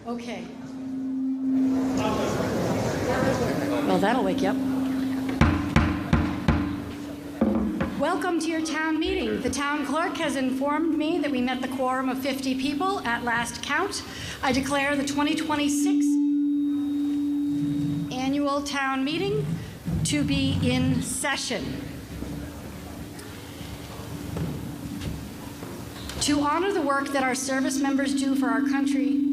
Okay. Well, that'll wake you up. Welcome to your town meeting. The town clerk has informed me that we met the quorum of 50 people at last count. I declare the 2026 annual town meeting to be in session. To honor the work that our service members do for our country,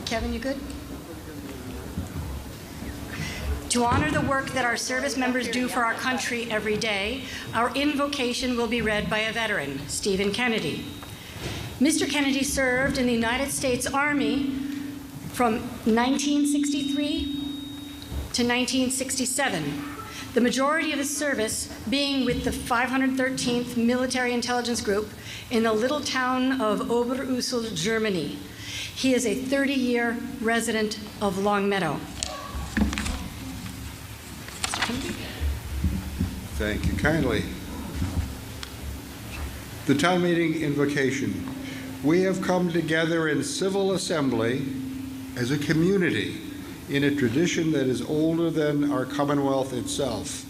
Kevin, you good? To honor the work that our service members do for our country every day, our invocation will be read by a veteran, Stephen Kennedy. Mr. Kennedy served in the United States Army from 1963 to 1967. The majority of his service being with the 513th Military Intelligence Group in the little town of Oberursel, Germany. He is a 30-year resident of Longmeadow. Thank you kindly. The town meeting invocation. We have come together in civil assembly as a community in a tradition that is older than our Commonwealth itself.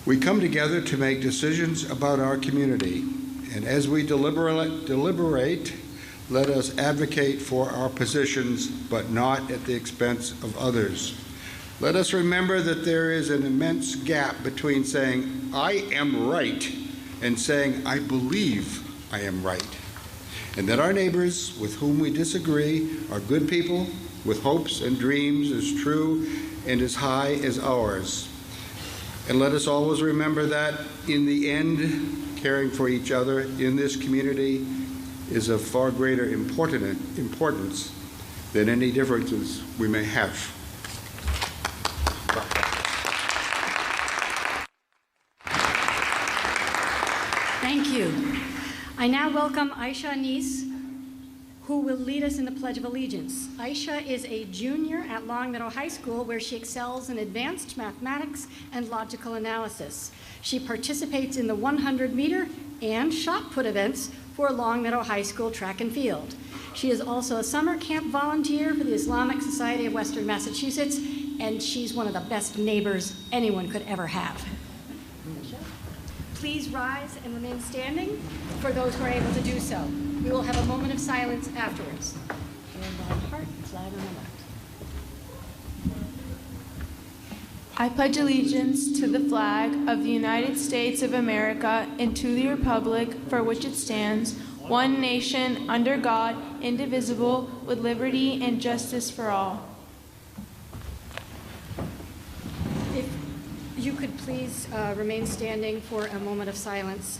We come together to make decisions about our community, and as we deliberate, let us advocate for our positions, but not at the expense of others. Let us remember that there is an immense gap between saying, I am right, and saying, I believe I am right. And that our neighbors with whom we disagree are good people with hopes and dreams as true and as high as ours. And let us always remember that in the end, caring for each other in this community is of far greater importance than any differences we may have. Thank you. I now welcome Aisha Anis, who will lead us in the Pledge of Allegiance. Aisha is a junior at Longmeadow High School, where she excels in advanced mathematics and logical analysis. She participates in the 100-meter and shot put events for Longmeadow High School track and field. She is also a summer camp volunteer for the Islamic Society of Western Massachusetts, and she's one of the best neighbors anyone could ever have. Please rise and remain standing for those who are able to do so. We will have a moment of silence afterwards. Hand on heart, flag on the left. I pledge allegiance to the flag of the United States of America and to the republic for which it stands, one nation, under God, indivisible, with liberty and justice for all. If you could please remain standing for a moment of silence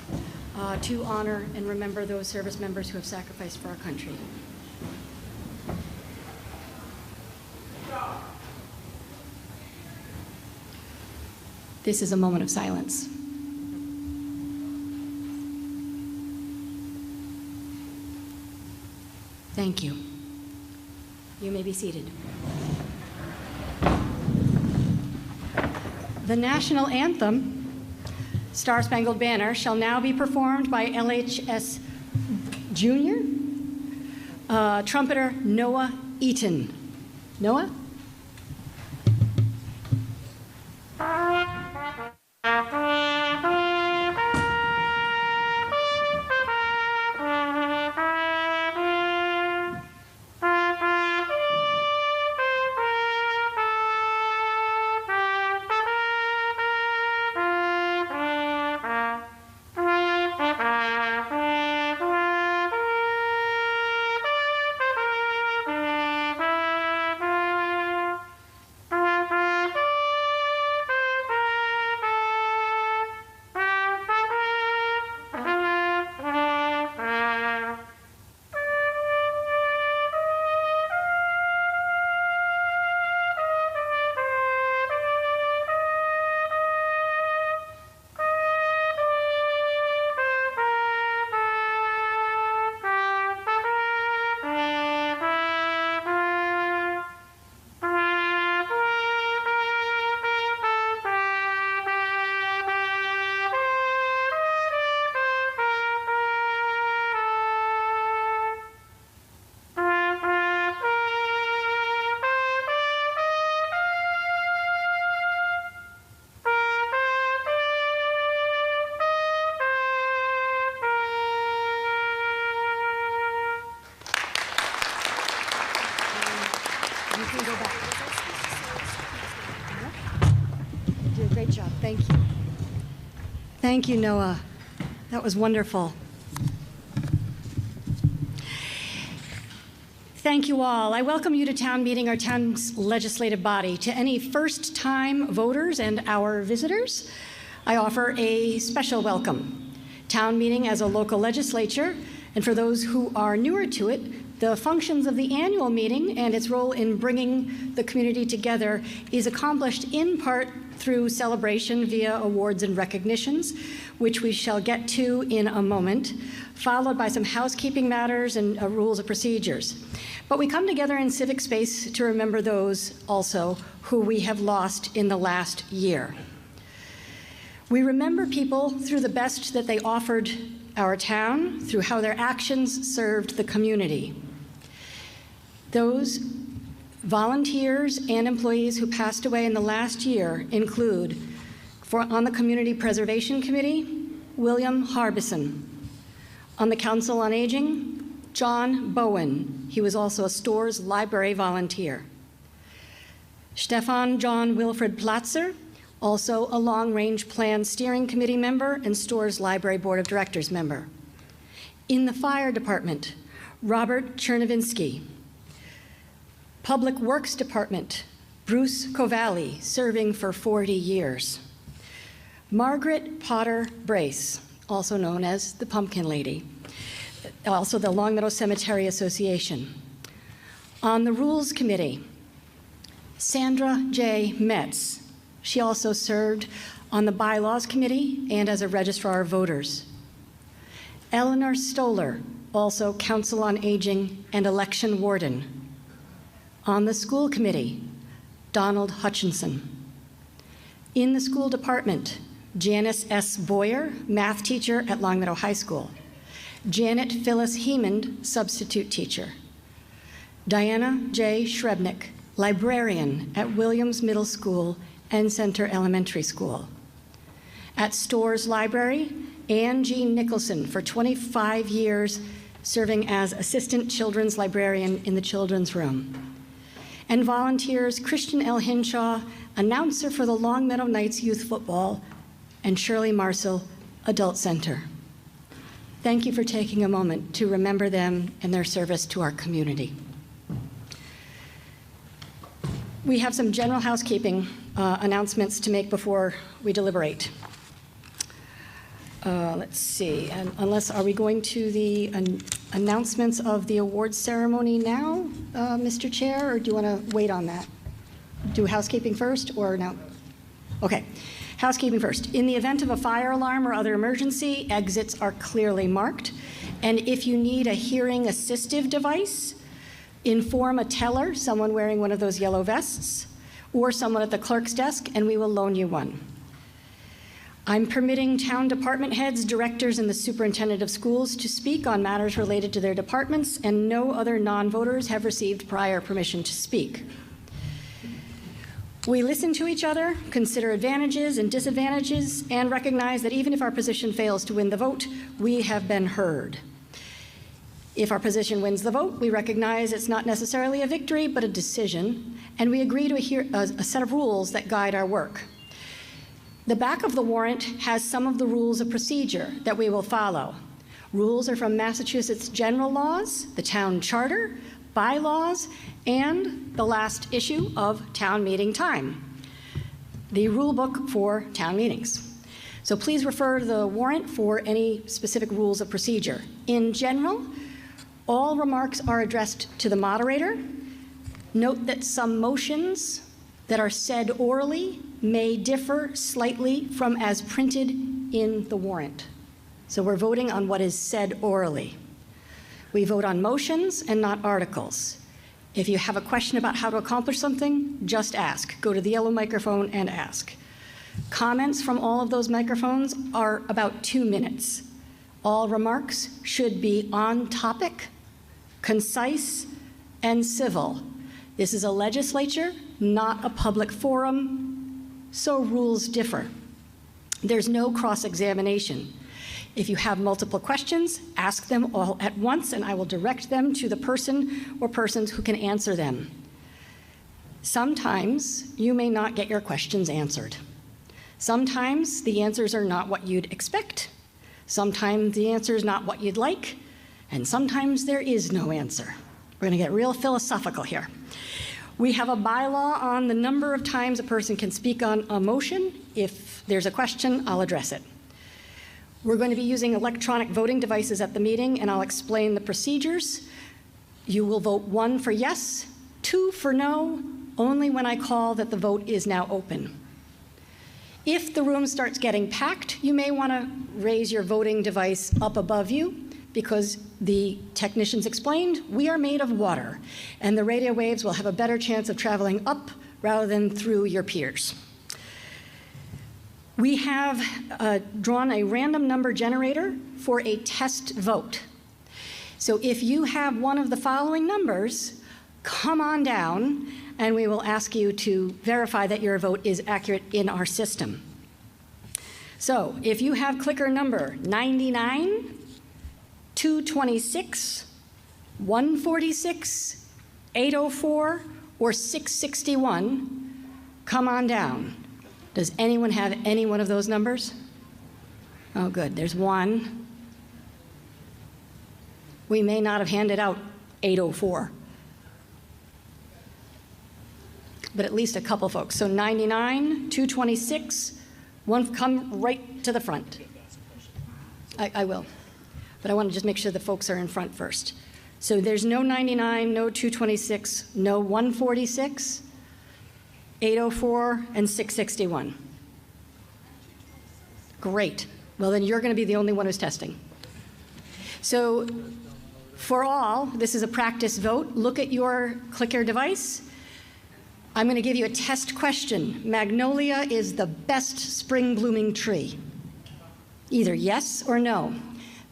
to honor and remember those service members who have sacrificed for our country. This is a moment of silence. Thank you. You may be seated. The national anthem, Star Spangled Banner, shall now be performed by LHS Junior trumpeter Noah Eaton. Noah? Thank you. Thank you, Noah. That was wonderful. Thank you all. I welcome you to town meeting, our town's legislative body. To any first-time voters and our visitors, I offer a special welcome. Town meeting as a local legislature, and for those who are newer to it, the functions of the annual meeting and its role in bringing the community together is accomplished in part through celebration via awards and recognitions, which we shall get to in a moment, followed by some housekeeping matters and rules of procedures. But we come together in civic space to remember those also who we have lost in the last year. We remember people through the best that they offered our town, through how their actions served the community. Those volunteers and employees who passed away in the last year include, on the Community Preservation Committee, William Harbison. On the Council on Aging, John Bowen. He was also a Storrs Library volunteer. Stefan John Wilfred Platzer, also a Long-Range Plan Steering Committee member and Storrs Library Board of Directors member. In the Fire Department, Robert Chernovinsky. Public Works Department, Bruce Covalli, serving for 40 years. Margaret Potter Brace, also known as the Pumpkin Lady, also the Longmeadow Cemetery Association. On the Rules Committee, Sandra J. Metz. She also served on the Bylaws Committee and as a Registrar of Voters. Eleanor Stoller, also Council on Aging and Election Warden. On the School Committee, Donald Hutchinson. In the School Department, Janice S. Boyer, math teacher at Longmeadow High School. Janet Phyllis Hemond, substitute teacher. Diana J. Shrebnick, librarian at Williams Middle School and Center Elementary School. At Storrs Library, Ann Jean Nicholson for 25 years, serving as assistant children's librarian in the children's room. And volunteers Christian L. Hinshaw, announcer for the Longmeadow Knights Youth Football, and Shirley Marcel, Adult Center. Thank you for taking a moment to remember them and their service to our community. We have some general housekeeping announcements to make before we deliberate. Let's see, and are we going to the announcements of the awards ceremony now, Mr. Chair, or do you want to wait on that? Do housekeeping first or no? Okay, housekeeping first. In the event of a fire alarm or other emergency, exits are clearly marked. And if you need a hearing assistive device, inform a teller, someone wearing one of those yellow vests, or someone at the clerk's desk, and we will loan you one. I'm permitting town department heads, directors, and the superintendent of schools to speak on matters related to their departments, and no other non-voters have received prior permission to speak. We listen to each other, consider advantages and disadvantages, and recognize that even if our position fails to win the vote, we have been heard. If our position wins the vote, we recognize it's not necessarily a victory, but a decision, and we agree to a set of rules that guide our work. The back of the warrant has some of the rules of procedure that we will follow. Rules are from Massachusetts general laws, the town charter, bylaws, and the last issue of Town Meeting Time, the rule book for town meetings. So please refer to the warrant for any specific rules of procedure. In general, all remarks are addressed to the moderator. Note that some motions that are said orally may differ slightly from as printed in the warrant. So we're voting on what is said orally. We vote on motions and not articles. If you have a question about how to accomplish something, just ask. Go to the yellow microphone and ask. Comments from all of those microphones are about 2 minutes. All remarks should be on topic, concise, and civil. This is a legislature, not a public forum, so rules differ. There's no cross-examination. If you have multiple questions, ask them all at once, and I will direct them to the person or persons who can answer them. Sometimes you may not get your questions answered. Sometimes the answers are not what you'd expect. Sometimes the answer is not what you'd like. And sometimes there is no answer. We're going to get real philosophical here. We have a bylaw on the number of times a person can speak on a motion. If there's a question, I'll address it. We're going to be using electronic voting devices at the meeting, and I'll explain the procedures. You will vote 1 for yes, 2 for no, only when I call that the vote is now open. If the room starts getting packed, you may want to raise your voting device up above you, because the technicians explained, we are made of water, and the radio waves will have a better chance of traveling up rather than through your peers. We have drawn a random number generator for a test vote. So if you have one of the following numbers, come on down, and we will ask you to verify that your vote is accurate in our system. So if you have clicker number 99, 226, 146, 804, or 661, come on down. Does anyone have any one of those numbers? Oh, good. There's one. We may not have handed out 804. But at least a couple folks. So 99, 226, one, come right to the front. I will. But I want to just make sure the folks are in front first. So there's no 99, no 226, no 146, 804, and 661. Great. Well, then you're going to be the only one who's testing. So for all, this is a practice vote. Look at your clicker device. I'm going to give you a test question. Magnolia is the best spring blooming tree. Either yes or no.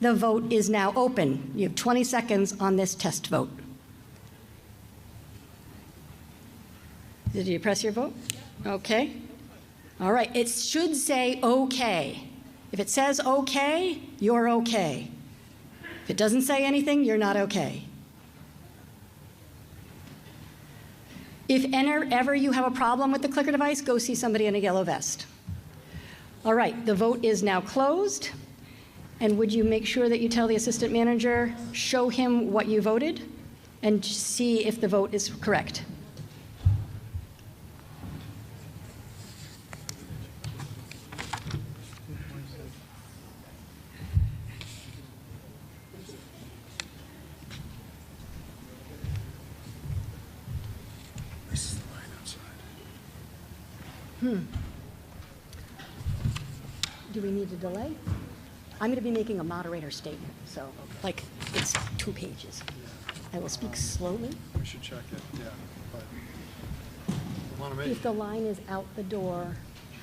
The vote is now open. You have 20 seconds on this test vote. Did you press your vote? Okay. All right. It should say okay. If it says okay, you're okay. If it doesn't say anything, you're not okay. If ever you have a problem with the clicker device, go see somebody in a yellow vest. All right, the vote is now closed. And would you make sure that you tell the assistant manager, show him what you voted, and see if the vote is correct? Do we need to delay? I'm going to be making a moderator statement, so like it's 2 pages. I will speak slowly. We should check it, yeah. But If the line is out the door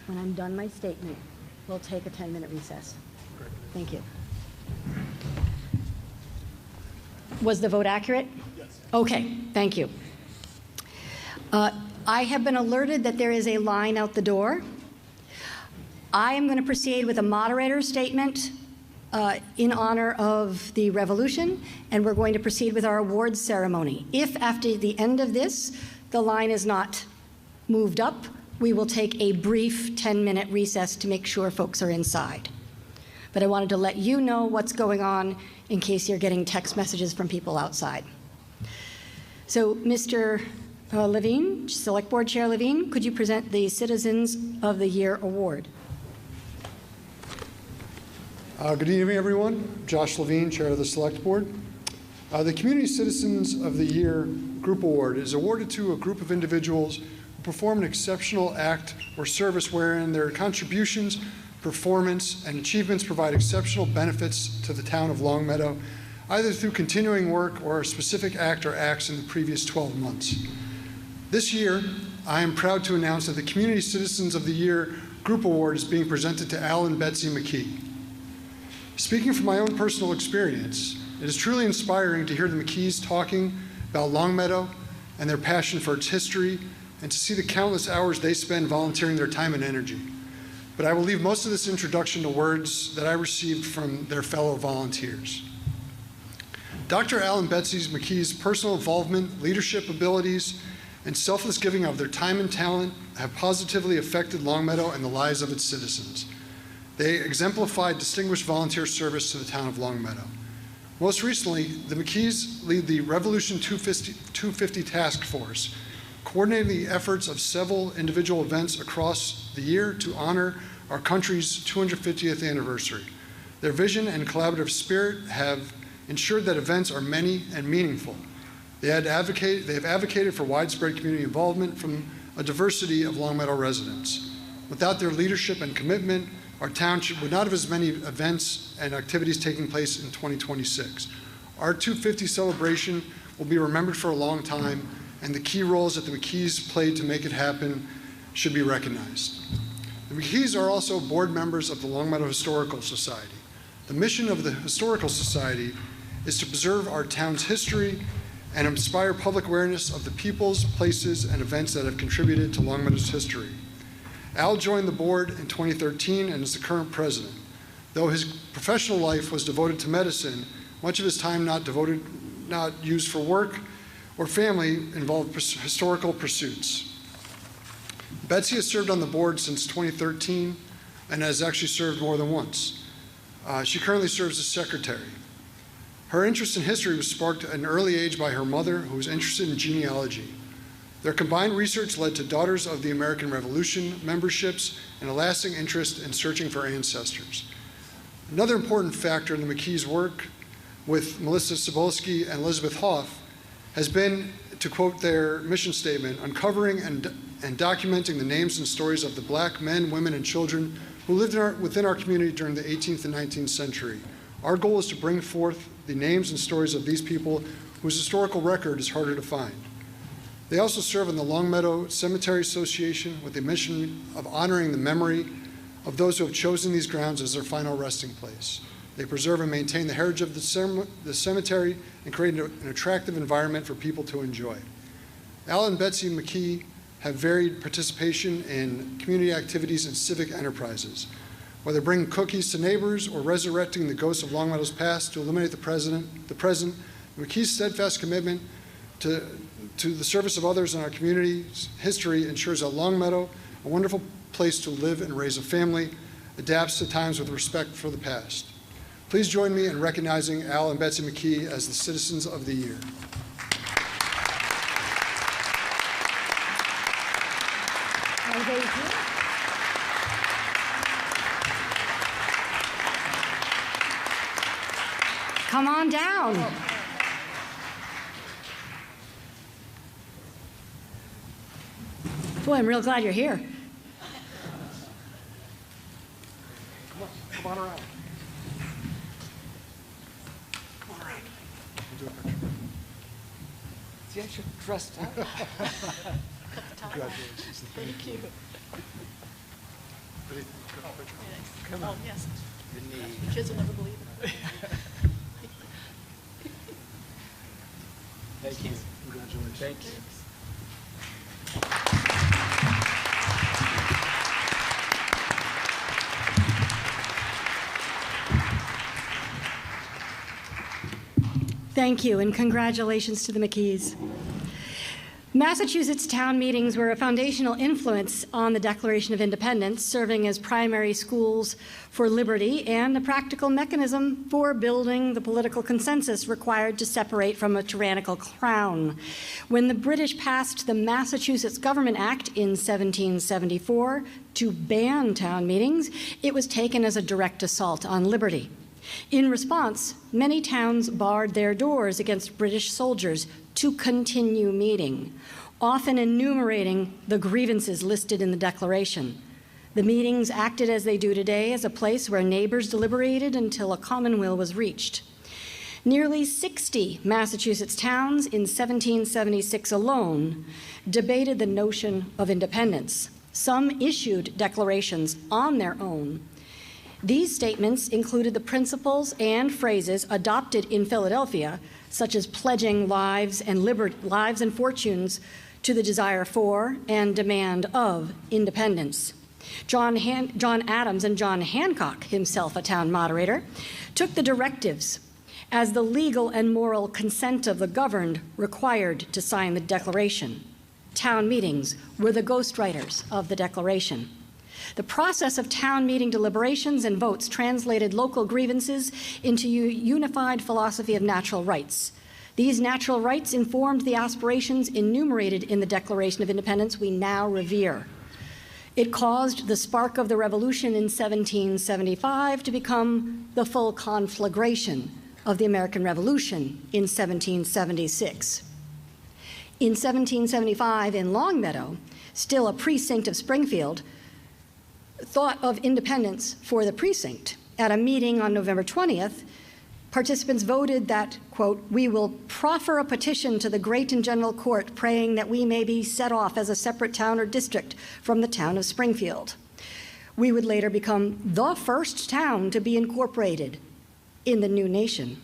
when I'm done my statement, we'll take a 10-minute recess. Great. Thank you. Was the vote accurate? Yes. Okay, thank you. I have been alerted that there is a line out the door. I am going to proceed with a moderator statement in honor of the revolution, and we're going to proceed with our awards ceremony. If after the end of this, the line is not moved up, we will take a brief 10-minute recess to make sure folks are inside. But I wanted to let you know what's going on in case you're getting text messages from people outside. So, Mr. Levine, Select Board Chair Levine, could you present the Citizens of the Year Award? Good evening, everyone. Josh Levine, Chair of the Select Board. The Community Citizens of the Year Group Award is awarded to a group of individuals who perform an exceptional act or service wherein their contributions, performance, and achievements provide exceptional benefits to the town of Longmeadow, either through continuing work or a specific act or acts in the previous 12 months. This year, I am proud to announce that the Community Citizens of the Year Group Award is being presented to Al and Betsy McKee. Speaking from my own personal experience, it is truly inspiring to hear the McKees talking about Longmeadow and their passion for its history, and to see the countless hours they spend volunteering their time and energy. But I will leave most of this introduction to words that I received from their fellow volunteers. Dr. Al and Betsy McKee's personal involvement, leadership abilities, and selfless giving of their time and talent have positively affected Longmeadow and the lives of its citizens. They exemplified distinguished volunteer service to the town of Longmeadow. Most recently, the McKees lead the Revolution 250 Task Force, coordinating the efforts of several individual events across the year to honor our country's 250th anniversary. Their vision and collaborative spirit have ensured that events are many and meaningful. They have advocated for widespread community involvement from a diversity of Longmeadow residents. Without their leadership and commitment, our township would not have as many events and activities taking place in 2026. Our 250 celebration will be remembered for a long time, and the key roles that the McKees played to make it happen should be recognized. The McKees are also board members of the Longmeadow Historical Society. The mission of the Historical Society is to preserve our town's history and inspire public awareness of the peoples, places, and events that have contributed to Longmeadow's history. Al joined the board in 2013 and is the current president. Though his professional life was devoted to medicine, much of his time not used for work or family involved historical pursuits. Betsy has served on the board since 2013 and has actually served more than once. She currently serves as secretary. Her interest in history was sparked at an early age by her mother, who was interested in genealogy. Their combined research led to Daughters of the American Revolution memberships and a lasting interest in searching for ancestors. Another important factor in the McKees' work with Melissa Cebulski and Elizabeth Hoff has been, to quote their mission statement, uncovering and documenting the names and stories of the Black men, women, and children who lived within our community during the 18th and 19th century. Our goal is to bring forth the names and stories of these people whose historical record is harder to find. They also serve in the Longmeadow Cemetery Association with the mission of honoring the memory of those who have chosen these grounds as their final resting place. They preserve and maintain the heritage of the cemetery and create an attractive environment for people to enjoy. Al and Betsy McKee have varied participation in community activities and civic enterprises, whether bringing cookies to neighbors or resurrecting the ghosts of Longmeadow's past to illuminate the present. McKee's steadfast commitment to the service of others in our community's history ensures that Longmeadow, a wonderful place to live and raise a family, adapts to times with respect for the past. Please join me in recognizing Al and Betsy McKee as the Citizens of the Year. Come on down. Boy, I'm real glad you're here. Come on around. Come on around. We'll do a picture. See, I should have dressed up. Congratulations. Thank you. Ready? Go for a picture. Come on. Yes. The kids will never believe it. Thank you. Congratulations. Thank you. Thank you, and congratulations to the McKees. Massachusetts town meetings were a foundational influence on the Declaration of Independence, serving as primary schools for liberty and a practical mechanism for building the political consensus required to separate from a tyrannical crown. When the British passed the Massachusetts Government Act in 1774 to ban town meetings, it was taken as a direct assault on liberty. In response, many towns barred their doors against British soldiers to continue meeting, often enumerating the grievances listed in the Declaration. The meetings acted as they do today as a place where neighbors deliberated until a common will was reached. Nearly 60 Massachusetts towns in 1776 alone debated the notion of independence. Some issued declarations on their own. These statements included the principles and phrases adopted in Philadelphia, such as pledging lives and fortunes to the desire for and demand of independence. John Adams and John Hancock, himself a town moderator, took the directives as the legal and moral consent of the governed required to sign the Declaration. town meetings were the ghostwriters of the Declaration. The process of town meeting deliberations and votes translated local grievances into a unified philosophy of natural rights. These natural rights informed the aspirations enumerated in the Declaration of Independence we now revere. It caused the spark of the revolution in 1775 to become the full conflagration of the American Revolution in 1776. In 1775, in Longmeadow, still a precinct of Springfield, thought of independence for the precinct. At a meeting on November 20th, participants voted that, quote, "We will proffer a petition to the great and general court praying that we may be set off as a separate town or district from the town of Springfield." We would later become the first town to be incorporated in the new nation.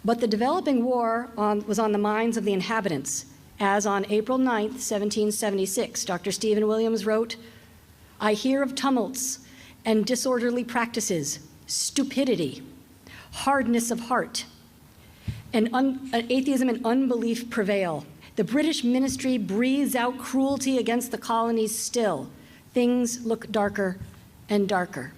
But the developing war was on the minds of the inhabitants, as on April 9th, 1776, Dr. Stephen Williams wrote, "I hear of tumults and disorderly practices, stupidity, hardness of heart, and atheism and unbelief prevail. The British ministry breathes out cruelty against the colonies still. Things look darker and darker."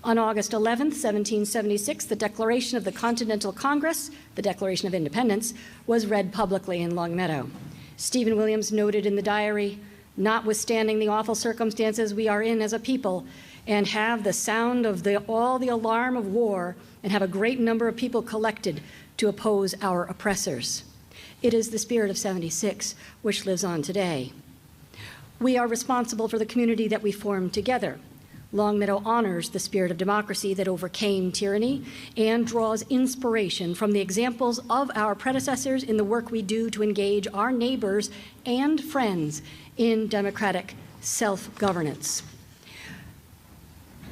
On August 11th, 1776, the Declaration of the Continental Congress, the Declaration of Independence, was read publicly in Longmeadow. Stephen Williams noted in the diary, "Notwithstanding the awful circumstances we are in as a people, and have the sound of all the alarm of war, and have a great number of people collected to oppose our oppressors." It is the spirit of 76 which lives on today. We are responsible for the community that we formed together. Longmeadow honors the spirit of democracy that overcame tyranny and draws inspiration from the examples of our predecessors in the work we do to engage our neighbors and friends in democratic self-governance.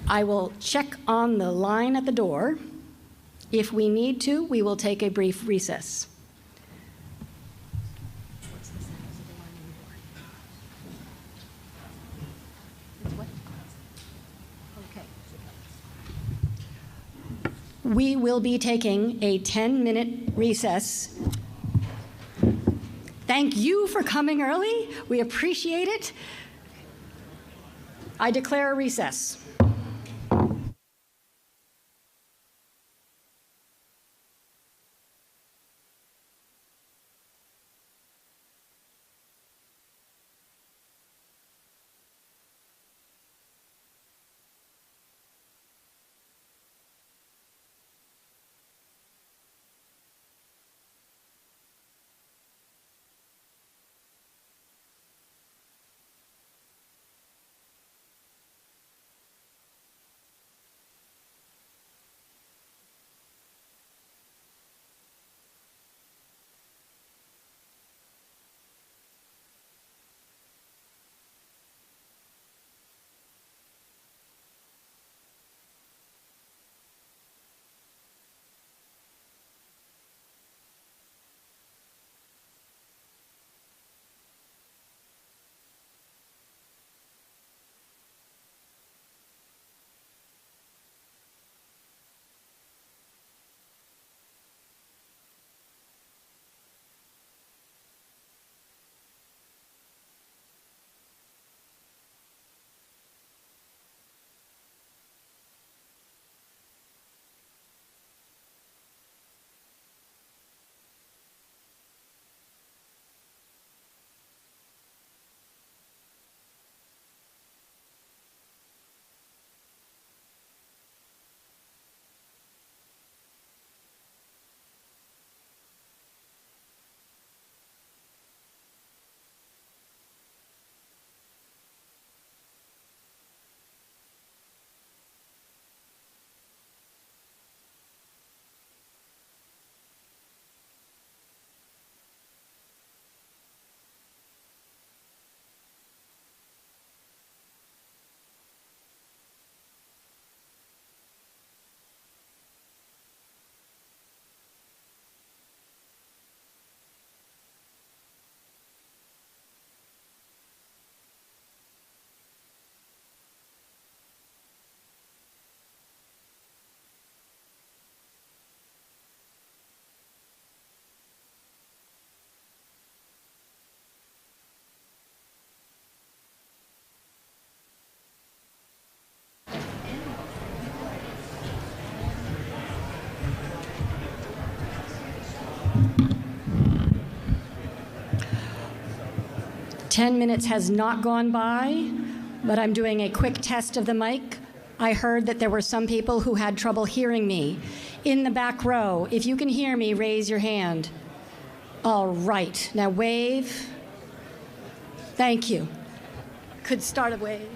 I will check on the line at the door. If we need to, we will take a brief recess. We will be taking a 10-minute recess. Thank you for coming early. We appreciate it. I declare a recess. 10 minutes has not gone by, but I'm doing a quick test of the mic. I heard that there were some people who had trouble hearing me. In the back row, if you can hear me, raise your hand. All right, now wave. Thank you. Could start a wave.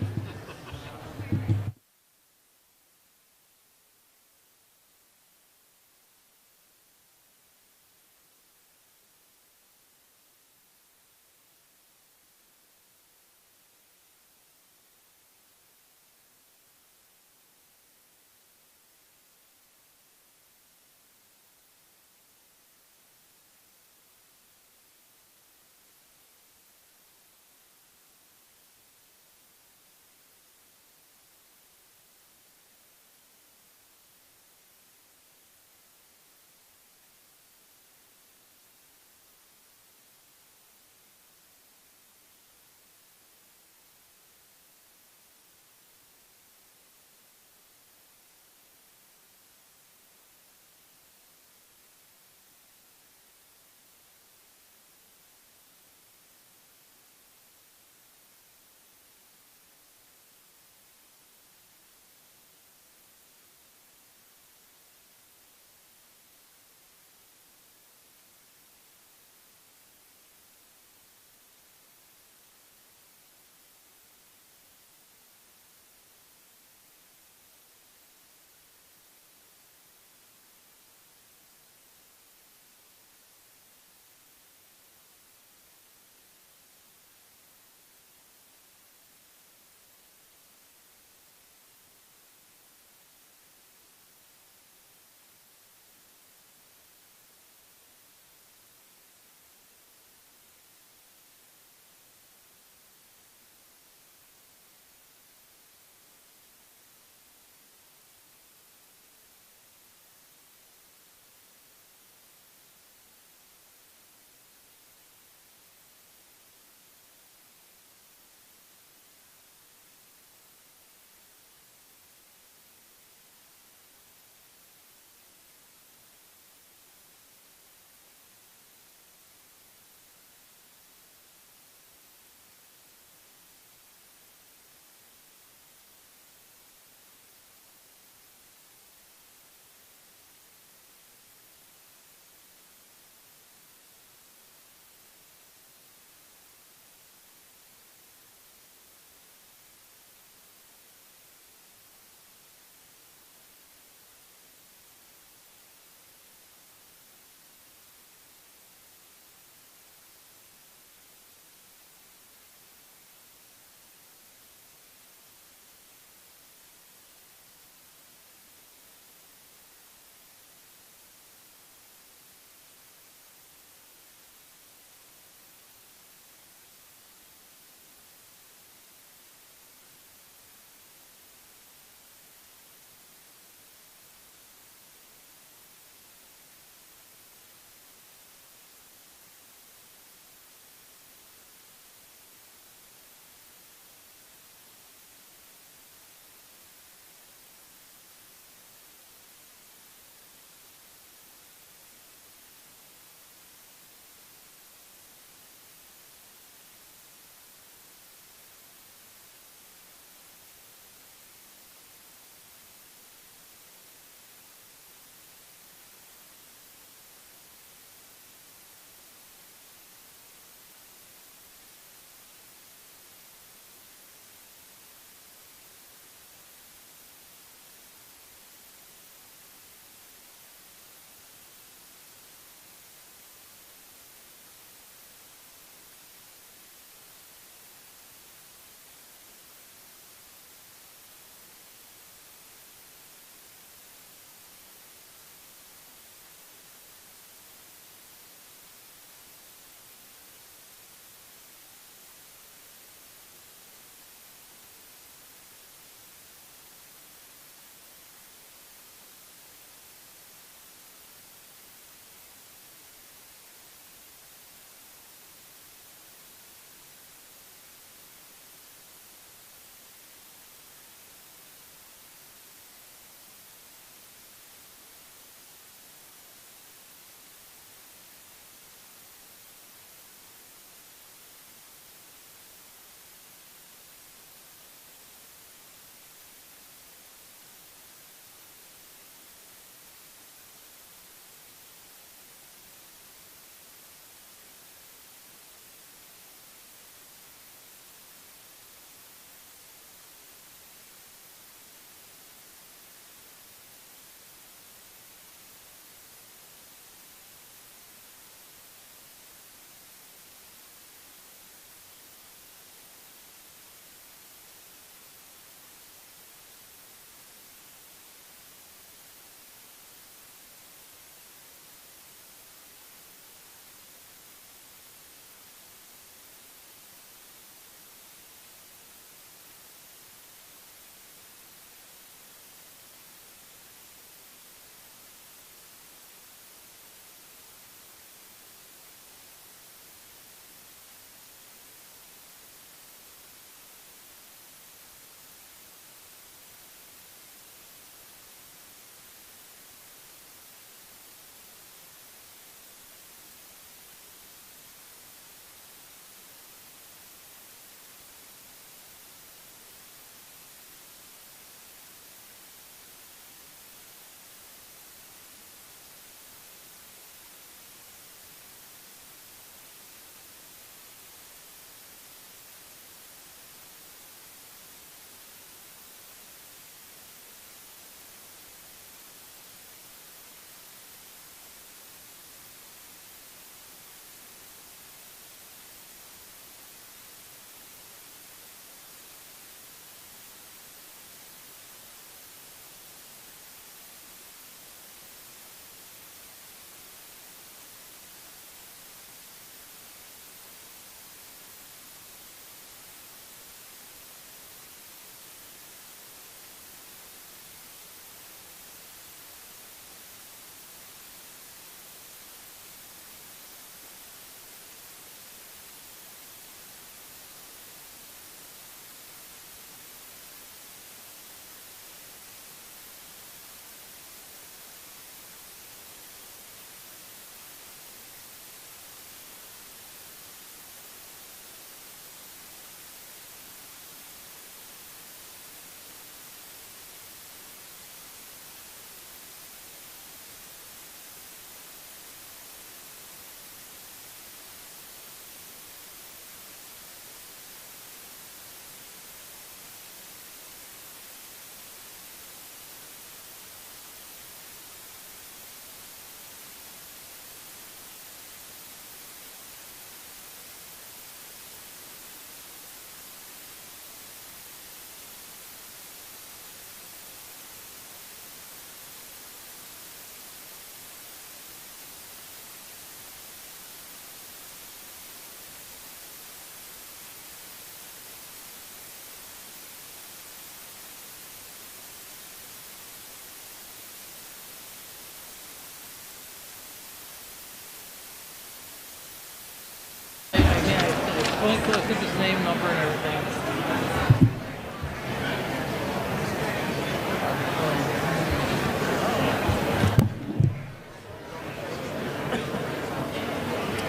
going to look at his name, number, and everything.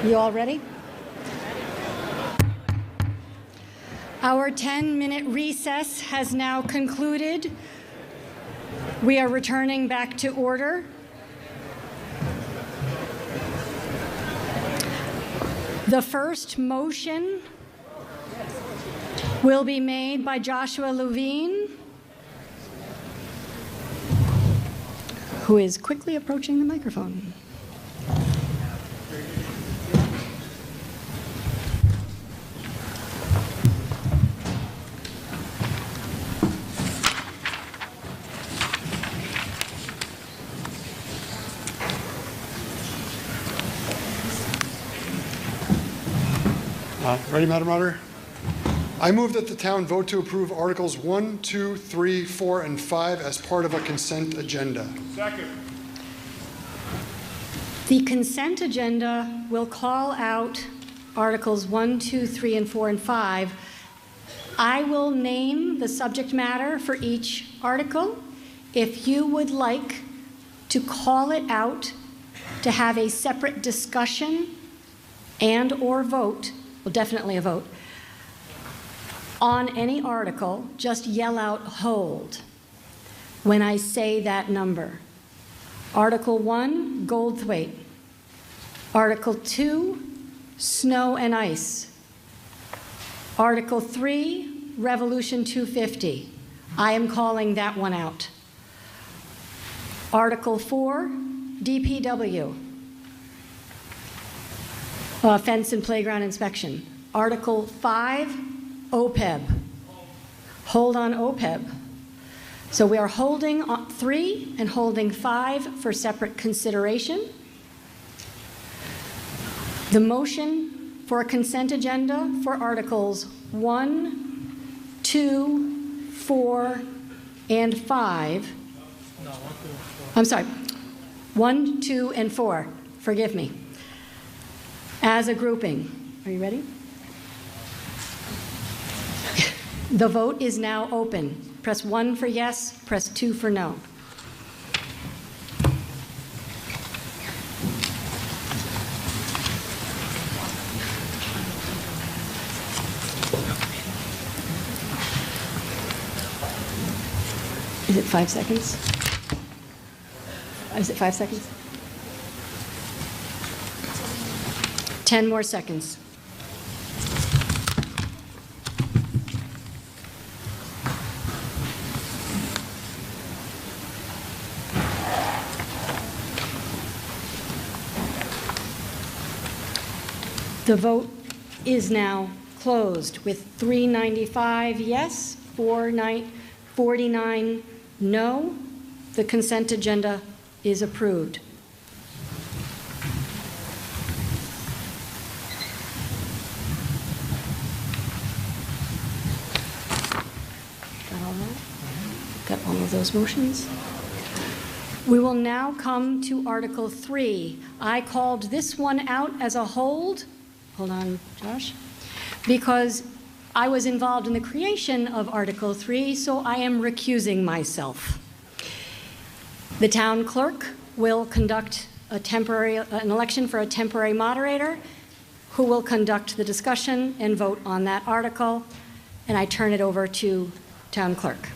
You all ready? Our 10-minute recess has now concluded. We are returning back to order. The first motion will be made by Joshua Levine, who is quickly approaching the microphone. Ready, Madam Moderator? I move that the town vote to approve Articles 1, 2, 3, 4, and 5 as part of a consent agenda. Second. The consent agenda will call out Articles 1, 2, 3, and 4, and 5. I will name the subject matter for each article. If you would like to call it out to have a separate discussion and/or vote, well, definitely a vote, on any article, just yell out "hold" when I say that number. Article 1, Goldthwaite. Article 2, snow and ice. Article 3, Revolution 250. I am calling that one out. Article 4, DPW. Fence and playground inspection. Article 5, OPEB. Hold on OPEB. So we are holding 3 and holding 5 for separate consideration. The motion for a consent agenda for Articles 1, 2, 4, and 5. I'm sorry, 1, 2, and 4. Forgive me. As a grouping. Are you ready? The vote is now open. Press 1 for yes, press 2 for no. Is it 5 seconds? Is it 5 seconds? 10 more seconds. The vote is now closed with 395 yes, 49 no. The consent agenda is approved. Got all that? Got all of those motions? We will now come to Article 3. I called this one out as a hold. Hold on, Josh. Because I was involved in the creation of Article 3, so I am recusing myself. The town clerk will conduct an election for a temporary moderator who will conduct the discussion and vote on that article, and I turn it over to town clerk.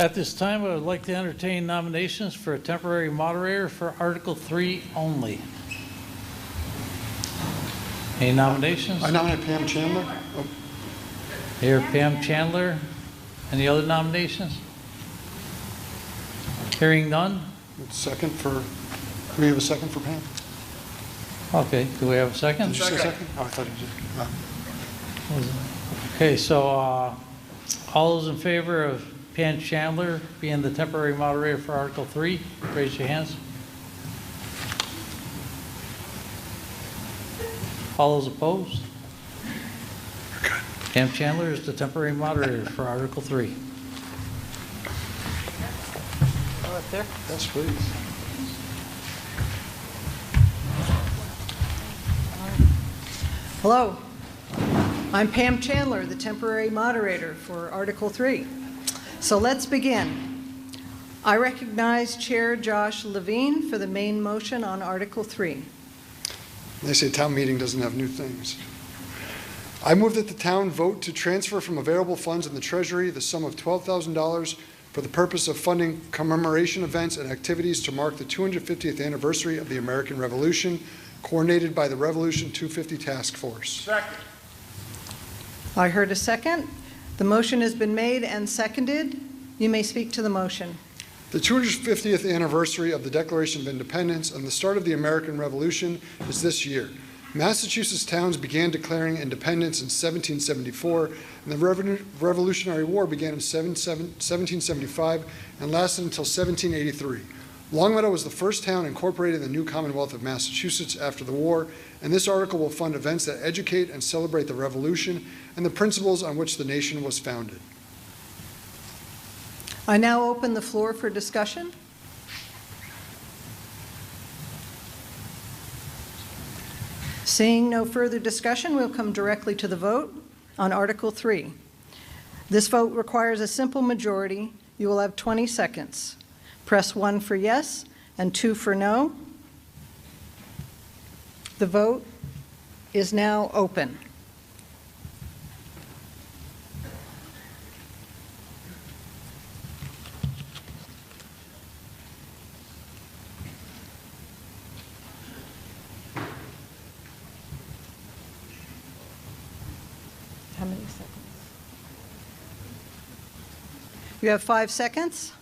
At this time, I would like to entertain nominations for a temporary moderator for Article 3 only. Any nominations? I nominate Pam Chandler. Oh, Mayor Pam Chandler. Any other nominations? Hearing none? second for, do we have a second for Pam? Okay, do we have a second? Did you say second? Oh, I thought you did. Okay, so all those in favor of Pam Chandler being the temporary moderator for Article 3, raise your hands. All those opposed? Pam Chandler is the temporary moderator for Article 3. Right there. Yes, please. Hello, I'm Pam Chandler, the temporary moderator for Article 3. So let's begin. I recognize Chair Josh Levine for the main motion on Article 3. They say town meeting doesn't have new things. I move that the town vote to transfer from available funds in the Treasury the sum of $12,000 for the purpose of funding commemoration events and activities to mark the 250th anniversary of the American Revolution, coordinated by the Revolution 250 Task Force. Second. I heard a second. The motion has been made and seconded. You may speak to the motion. The 250th anniversary of the Declaration of Independence and the start of the American Revolution is this year. Massachusetts towns began declaring independence in 1774, and the Revolutionary War began in 1775 and lasted until 1783. Longmeadow was the first town incorporated in the new Commonwealth of Massachusetts after the war, and this article will fund events that educate and celebrate the Revolution and the principles on which the nation was founded. I now open the floor for discussion. Seeing no further discussion, we'll come directly to the vote on Article 3. This vote requires a simple majority. You will have 20 seconds. Press 1 for yes and 2 for no. The vote is now open. How many seconds? You have 5 seconds.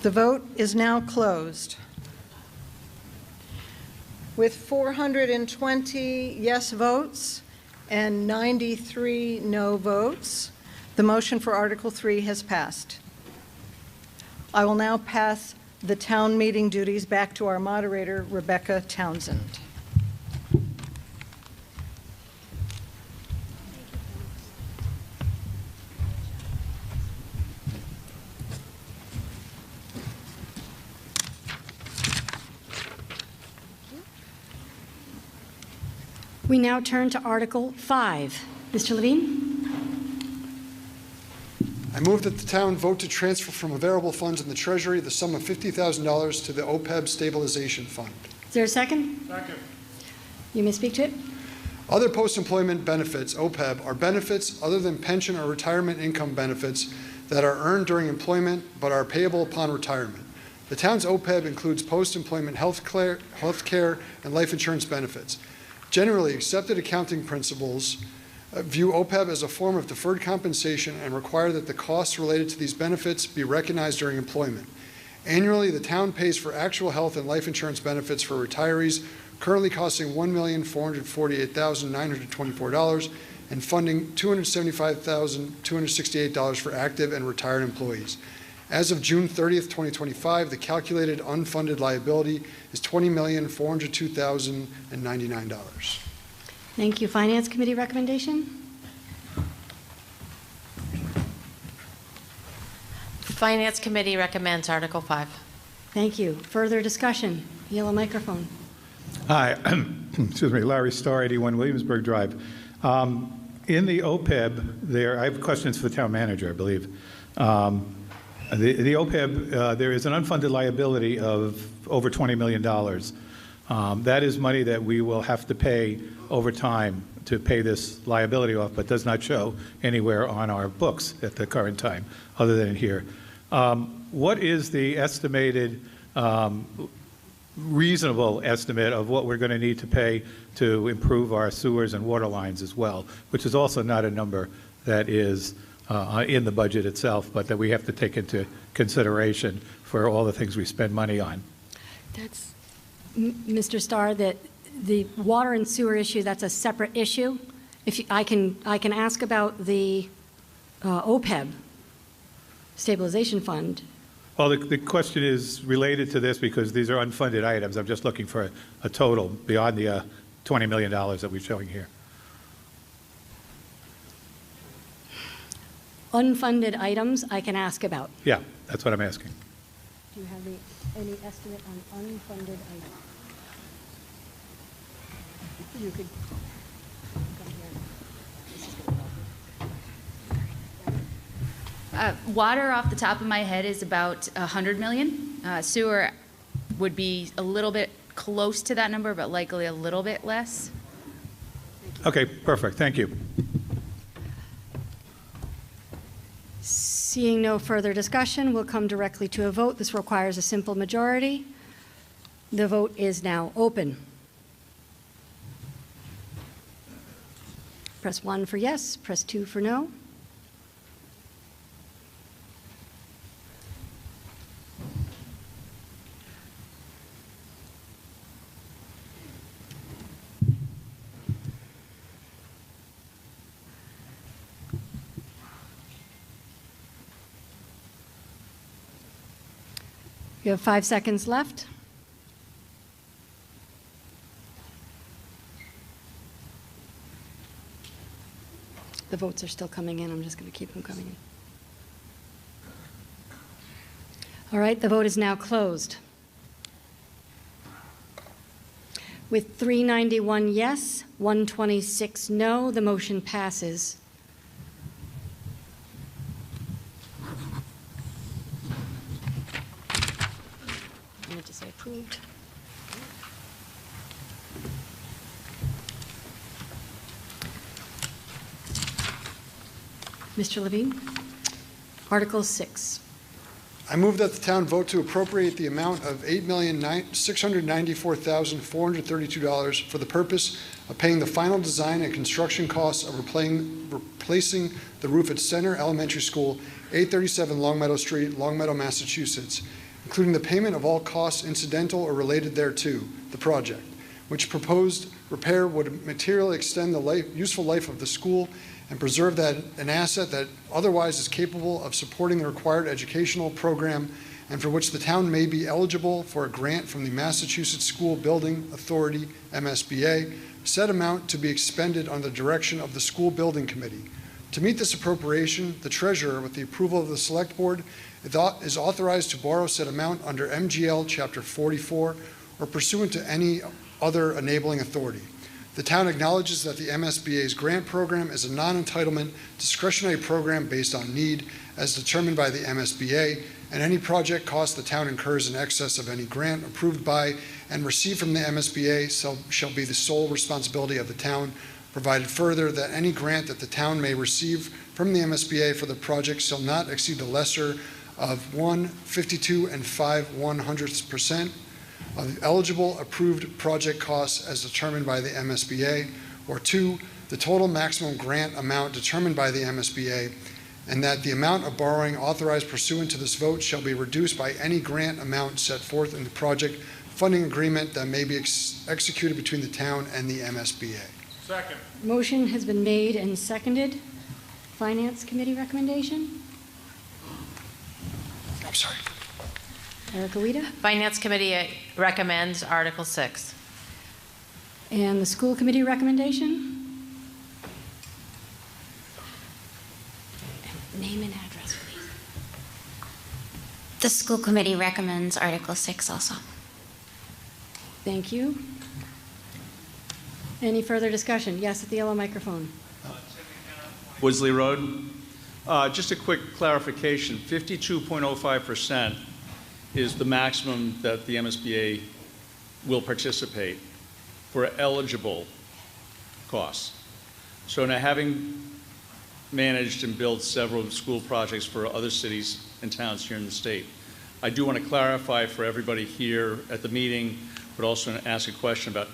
The vote is now closed. With 420 yes votes and 93 no votes, the motion for Article 3 has passed. I will now pass the town meeting duties back to our moderator, Rebecca Townsend. We now turn to Article 5. Mr. Levine? I move that the town vote to transfer from available funds in the Treasury the sum of $50,000 to the OPEB Stabilization Fund. Is there a second? Second. You may speak to it. Other post-employment benefits, OPEB, are benefits other than pension or retirement income benefits that are earned during employment but are payable upon retirement. The town's OPEB includes post-employment health care, and life insurance benefits. Generally, accepted accounting principles view OPEB as a form of deferred compensation and require that the costs related to these benefits be recognized during employment. Annually, the town pays for actual health and life insurance benefits for retirees, currently costing $1,448,924 and funding $275,268 for active and retired employees. As of June 30th, 2025, the calculated unfunded liability is $20,402,099. Thank you. Finance Committee recommendation? Finance Committee recommends Article 5. Thank you. Further discussion? Yellow microphone. Hi, excuse me, Larry Starr, 81 Williamsburg Drive. In the OPEB, I have questions for the town manager, I believe. The OPEB, there is an unfunded liability of over $20 million. That is money that we will have to pay over time to pay this liability off, but does not show anywhere on our books at the current time, other than here. What is the estimated, reasonable estimate of what we're going to need to pay to improve our sewers and water lines as well, which is also not a number that is in the budget itself, but that we have to take into consideration for all the things we spend money on? That's, Mr. Starr, that the water and sewer issue, that's a separate issue. If you, I can ask about the OPEB stabilization fund. Well, the question is related to this because these are unfunded items. I'm just looking for a total beyond the $20 million that we're showing here. Unfunded items I can ask about. Yeah, that's what I'm asking. Do you have any estimate on unfunded items? You could come here. This is going to help you. Water off the top of my head is about 100 million. Sewer would be a little bit close to that number, but likely a little bit less. Okay, perfect, thank you. Seeing no further discussion, we'll come directly to a vote. This requires a simple majority. The vote is now open. Press 1 for yes, press 2 for no. You have 5 seconds left. The votes are still coming in. I'm just going to keep them coming in. All right, the vote is now closed. With 391 yes, 126 no, the motion passes. I need to say approved. Mr. Levine, Article 6. I move that the town vote to appropriate the amount of $8,694,432 for the purpose of paying the final design and construction costs of replacing the roof at Center Elementary School, 837 Longmeadow Street, Longmeadow, Massachusetts, including the payment of all costs incidental or related thereto, the project, which proposed repair would materially extend the useful life of the school and preserve an asset that otherwise is capable of supporting the required educational program and for which the town may be eligible for a grant from the Massachusetts School Building Authority, MSBA, said amount to be expended under the direction of the School Building Committee. To meet this appropriation, the treasurer, with the approval of the Select Board, is authorized to borrow said amount under MGL Chapter 44 or pursuant to any other enabling authority. The town acknowledges that the MSBA's grant program is a non-entitlement discretionary program based on need as determined by the MSBA, and any project cost the town incurs in excess of any grant approved by and received from the MSBA shall be the sole responsibility of the town, provided further that any grant that the town may receive from the MSBA for the project shall not exceed the lesser of 1/52 5/100% of eligible approved project costs as determined by the MSBA, or 2, the total maximum grant amount determined by the MSBA, and that the amount of borrowing authorized pursuant to this vote shall be reduced by any grant amount set forth in the project funding agreement that may be executed between the town and the MSBA. Second. Motion has been made and seconded. Finance Committee recommendation? I'm sorry. Erica Weeda? Finance Committee recommends Article 6. And the School Committee recommendation? Name and address, please. The school committee recommends Article 6 also. Thank you. Any further discussion? Yes, at the yellow microphone. Woodsley Road. Just a quick clarification, 52.05% is the maximum that the MSBA will participate for eligible costs. So now, having managed and built several school projects for other cities and towns here in the state, I do want to clarify for everybody here at the meeting, but also ask a question about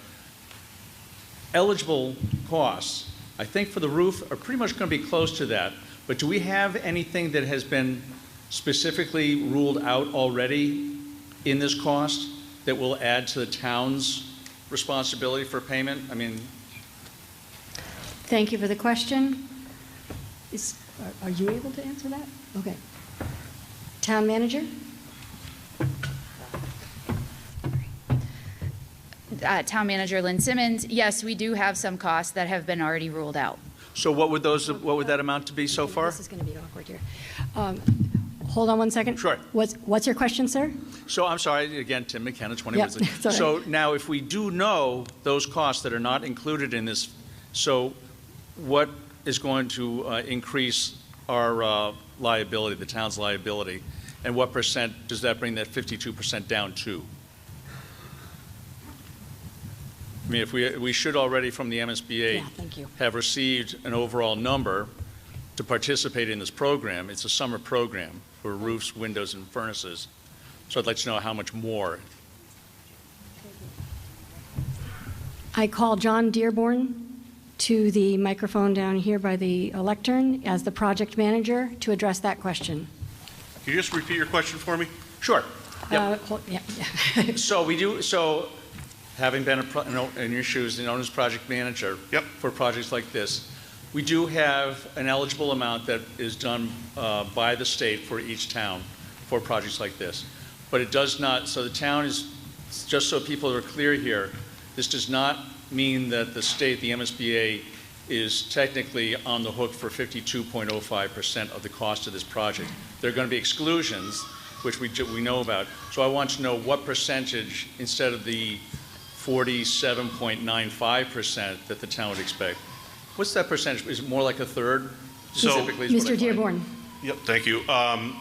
eligible costs. I think for the roof are pretty much going to be close to that, but do we have anything that has been specifically ruled out already in this cost that will add to the town's responsibility for payment? I mean, Thank you for the question. Are you able to answer that? Okay. Town Manager? Town Manager Lynn Simmons, yes, we do have some costs that have been already ruled out. so what would that amount to be so far? This is going to be awkward here. hold on one second. Sure. What's your question, sir? So I'm sorry, again, Tim McKenna, 20 Yep, Woodsley. it's all right. So now, if we do know those costs that are not included in this, so what is going to increase our liability, the town's liability, and what percent does that bring that 52% down to? I mean, if we should already from the MSBA Yeah, thank you. have received an overall number to participate in this program. It's a summer program for roofs, windows, and furnaces. So I'd like to know how much more. I call John Dearborn to the microphone down here by the lectern as the project manager to address that question. Can you just repeat your question for me? Sure. Yep. Yeah. So having been in your shoes, the owner's project manager for projects like this, we do have an eligible amount that is done by the state for each town for projects like this. But it does not, so the town is, just so people are clear here, this does not mean that the state, the MSBA, is technically on the hook for 52.05% of the cost of this project. There are going to be exclusions, which we know about. So I want to know what percentage, instead of the 47.95% that the town would expect, what's that percentage? Is it more like a third? Specifically, is what I Mr. find. Dearborn. Yep, thank you.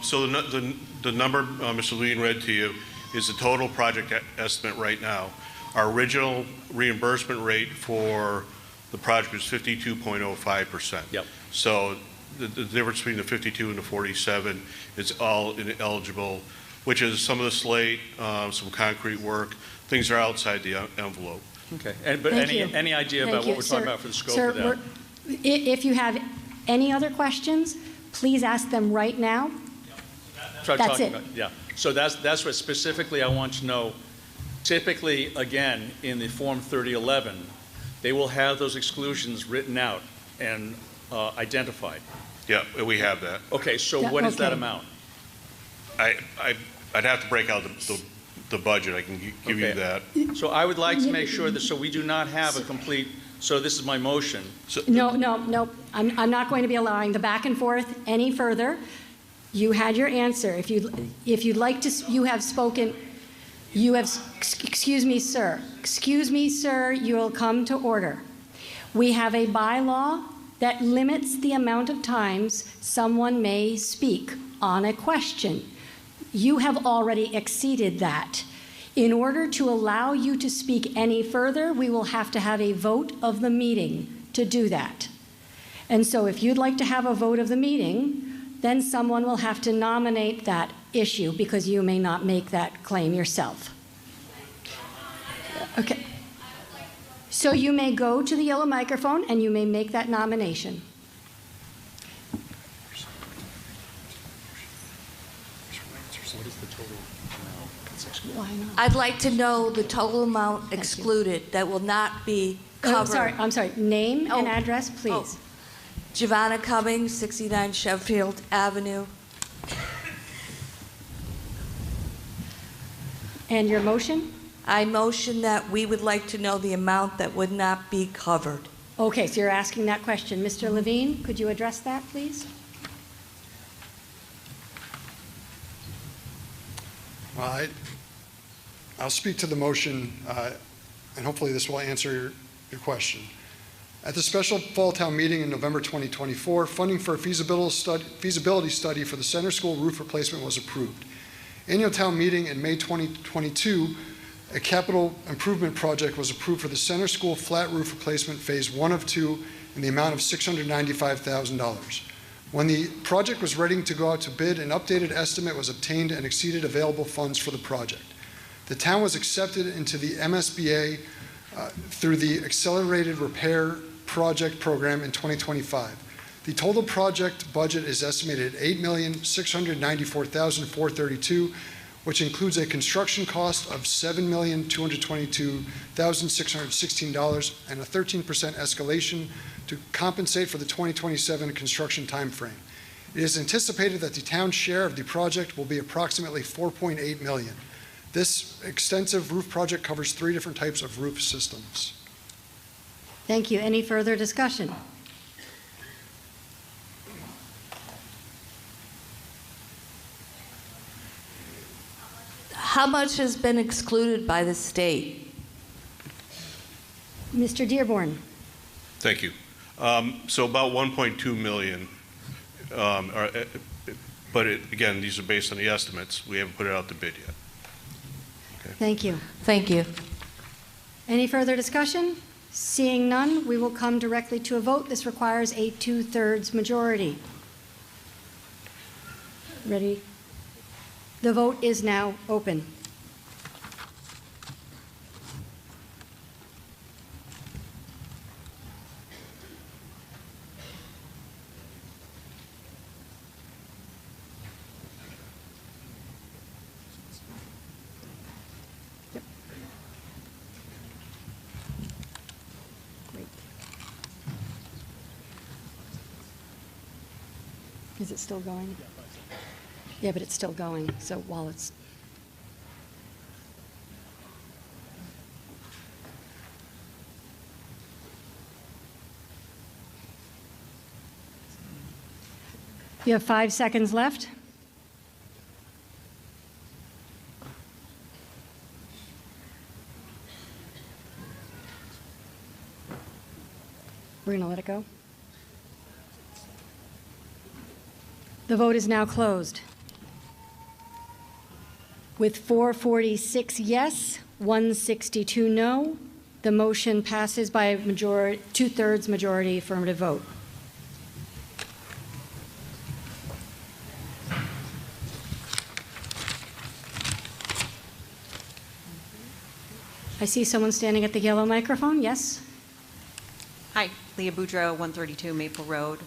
So the number Mr. Levine read to you is the total project estimate right now. Our original reimbursement rate for the project was 52.05%. Yep. So the difference between the 52 and the 47 is all ineligible, which is some of the slate, some concrete work, things are outside the envelope. Okay. But Thank you. any idea Thank about you. what we're talking about for the scope Sir, of that? If you have any other questions, please ask them right now. That's it. Yeah. So that's what specifically I want to know. Typically, again, in the Form 3011, they will have those exclusions written out and identified. Yeah, we have that. Okay, so what is that amount? I'd have to break out the budget. I can give you that. So I would like to make sure that, so we do not have a complete, so this is my motion. No. I'm not going to be allowing the back and forth any further. You had your answer. If you'd like to, you have spoken. You have, excuse me, sir. Excuse me, sir, you will come to order. We have a bylaw that limits the amount of times someone may speak on a question. You have already exceeded that. In order to allow you to speak any further, we will have to have a vote of the meeting to do that. And so if you'd like to have a vote of the meeting, then someone will have to nominate that issue because you may not make that claim yourself. Okay. So you may go to the yellow microphone and you may make that nomination. Why not? I'd like to know the total amount excluded that will not be covered. I'm sorry. Name and address, please. Giovanna Cummings, 69 Sheffield Avenue. And your motion? I motion that we would like to know the amount that would not be covered. Okay, so you're asking that question. Mr. Levine, could you address that, please? I'll speak to the motion, and hopefully this will answer your question. At the special Fall Town meeting in November 2024, funding for a feasibility study for the center school roof replacement was approved. Annual town meeting in May 2022, a capital improvement project was approved for the center school flat roof replacement phase 1 of 2 in the amount of $695,000. When the project was ready to go out to bid, an updated estimate was obtained and exceeded available funds for the project. The town was accepted into the MSBA through the Accelerated Repair Project Program in 2025. The total project budget is estimated at $8,694,432, which includes a construction cost of $7,222,616 and a 13% escalation to compensate for the 2027 construction timeframe. It is anticipated that the town's share of the project will be approximately $4.8 million. This extensive roof project covers 3 different types of roof systems. Thank you. Any further discussion? how much has been excluded by the state? Mr. Dearborn. Thank you. So about 1.2 million, but again, these are based on the estimates. We haven't put it out to bid yet. Okay. Thank you. Thank you. Any further discussion? Seeing none, we will come directly to a vote. This requires a 2/3 majority. Ready? The vote is now open. Is it still going? Yeah, but it's still going, so while it's... You have 5 seconds left. We're going to let it go. The vote is now closed. With 446 yes, 162 no, the motion passes by a 2/3 majority affirmative vote. I see someone standing at the yellow microphone. Yes? Hi, Leah Boudreau, 132 Maple Road.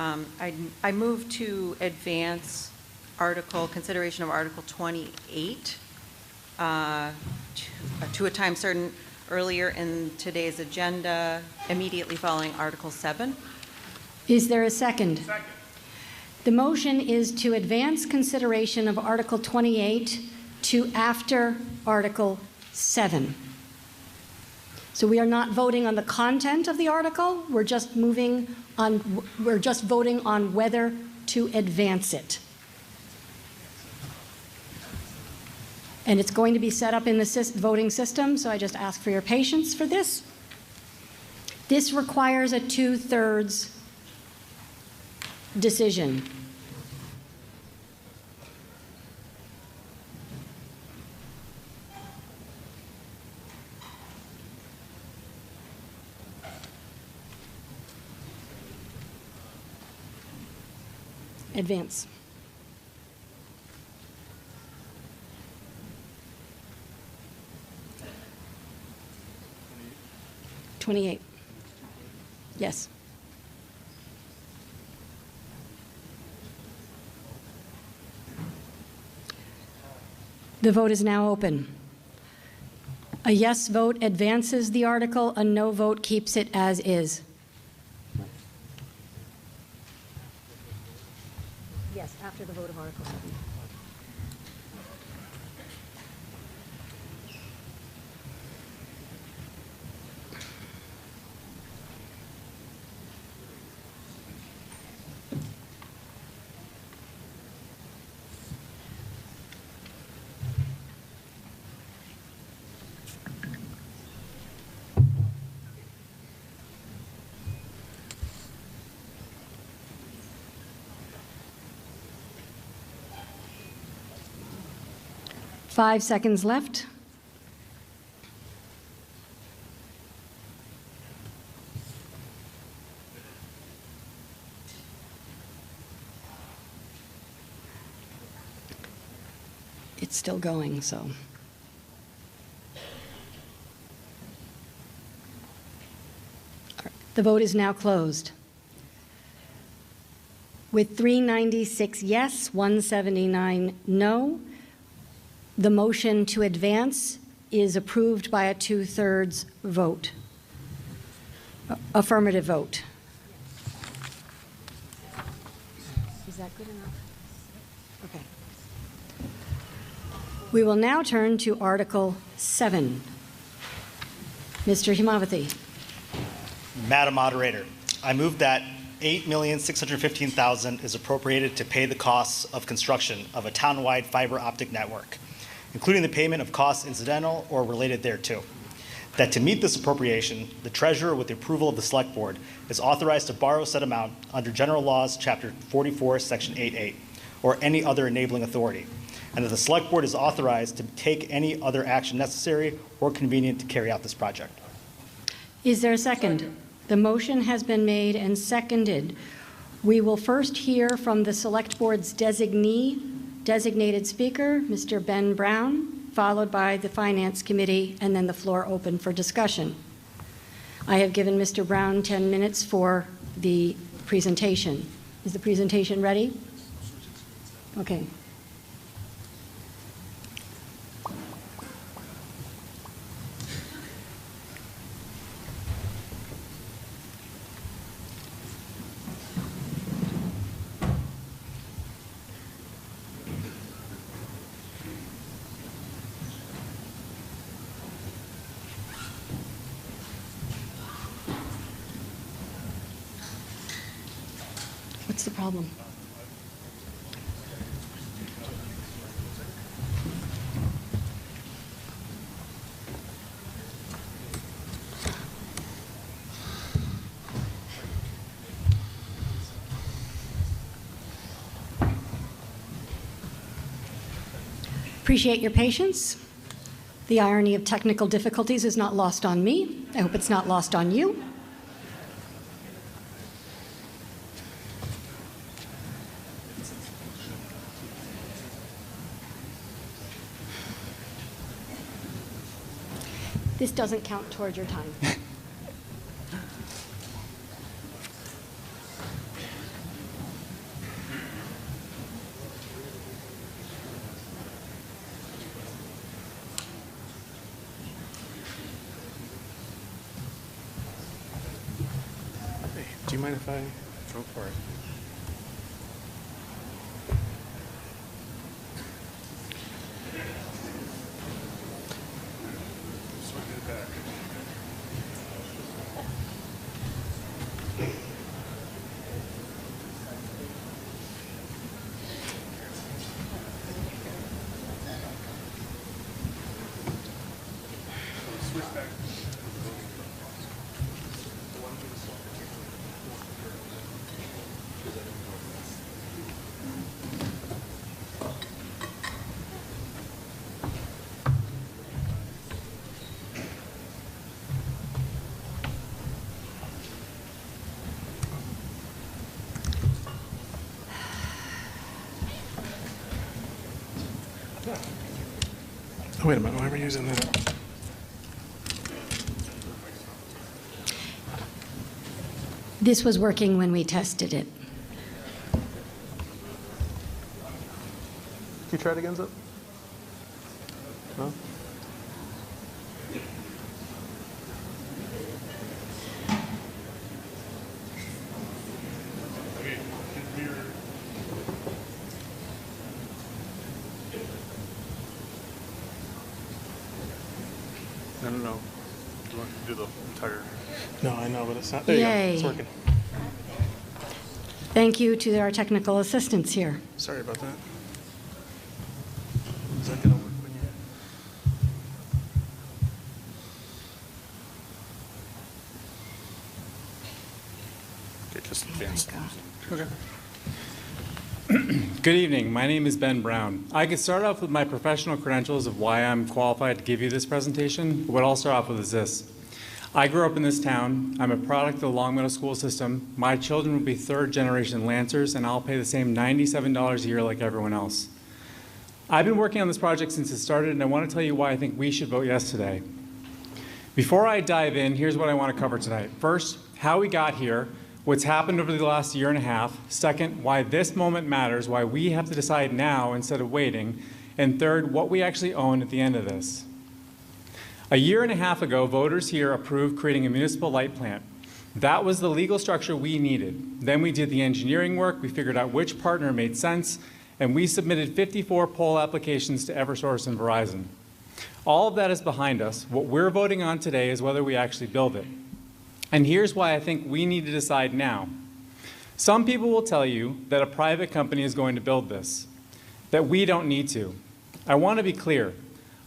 I move to advance consideration of Article 28 to a time certain earlier in today's agenda, immediately following Article 7. Is there a second? Second. The motion is to advance consideration of Article 28 to after Article 7. So we are not voting on the content of the article. We're just voting on whether to advance it. And it's going to be set up in the voting system, so I just ask for your patience for this. This requires a 2/3 decision. Advance. $28. Yes. The vote is now open. A yes vote advances the article, a no vote keeps it as is. Yes, after the vote of Article 7. Five seconds left. It's still going, so. All right. The vote is now closed. With 396 yes, 179 no, the motion to advance is approved by a 2/3 vote, affirmative vote. Is that good enough? Okay. We will now turn to Article 7. Mr. Himavati. Madam Moderator, I move that $8,615,000 is appropriated to pay the costs of construction of a town-wide fiber optic network. including the payment of costs incidental or related thereto. That to meet this appropriation, the treasurer, with the approval of the select board, is authorized to borrow said amount under General Laws, Chapter 44, Section 8.8, or any other enabling authority, and that the select board is authorized to take any other action necessary or convenient to carry out this project. Is there a second? The motion has been made and seconded. We will first hear from the Select Board's designated speaker, Mr. Ben Brown, followed by the Finance Committee, and then the floor open for discussion. I have given Mr. Brown 10 minutes for the presentation. Is the presentation ready? Okay. What's the problem? Appreciate your patience. The irony of technical difficulties is not lost on me. I hope it's not lost on you. This doesn't count towards your time. Hey, do you mind if I go for it? Oh, wait a minute, why am I using that? This was working when we tested it. You try it again, Zip? No? No. You want to do the entire... No, I know, but it's not... There you go. It's working. Thank you to our technical assistants here. Sorry about that. Is that going to work when you... Okay, just advance. Okay. Good evening. My name is Ben Brown. I could start off with my professional credentials of why I'm qualified to give you this presentation. What I'll start off with is this. I grew up in this town. I'm a product of the Longmeadow school system. My children will be third-generation Lancers, and I'll pay the same $97 a year like everyone else. I've been working on this project since it started, and I want to tell you why I think we should vote yes today. Before I dive in, here's what I want to cover tonight. First, how we got here, what's happened over the last year and a half. Second, why this moment matters, why we have to decide now instead of waiting. And third, what we actually own at the end of this. A year and a half ago, voters here approved creating a municipal light plant. That was the legal structure we needed. Then we did the engineering work, we figured out which partner made sense, and we submitted 54 pole applications to Eversource and Verizon. All of that is behind us. What we're voting on today is whether we actually build it. And here's why I think we need to decide now. Some people will tell you that a private company is going to build this, that we don't need to. I want to be clear.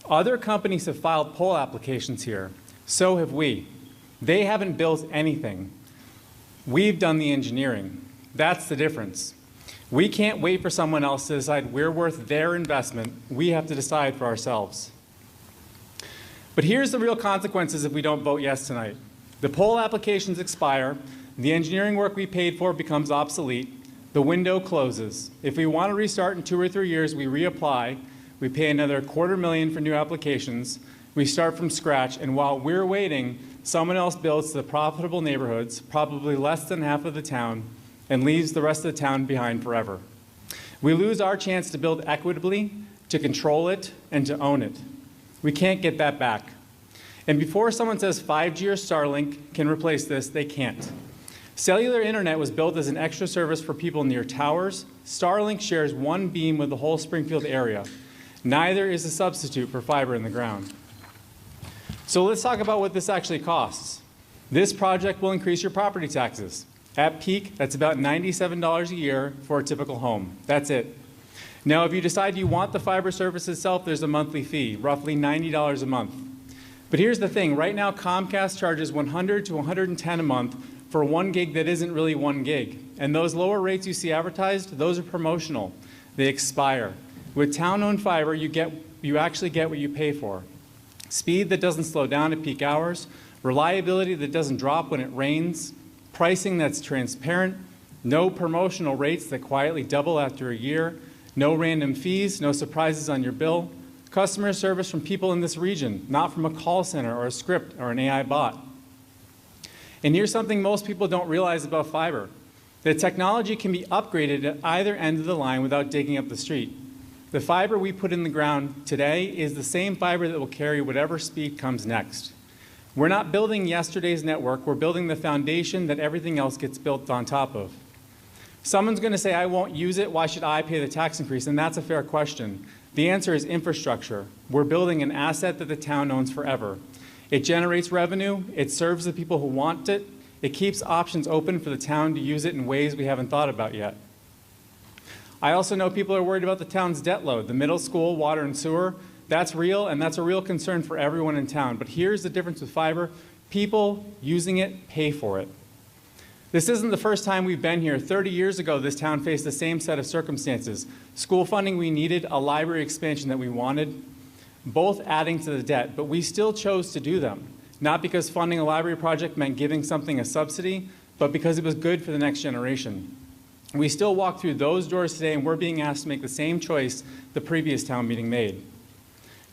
Other companies have filed pole applications here. So have we. They haven't built anything. We've done the engineering. That's the difference. We can't wait for someone else to decide we're worth their investment. We have to decide for ourselves. But here's the real consequences if we don't vote yes tonight. The pole applications expire. The engineering work we paid for becomes obsolete. The window closes. If we want to restart in 2 or 3 years, we reapply. We pay another $250,000 for new applications. We start from scratch, and while we're waiting, someone else builds the profitable neighborhoods, probably less than half of the town, and leaves the rest of the town behind forever. We lose our chance to build equitably, to control it, and to own it. We can't get that back. And before someone says 5G or Starlink can replace this, they can't. Cellular internet was built as an extra service for people near towers. Starlink shares one beam with the whole Springfield area. Neither is a substitute for fiber in the ground. So let's talk about what this actually costs. This project will increase your property taxes. At peak, that's about $97 a year for a typical home. That's it. Now, if you decide you want the fiber service itself, there's a monthly fee, roughly $90 a month. But here's the thing. Right now, Comcast charges $100 to $110 a month for 1 gig that isn't really 1 gig. And those lower rates you see advertised, those are promotional. They expire. With town-owned fiber, you actually get what you pay for. Speed that doesn't slow down at peak hours, reliability that doesn't drop when it rains, pricing that's transparent, no promotional rates that quietly double after a year, no random fees, no surprises on your bill, customer service from people in this region, not from a call center or a script or an AI bot. And here's something most people don't realize about fiber. The technology can be upgraded at either end of the line without digging up the street. The fiber we put in the ground today is the same fiber that will carry whatever speed comes next. We're not building yesterday's network, we're building the foundation that everything else gets built on top of. Someone's going to say, I won't use it, why should I pay the tax increase? And that's a fair question. The answer is infrastructure. We're building an asset that the town owns forever. It generates revenue, it serves the people who want it, it keeps options open for the town to use it in ways we haven't thought about yet. I also know people are worried about the town's debt load. The middle school, water and sewer, that's real, and that's a real concern for everyone in town. But here's the difference with fiber. People using it pay for it. This isn't the first time we've been here. 30 years ago, this town faced the same set of circumstances. School funding we needed, a library expansion that we wanted, both adding to the debt, but we still chose to do them. Not because funding a library project meant giving something a subsidy, but because it was good for the next generation. We still walk through those doors today, and we're being asked to make the same choice the previous town meeting made.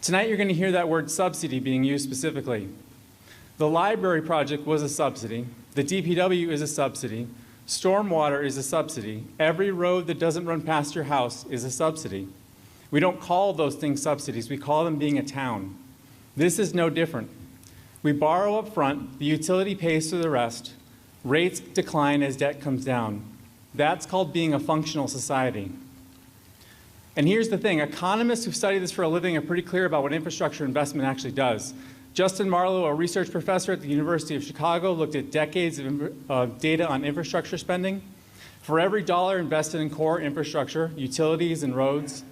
Tonight, you're going to hear that word subsidy being used specifically. The library project was a subsidy. The DPW is a subsidy. Stormwater is a subsidy. Every road that doesn't run past your house is a subsidy. We don't call those things subsidies. We call them being a town. This is no different. We borrow up front. The utility pays for the rest. Rates decline as debt comes down. That's called being a functional society. And here's the thing. Economists who study this for a living are pretty clear about what infrastructure investment actually does. Justin Marlowe, a research professor at the University of Chicago, looked at decades of data on infrastructure spending. For every dollar invested in core infrastructure, utilities and roads,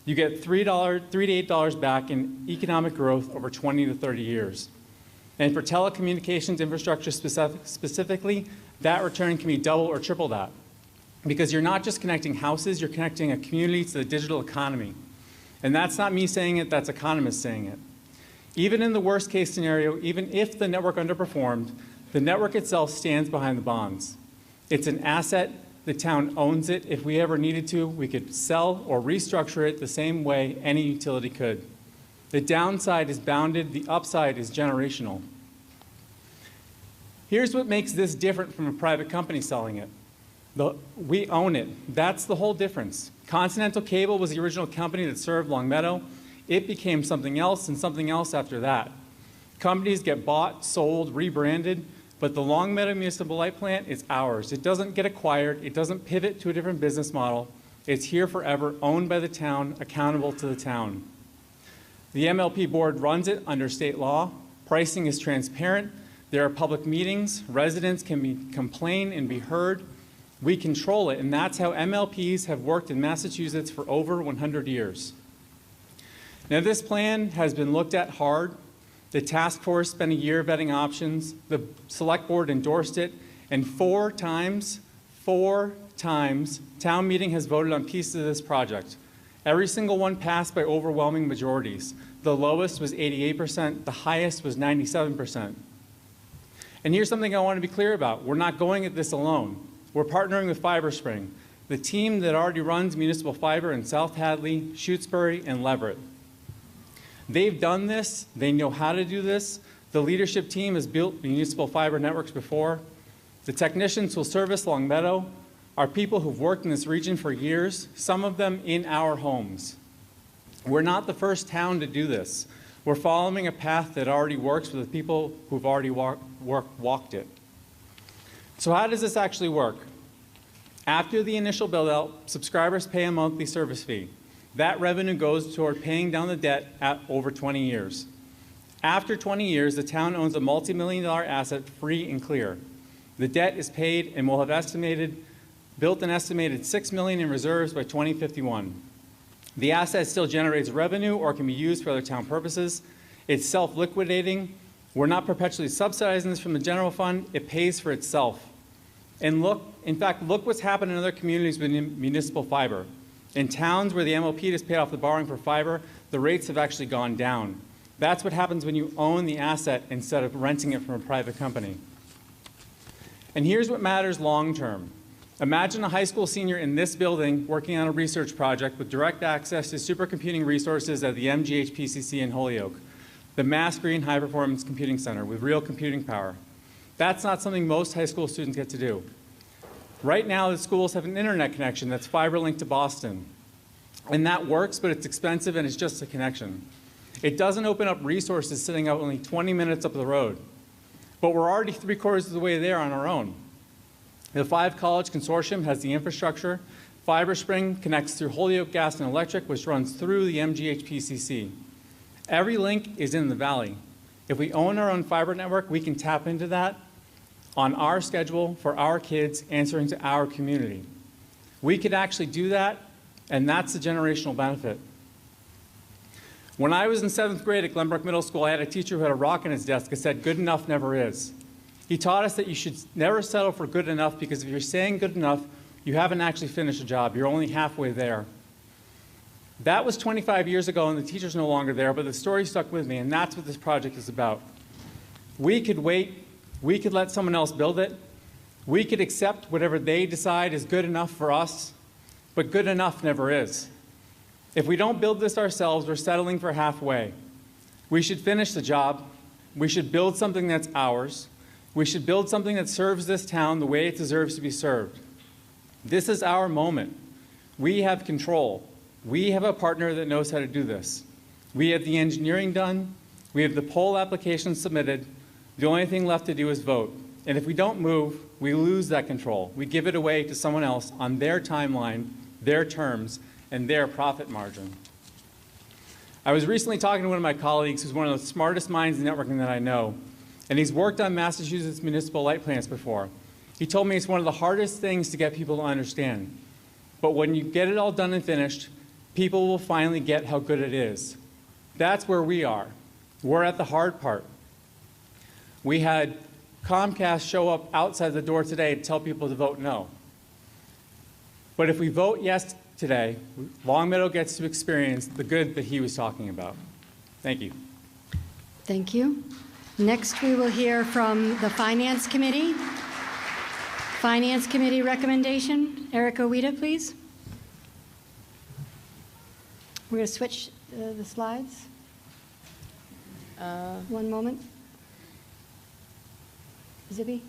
you get $3 to $8 back in economic growth over 20 to 30 years. And for telecommunications infrastructure specifically, that return can be double or triple that. Because you're not just connecting houses, you're connecting a community to the digital economy. And that's not me saying it, that's economists saying it. Even in the worst case scenario, even if the network underperformed, the network itself stands behind the bonds. It's an asset, the town owns it. If we ever needed to, we could sell or restructure it the same way any utility could. The downside is bounded, the upside is generational. Here's what makes this different from a private company selling it. We own it. That's the whole difference. Continental Cable was the original company that served Longmeadow. It became something else and something else after that. Companies get bought, sold, rebranded, but the Longmeadow Municipal Light Plant is ours. It doesn't get acquired. It doesn't pivot to a different business model. It's here forever, owned by the town, accountable to the town. The MLP board runs it under state law. Pricing is transparent. There are public meetings. Residents can complain and be heard. We control it, and that's how MLPs have worked in Massachusetts for over 100 years. Now, this plan has been looked at hard. The task force spent a year vetting options. The select board endorsed it, and four times, town meeting has voted on pieces of this project. Every single one passed by overwhelming majorities. The lowest was 88%, the highest was 97%. And here's something I want to be clear about. We're not going at this alone. We're partnering with FiberSpring, the team that already runs municipal fiber in South Hadley, Shutesbury, and Leverett. They've done this. They know how to do this. The leadership team has built municipal fiber networks before. The technicians who service Longmeadow are people who've worked in this region for years, some of them in our homes. We're not the first town to do this. We're following a path that already works for the people who've already walked it. So how does this actually work? After the initial build-out, subscribers pay a monthly service fee. That revenue goes toward paying down the debt at over 20 years. After 20 years, the town owns a multi-million-dollar asset free and clear. The debt is paid and will have built an estimated $6 million in reserves by 2051. The asset still generates revenue or can be used for other town purposes. It's self-liquidating. We're not perpetually subsidizing this from the general fund. It pays for itself. And look what's happened in other communities with municipal fiber. In towns where the MOP has paid off the borrowing for fiber, the rates have actually gone down. That's what happens when you own the asset instead of renting it from a private company. And here's what matters long term. Imagine a high school senior in this building working on a research project with direct access to supercomputing resources at the MGH-PCC in Holyoke, the Mass Green High Performance Computing Center with real computing power. That's not something most high school students get to do. Right now, the schools have an internet connection that's fiber linked to Boston. And that works, but it's expensive and it's just a connection. It doesn't open up resources sitting out only 20 minutes up the road. But we're already 3/4 of the way there on our own. The 5-college consortium has the infrastructure. FiberSpring connects through Holyoke Gas and Electric, which runs through the MGH-PCC. Every link is in the valley. If we own our own fiber network, we can tap into that on our schedule for our kids, answering to our community. We could actually do that, and that's the generational benefit. When I was in 7th grade at Glenbrook Middle School, I had a teacher who had a rock in his desk that said, "Good enough never is." He taught us that you should never settle for good enough, because if you're saying good enough, you haven't actually finished a job. You're only halfway there. That was 25 years ago, and the teacher's no longer there, but the story stuck with me, and that's what this project is about. We could wait. We could let someone else build it. We could accept whatever they decide is good enough for us, but good enough never is. If we don't build this ourselves, we're settling for halfway. We should finish the job. We should build something that's ours. We should build something that serves this town the way it deserves to be served. This is our moment. We have control. We have a partner that knows how to do this. We have the engineering done. We have the poll application submitted. The only thing left to do is vote. And if we don't move, we lose that control. We give it away to someone else on their timeline, their terms, and their profit margin. I was recently talking to one of my colleagues who's one of the smartest minds in networking that I know, and he's worked on Massachusetts municipal light plants before. He told me it's one of the hardest things to get people to understand. But when you get it all done and finished, people will finally get how good it is. That's where we are. We're at the hard part. We had Comcast show up outside the door today to tell people to vote no. But if we vote yes today, Longmeadow gets to experience the good that he was talking about. Thank you. Thank you. Next, we will hear from the Finance Committee. Finance Committee recommendation. Erica Weeda, please. We're going to switch the slides. One moment. Zibby?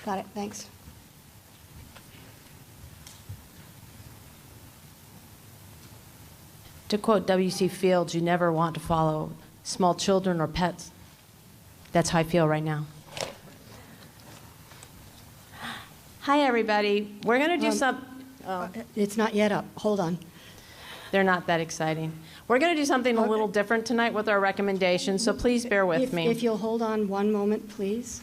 Got it, thanks. To quote W.C. Fields, you never want to follow small children or pets. That's how I feel right now. Hi, everybody. We're going to do It's not yet up. Hold on. They're not that exciting. We're going to do something a little different tonight with our recommendations, so please bear with me. If you'll hold on one moment, please.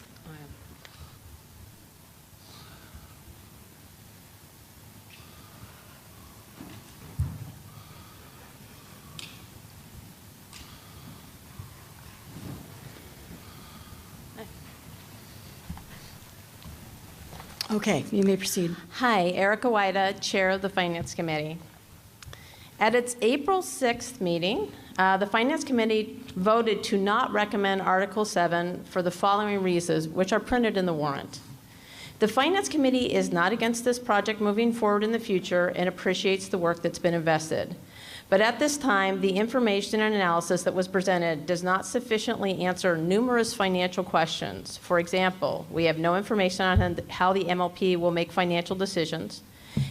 Okay, you may proceed. Hi, Erica Wida, Chair of the Finance Committee. At its April 6th meeting, the Finance Committee voted to not recommend Article 7 for the following reasons, which are printed in the warrant. The Finance Committee is not against this project moving forward in the future and appreciates the work that's been invested. But at this time, the information and analysis that was presented does not sufficiently answer numerous financial questions. For example, we have no information on how the MLP will make financial decisions.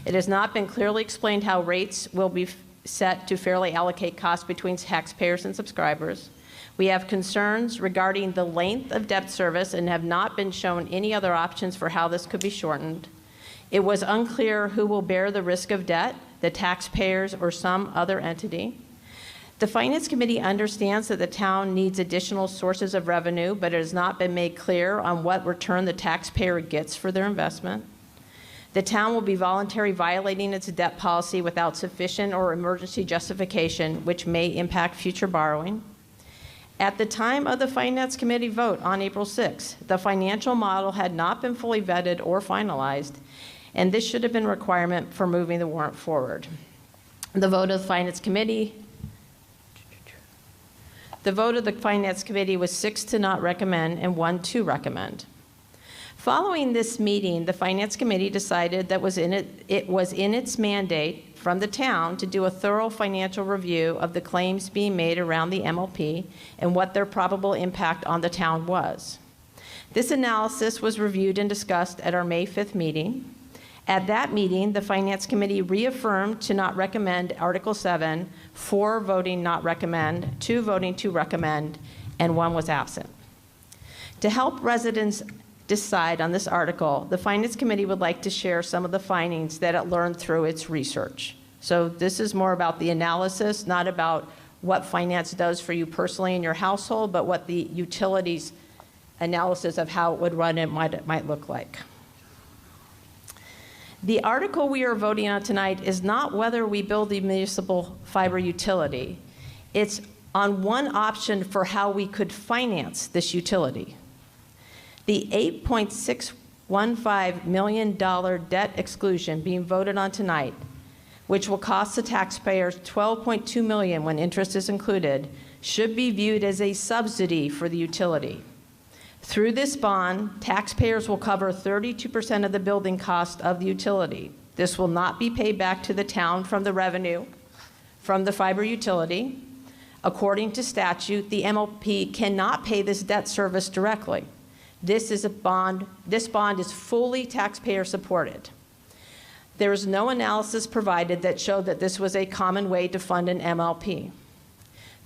It has not been clearly explained how rates will be set to fairly allocate costs between taxpayers and subscribers. We have concerns regarding the length of debt service and have not been shown any other options for how this could be shortened. It was unclear who will bear the risk of debt, the taxpayers or some other entity. The Finance Committee understands that the town needs additional sources of revenue, but it has not been made clear on what return the taxpayer gets for their investment. The town will be voluntarily violating its debt policy without sufficient or emergency justification, which may impact future borrowing. At the time of the Finance Committee vote on April 6th, the financial model had not been fully vetted or finalized, and this should have been a requirement for moving the warrant forward. The vote of the Finance Committee was 6 to not recommend and 1 to recommend. Following this meeting, the Finance Committee decided that it was in its mandate from the town to do a thorough financial review of the claims being made around the MLP and what their probable impact on the town was. This analysis was reviewed and discussed at our May 5th meeting. At that meeting, the Finance Committee reaffirmed to not recommend Article 7, 4 voting not recommend, 2 voting to recommend, and 1 was absent. To help residents decide on this article, the Finance Committee would like to share some of the findings that it learned through its research. So this is more about the analysis, not about what finance does for you personally in your household, but what the utilities analysis of how it would run it might look like. The article we are voting on tonight is not whether we build the municipal fiber utility. It's on one option for how we could finance this utility. The $8.615 million debt exclusion being voted on tonight, which will cost the taxpayers $12.2 million when interest is included, should be viewed as a subsidy for the utility. Through this bond, taxpayers will cover 32% of the building cost of the utility. This will not be paid back to the town from the revenue from the fiber utility. According to statute, the MLP cannot pay this debt service directly. This bond is fully taxpayer supported. There is no analysis provided that showed that this was a common way to fund an MLP.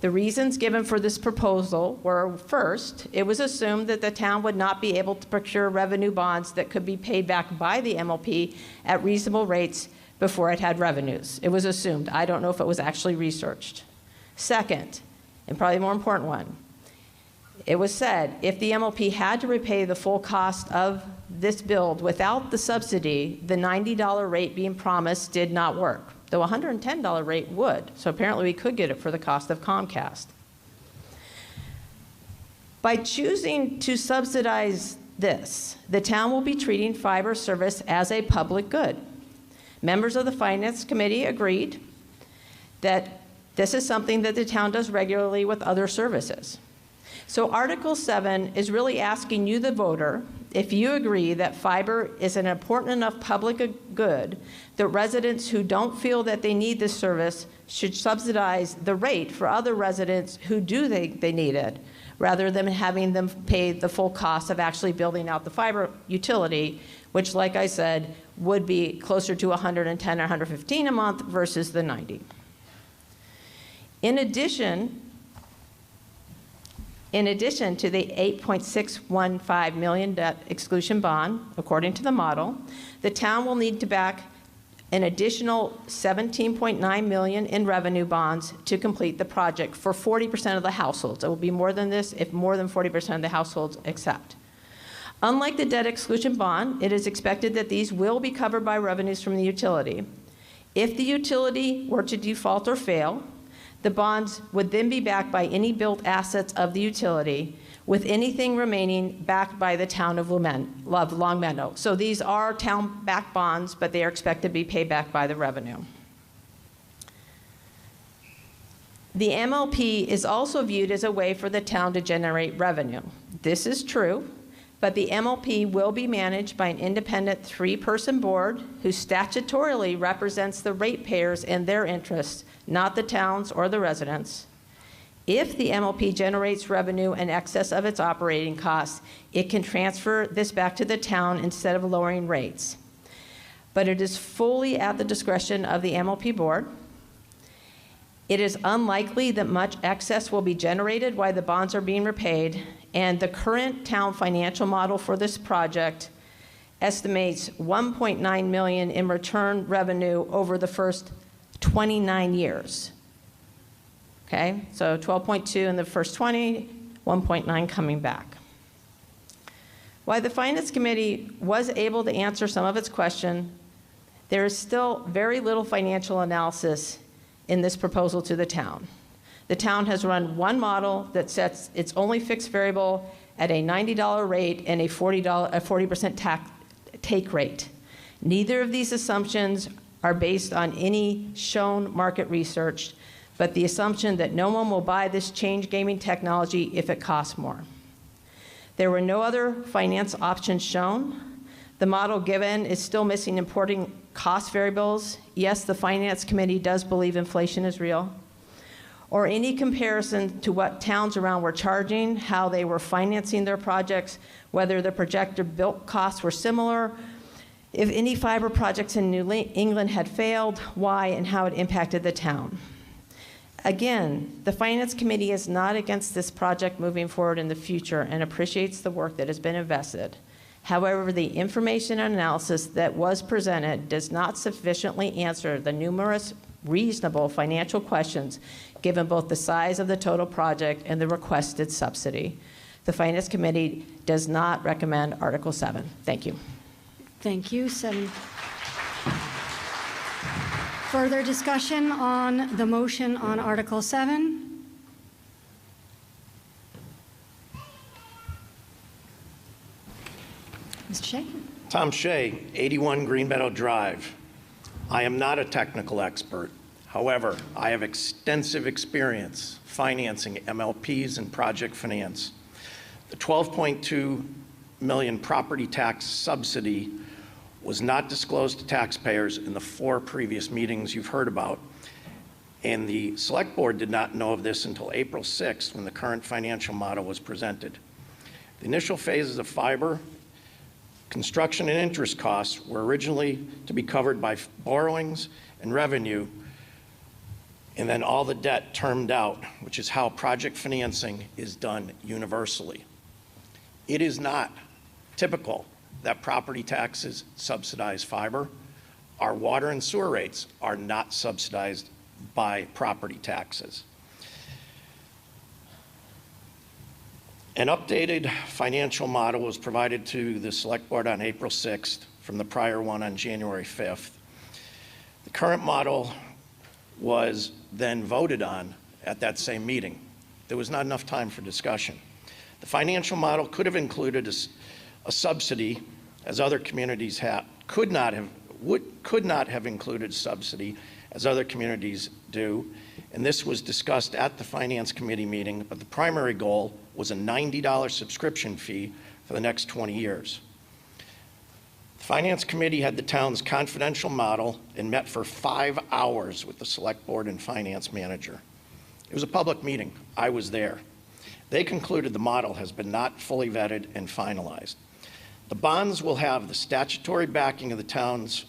The reasons given for this proposal were, first, it was assumed that the town would not be able to procure revenue bonds that could be paid back by the MLP at reasonable rates before it had revenues. It was assumed. I don't know if it was actually researched. Second, and probably the more important one, it was said if the MLP had to repay the full cost of this build without the subsidy, the $90 rate being promised did not work. Though a $110 rate would. So apparently we could get it for the cost of Comcast. By choosing to subsidize this, the town will be treating fiber service as a public good. Members of the Finance Committee agreed that this is something that the town does regularly with other services. So Article 7 is really asking you, the voter, if you agree that fiber is an important enough public good that residents who don't feel that they need this service should subsidize the rate for other residents who do they need it, rather than having them pay the full cost of actually building out the fiber utility, which, like I said, would be closer to $110 or $115 a month versus the $90. In addition to the $8.615 million debt exclusion bond, according to the model, the town will need to back an additional $17.9 million in revenue bonds to complete the project for 40% of the households. It will be more than this if more than 40% of the households accept. Unlike the debt exclusion bond, it is expected that these will be covered by revenues from the utility. If the utility were to default or fail, the bonds would then be backed by any built assets of the utility, with anything remaining backed by the town of Long Meadow. So these are town-backed bonds, but they are expected to be paid back by the revenue. The MLP is also viewed as a way for the town to generate revenue. This is true, but the MLP will be managed by an independent 3-person board who statutorily represents the ratepayers and their interests, not the towns or the residents. If the MLP generates revenue in excess of its operating costs, it can transfer this back to the town instead of lowering rates. But it is fully at the discretion of the MLP board. It is unlikely that much excess will be generated while the bonds are being repaid, and the current town financial model for this project estimates $1.9 million in return revenue over the first 29 years. Okay, so 12.2 in the first 20, 1.9 coming back. While the Finance Committee was able to answer some of its questions, there is still very little financial analysis in this proposal to the town. The town has run one model that sets its only fixed variable at a $90 rate and a 40% take rate. Neither of these assumptions are based on any shown market research, but the assumption that no one will buy this change gaming technology if it costs more. There were no other finance options shown. The model given is still missing important cost variables. Yes, the Finance Committee does believe inflation is real. Or any comparison to what towns around were charging, how they were financing their projects, whether the projected built costs were similar, if any fiber projects in New England had failed, why, and how it impacted the town. Again, the Finance Committee is not against this project moving forward in the future and appreciates the work that has been invested. However, the information and analysis that was presented does not sufficiently answer the numerous reasonable financial questions given both the size of the total project and the requested subsidy. The Finance Committee does not recommend Article 7. Thank you. Thank you. Further discussion on the motion on Article 7? Mr. Shea? Tom Shea, 81 Green Meadow Drive. I am not a technical expert. However, I have extensive experience financing MLPs and project finance. The $12.2 million property tax subsidy was not disclosed to taxpayers in the 4 previous meetings you've heard about, and the Select Board did not know of this until April 6th when the current financial model was presented. The initial phases of fiber, construction and interest costs were originally to be covered by borrowings and revenue, and then all the debt termed out, which is how project financing is done universally. It is not typical that property taxes subsidize fiber. Our water and sewer rates are not subsidized by property taxes. An updated financial model was provided to the Select Board on April 6th from the prior one on January 5th. The current model was then voted on at that same meeting. There was not enough time for discussion. The financial model could have included a subsidy, as other communities could not have included subsidy, as other communities do, and this was discussed at the Finance Committee meeting, but the primary goal was a $90 subscription fee for the next 20 years. The Finance Committee had the town's confidential model and met for 5 hours with the Select Board and Finance Manager. It was a public meeting. I was there. They concluded the model has been not fully vetted and finalized. The bonds will have the statutory backing of the town's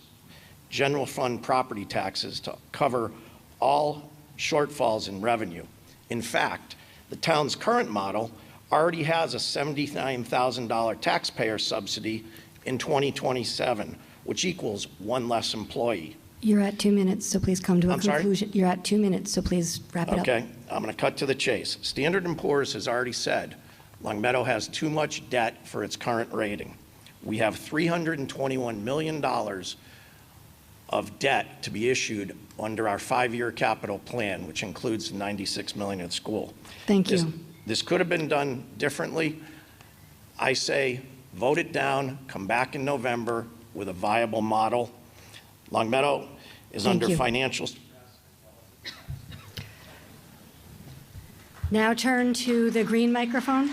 general fund property taxes to cover all shortfalls in revenue. In fact, the town's current model already has a $79,000 taxpayer subsidy in 2027, which equals 1 less employee. You're at 2 minutes, so please come to a I'm sorry? conclusion. You're at 2 minutes, so please wrap it up. Okay, I'm going to cut to the chase. Standard & Poor's has already said Long Meadow has too much debt for its current rating. We have $321 million of debt to be issued under our 5-year capital plan, which includes the $96 million at school. Thank you. This could have been done differently. I say vote it down, come back in November with a viable model. Longmeadow is Thank under you. financial. Now turn to the green microphone.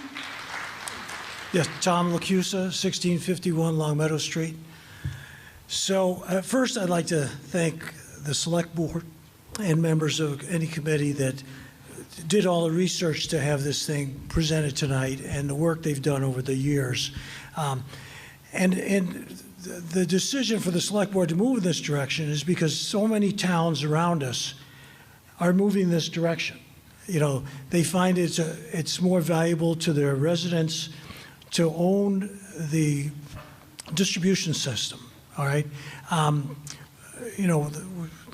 Yes, Tom Lacusa, 1651 Longmeadow Street. So first, I'd like to thank the Select Board and members of any committee that did all the research to have this thing presented tonight and the work they've done over the years. And the decision for the Select Board to move in this direction is because so many towns around us are moving this direction. You know, they find it's more valuable to their residents to own the distribution system, all right? You know,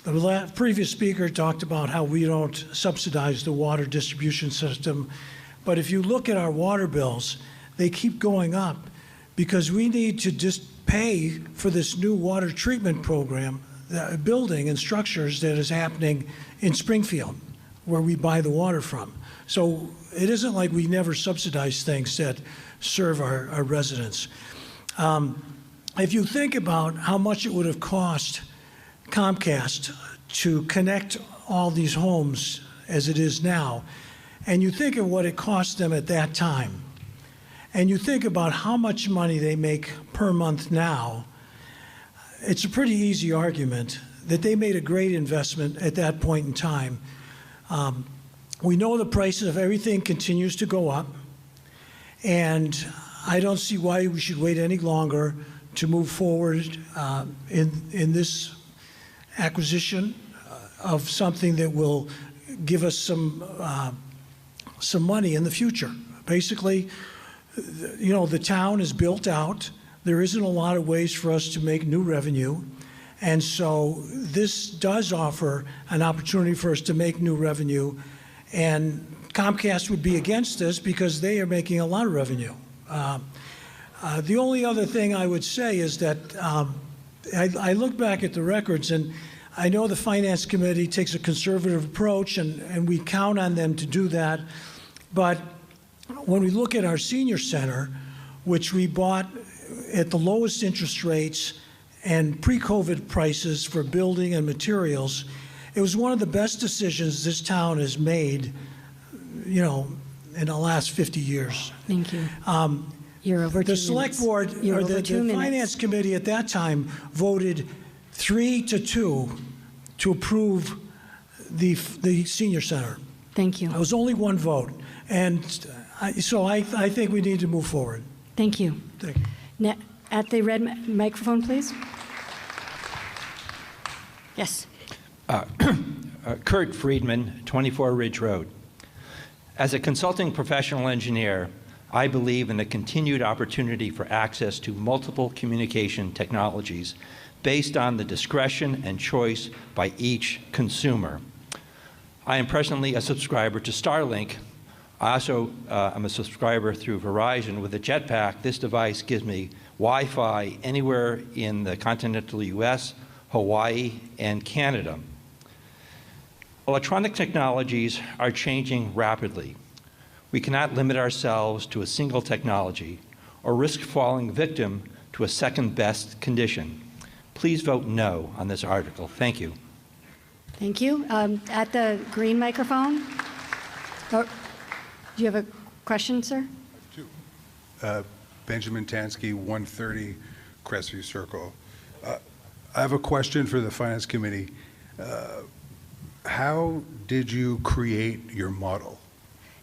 the previous speaker talked about how we don't subsidize the water distribution system, but if you look at our water bills, they keep going up because we need to just pay for this new water treatment program, building and structures that is happening in Springfield, where we buy the water from. So it isn't like we never subsidize things that serve our residents. If you think about how much it would have cost Comcast to connect all these homes as it is now, and you think of what it cost them at that time, and you think about how much money they make per month now, it's a pretty easy argument that they made a great investment at that point in time. We know the price of everything continues to go up, and I don't see why we should wait any longer to move forward in this acquisition of something that will give us some money in the future. Basically, you know, the town is built out. There isn't a lot of ways for us to make new revenue. And so this does offer an opportunity for us to make new revenue. And Comcast would be against this because they are making a lot of revenue. The only other thing I would say is that I look back at the records, and I know the Finance Committee takes a conservative approach, and we count on them to do that. But when we look at our senior center, which we bought at the lowest interest rates and pre-COVID prices for building and materials, it was one of the best decisions this town has made, you know, in the last 50 years. Thank you. You're over 2 minutes. The Select Board, or the Finance Committee at that time voted 3-2 to approve the senior center. Thank you. It was only one vote. And so I think we need to move forward. Thank you. Thank you. At the red microphone, please. Yes. Kurt Friedman, 24 Ridge Road. As a consulting professional engineer, I believe in the continued opportunity for access to multiple communication technologies based on the discretion and choice by each consumer. I am presently a subscriber to Starlink. I also am a subscriber through Verizon. With the Jetpack, this device gives me Wi-Fi anywhere in the continental US, Hawaii, and Canada. Electronic technologies are changing rapidly. We cannot limit ourselves to a single technology or risk falling victim to a second-best condition. Please vote no on this article. Thank you. Thank you. At the green microphone. Oh, do you have a question, sir? Benjamin Tansky, 130 Crestview Circle. I have a question for the Finance Committee. How did you create your model?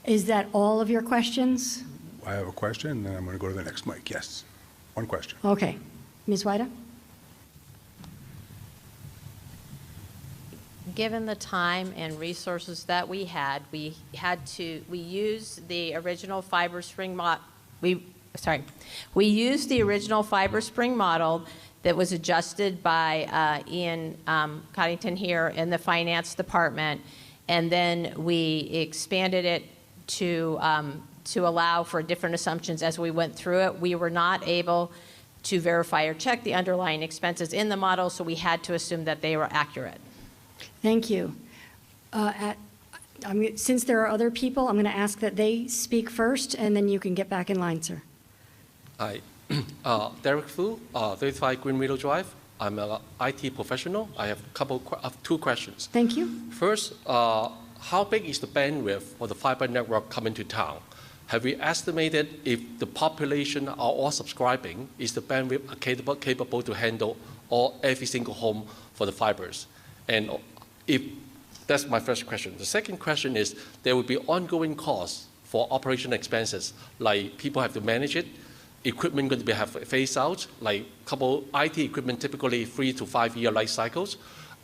Is that all of your questions? I have a question, and then I'm going to go to the next mic. Yes, one question. Okay. Ms. Wida? Given the time and resources that we used the original Fiber Spring we used the original Fiber Spring model that was adjusted by Ian Coddington here in the Finance Department, and then we expanded it to allow for different assumptions as we went through it. We were not able to verify or check the underlying expenses in the model, so we had to assume that they were accurate. Thank you. Since there are other people, I'm going to ask that they speak first, and then you can get back in line, sir. Hi, Derek Fu, 35 Green Meadow Drive. I'm an IT professional. I have two questions. Thank you. First, how big is the bandwidth for the fiber network coming to town? Have we estimated if the population are all subscribing, is the bandwidth capable to handle every single home for the fibers? And if that's my first question. The second question is, there will be ongoing costs for operation expenses, like people have to manage it, equipment going to have phase out, like couple IT equipment typically 3 to 5 year life cycles.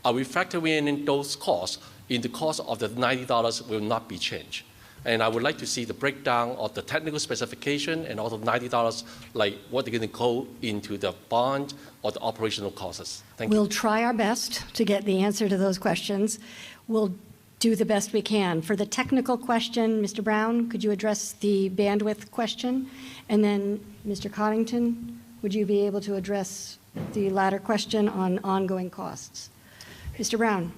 Are we factoring in those costs in the cost of the $90 will not be changed? And I would like to see the breakdown of the technical specification and also $90, like what they're going to go into the bond or the operational costs. Thank you. We'll try our best to get the answer to those questions. We'll do the best we can. For the technical question, Mr. Brown, could you address the bandwidth question? And then, Mr. Coddington, would you be able to address the latter question on ongoing costs? Mr. Brown.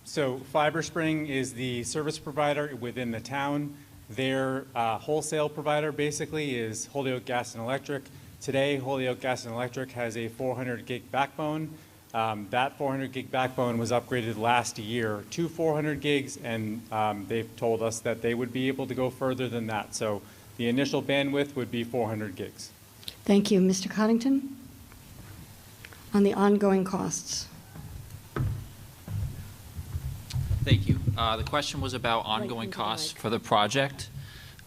So FiberSpring is the service provider within the town. Their wholesale provider basically is Holyoke Gas and Electric. Today, Holyoke Gas and Electric has a 400 gig backbone. That 400 gig backbone was upgraded last year to 400 gigs, and they've told us that they would be able to go further than that. So the initial bandwidth would be 400 gigs. Thank you. Mr. Coddington? On the ongoing costs. Thank you. The question was about ongoing costs for the project.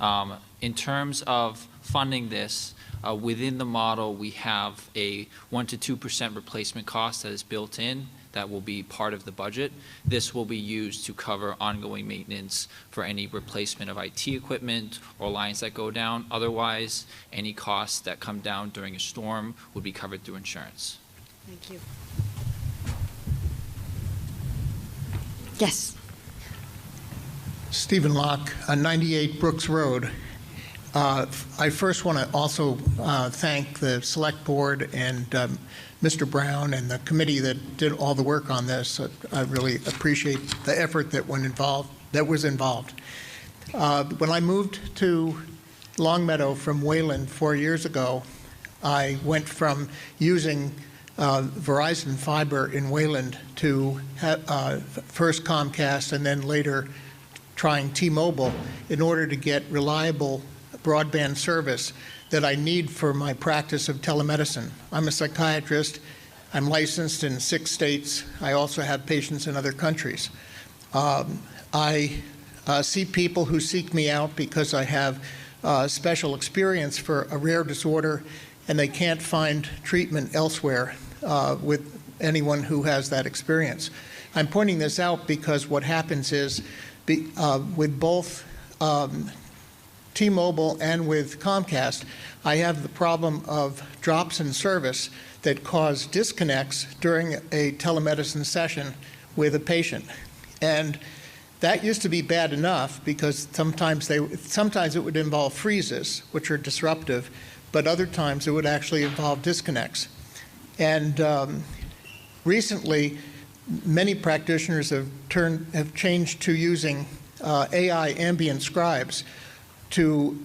In terms of funding this, within the model, we have a 1 to 2% replacement cost that is built in that will be part of the budget. This will be used to cover ongoing maintenance for any replacement of IT equipment or lines that go down. Otherwise, any costs that come down during a storm would be covered through insurance. Thank you. Yes. Stephen Locke, 98 Brooks Road. I first want to also thank the Select Board and Mr. Brown and the committee that did all the work on this. I really appreciate the effort that was involved. When I moved to Longmeadow from Wayland 4 years ago, I went from using Verizon Fiber in Wayland to first Comcast and then later trying T-Mobile in order to get reliable broadband service that I need for my practice of telemedicine. I'm a psychiatrist. I'm licensed in 6 states. I also have patients in other countries. I see people who seek me out because I have special experience for a rare disorder and they can't find treatment elsewhere with anyone who has that experience. I'm pointing this out because what happens is with both T-Mobile and with Comcast, I have the problem of drops in service that cause disconnects during a telemedicine session with a patient. And that used to be bad enough because sometimes it would involve freezes, which are disruptive, but other times it would actually involve disconnects. And recently, many practitioners have changed to using AI ambient scribes to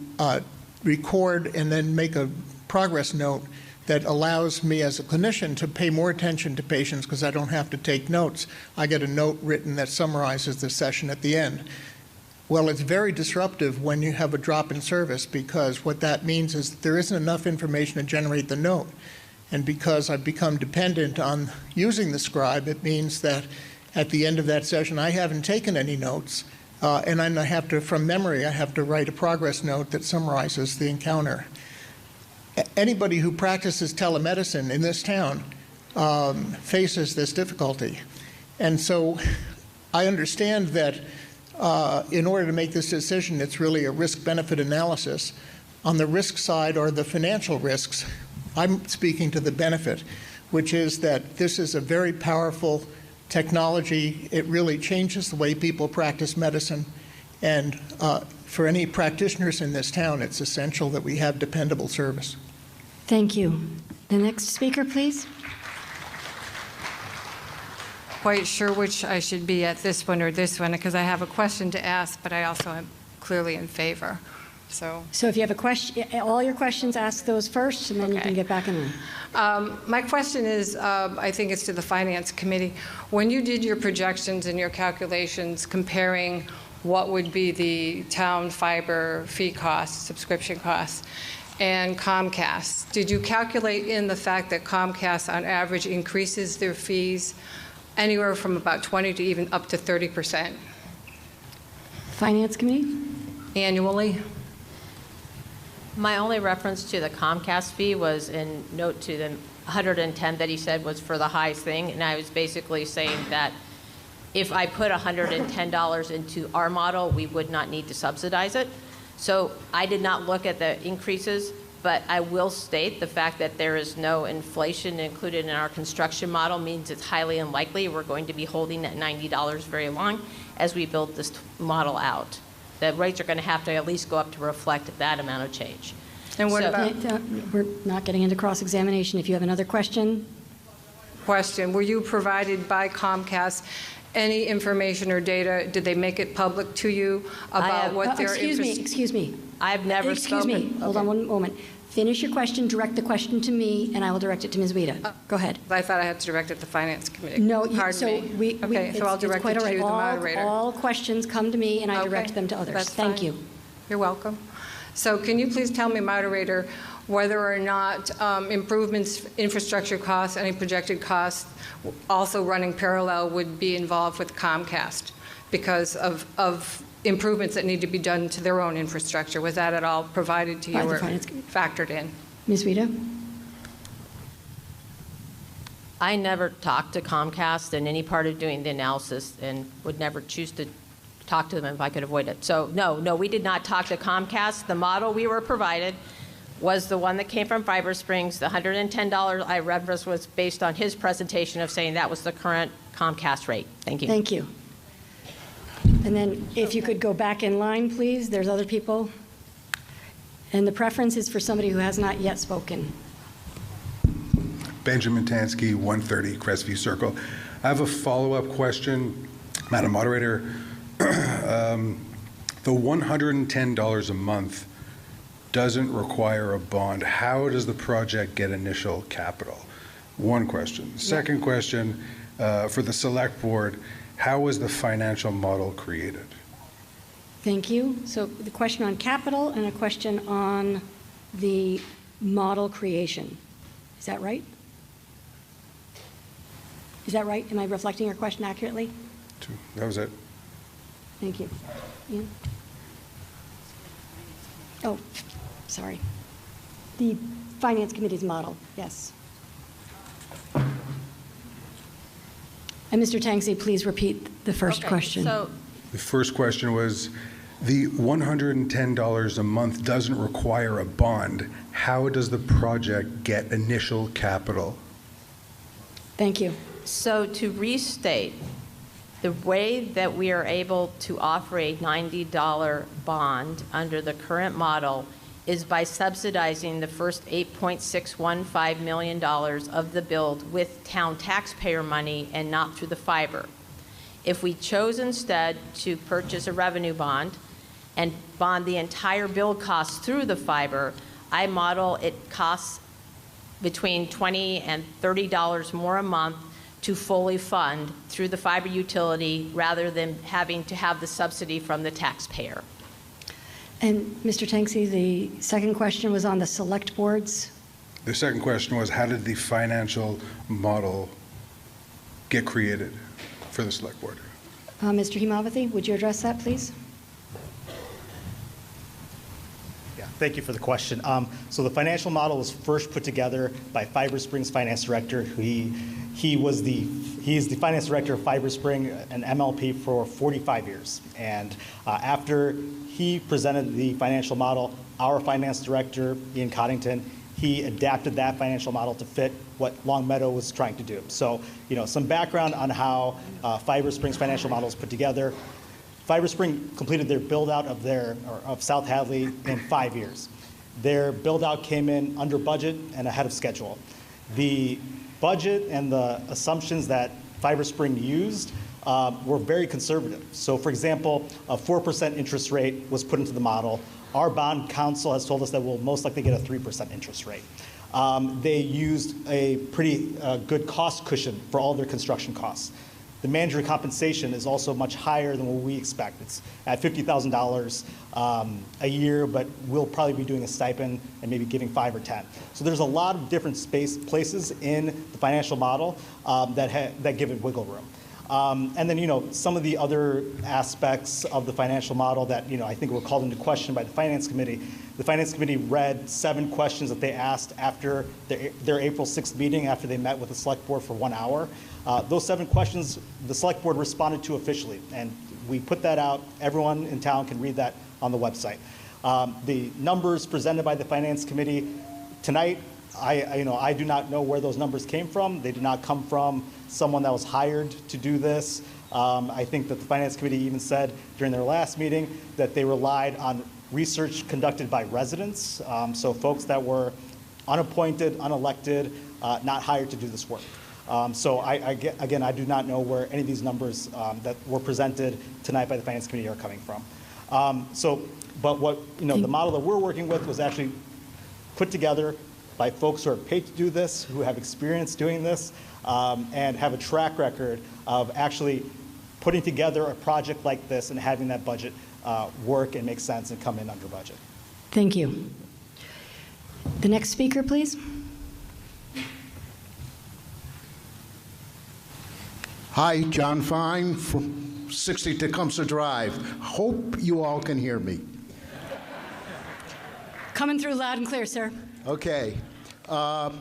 record and then make a progress note that allows me as a clinician to pay more attention to patients because I don't have to take notes. I get a note written that summarizes the session at the end. Well, it's very disruptive when you have a drop in service because what that means is that there isn't enough information to generate the note. And because I've become dependent on using the scribe, it means that at the end of that session, I haven't taken any notes. And then I have to, from memory, I have to write a progress note that summarizes the encounter. Anybody who practices telemedicine in this town faces this difficulty. And so I understand that in order to make this decision, it's really a risk-benefit analysis. On the risk side are the financial risks. I'm speaking to the benefit, which is that this is a very powerful technology. It really changes the way people practice medicine. And for any practitioners in this town, it's essential that we have dependable service. Thank you. The next speaker, please. quite sure which I should be at, this one or this one, because I have a question to ask, but I also am clearly in favor. So if you have a question, all your questions, ask those first, and then you can get back in line. my question is, I think it's to the Finance Committee. When you did your projections and your calculations comparing what would be the town fiber fee costs, subscription costs, and Comcast, did you calculate in the fact that Comcast on average increases their fees anywhere from about 20 to even up to 30%? Finance Committee? Annually? My only reference to the Comcast fee was in note to the 110 that he said was for the highest thing, and I was basically saying that if I put $110 into our model, we would not need to subsidize it. So I did not look at the increases, but I will state the fact that there is no inflation included in our construction model means it's highly unlikely we're going to be holding that $90 very long as we build this model out. The rates are going to have to at least go up to reflect that amount of change. And what about? We're not getting into cross-examination. If you have another question. Were you provided by Comcast any information or data? Did they make it public to you about what their Excuse me. I've never spoken. Excuse me. Hold on one moment. Finish your question, direct the question to me, and I will direct it to Ms. Wida. Go ahead. I thought I had to direct it to the Finance Committee. No, Pardon me. Okay, so I'll direct it to the moderator. All questions come to me, and I direct them to others. That's Thank fine. you. You're welcome. So can you please tell me, moderator, whether or not improvements, infrastructure costs, any projected costs, also running parallel would be involved with Comcast because of improvements that need to be done to their own infrastructure? Was that at all provided to you or factored in? Ms. Wida? I never talked to Comcast in any part of doing the analysis and would never choose to talk to them if I could avoid it. So no, we did not talk to Comcast. The model we were provided was the one that came from Fiber Springs. The $110 I referenced was based on his presentation of saying that was the current Comcast rate. Thank you. Thank you. And then if you could go back in line, please. There's other people. And the preference is for somebody who has not yet spoken. Benjamin Tansky, 130 Crestview Circle. I have a follow-up question, Madam Moderator. The $110 a month doesn't require a bond. How does the project get initial capital? One question. Second question, for the Select Board, how was the financial model created? Thank you. So the question on capital and a question on the model creation. Is that right? Is that right? Am I reflecting your question accurately? That was it. Thank you. Ian? Oh, sorry. The Finance Committee's model, yes. And Mr. Tangsey, please repeat the first question. So The first question was, the $110 a month doesn't require a bond. How does the project get initial capital? Thank you. So to restate, the way that we are able to offer a $90 bond under the current model is by subsidizing the first $8.615 million of the build with town taxpayer money and not through the fiber. If we chose instead to purchase a revenue bond and bond the entire build cost through the fiber, I model it costs between $20 and $30 more a month to fully fund through the fiber utility rather than having to have the subsidy from the taxpayer. And Mr. Tangsey, the second question was on the select boards. The second question was, how did the financial model get created for the Select Board? Mr. Hemavathy, would you address that, please? Yeah, thank you for the question. So the financial model was first put together by Fiber Springs Finance Director. He is the Finance Director of Fiber Spring, an MLP for 45 years. And after he presented the financial model, our Finance Director, Ian Coddington, he adapted that financial model to fit what Long Meadow was trying to do. So, some background on how Fiber Springs financial model is put together. Fiber Spring completed their build-out of South Hadley in 5 years. Their build-out came in under budget and ahead of schedule. The budget and the assumptions that Fiber Spring used were very conservative. So for example, a 4% interest rate was put into the model. Our bond counsel has told us that we'll most likely get a 3% interest rate. They used a pretty good cost cushion for all their construction costs. The manager compensation is also much higher than what we expect. It's at $50,000 a year, but we'll probably be doing a stipend and maybe giving 5 or 10. So there's a lot of different places in the financial model that give it wiggle room. And then, some of the other aspects of the financial model that, I think were called into question by the Finance Committee. The Finance Committee read 7 questions that they asked after their April 6th meeting, after they met with the Select Board for 1 hour. Those 7 questions, the Select Board responded to officially, and we put that out. Everyone in town can read that on the website. The numbers presented by the Finance Committee tonight, I do not know where those numbers came from. They did not come from someone that was hired to do this. I think that the Finance Committee even said during their last meeting that they relied on research conducted by residents, so folks that were unappointed, unelected, not hired to do this work. So again, I do not know where any of these numbers that were presented tonight by the Finance Committee are coming from. But what the model that we're working with was actually put together by folks who are paid to do this, who have experience doing this, and have a track record of actually putting together a project like this and having that budget work and make sense and come in under budget. Thank you. The next speaker, please. Hi, John Fine from 60 Tecumseh Drive. Hope you all can hear me. Coming through loud and clear, sir. Okay. I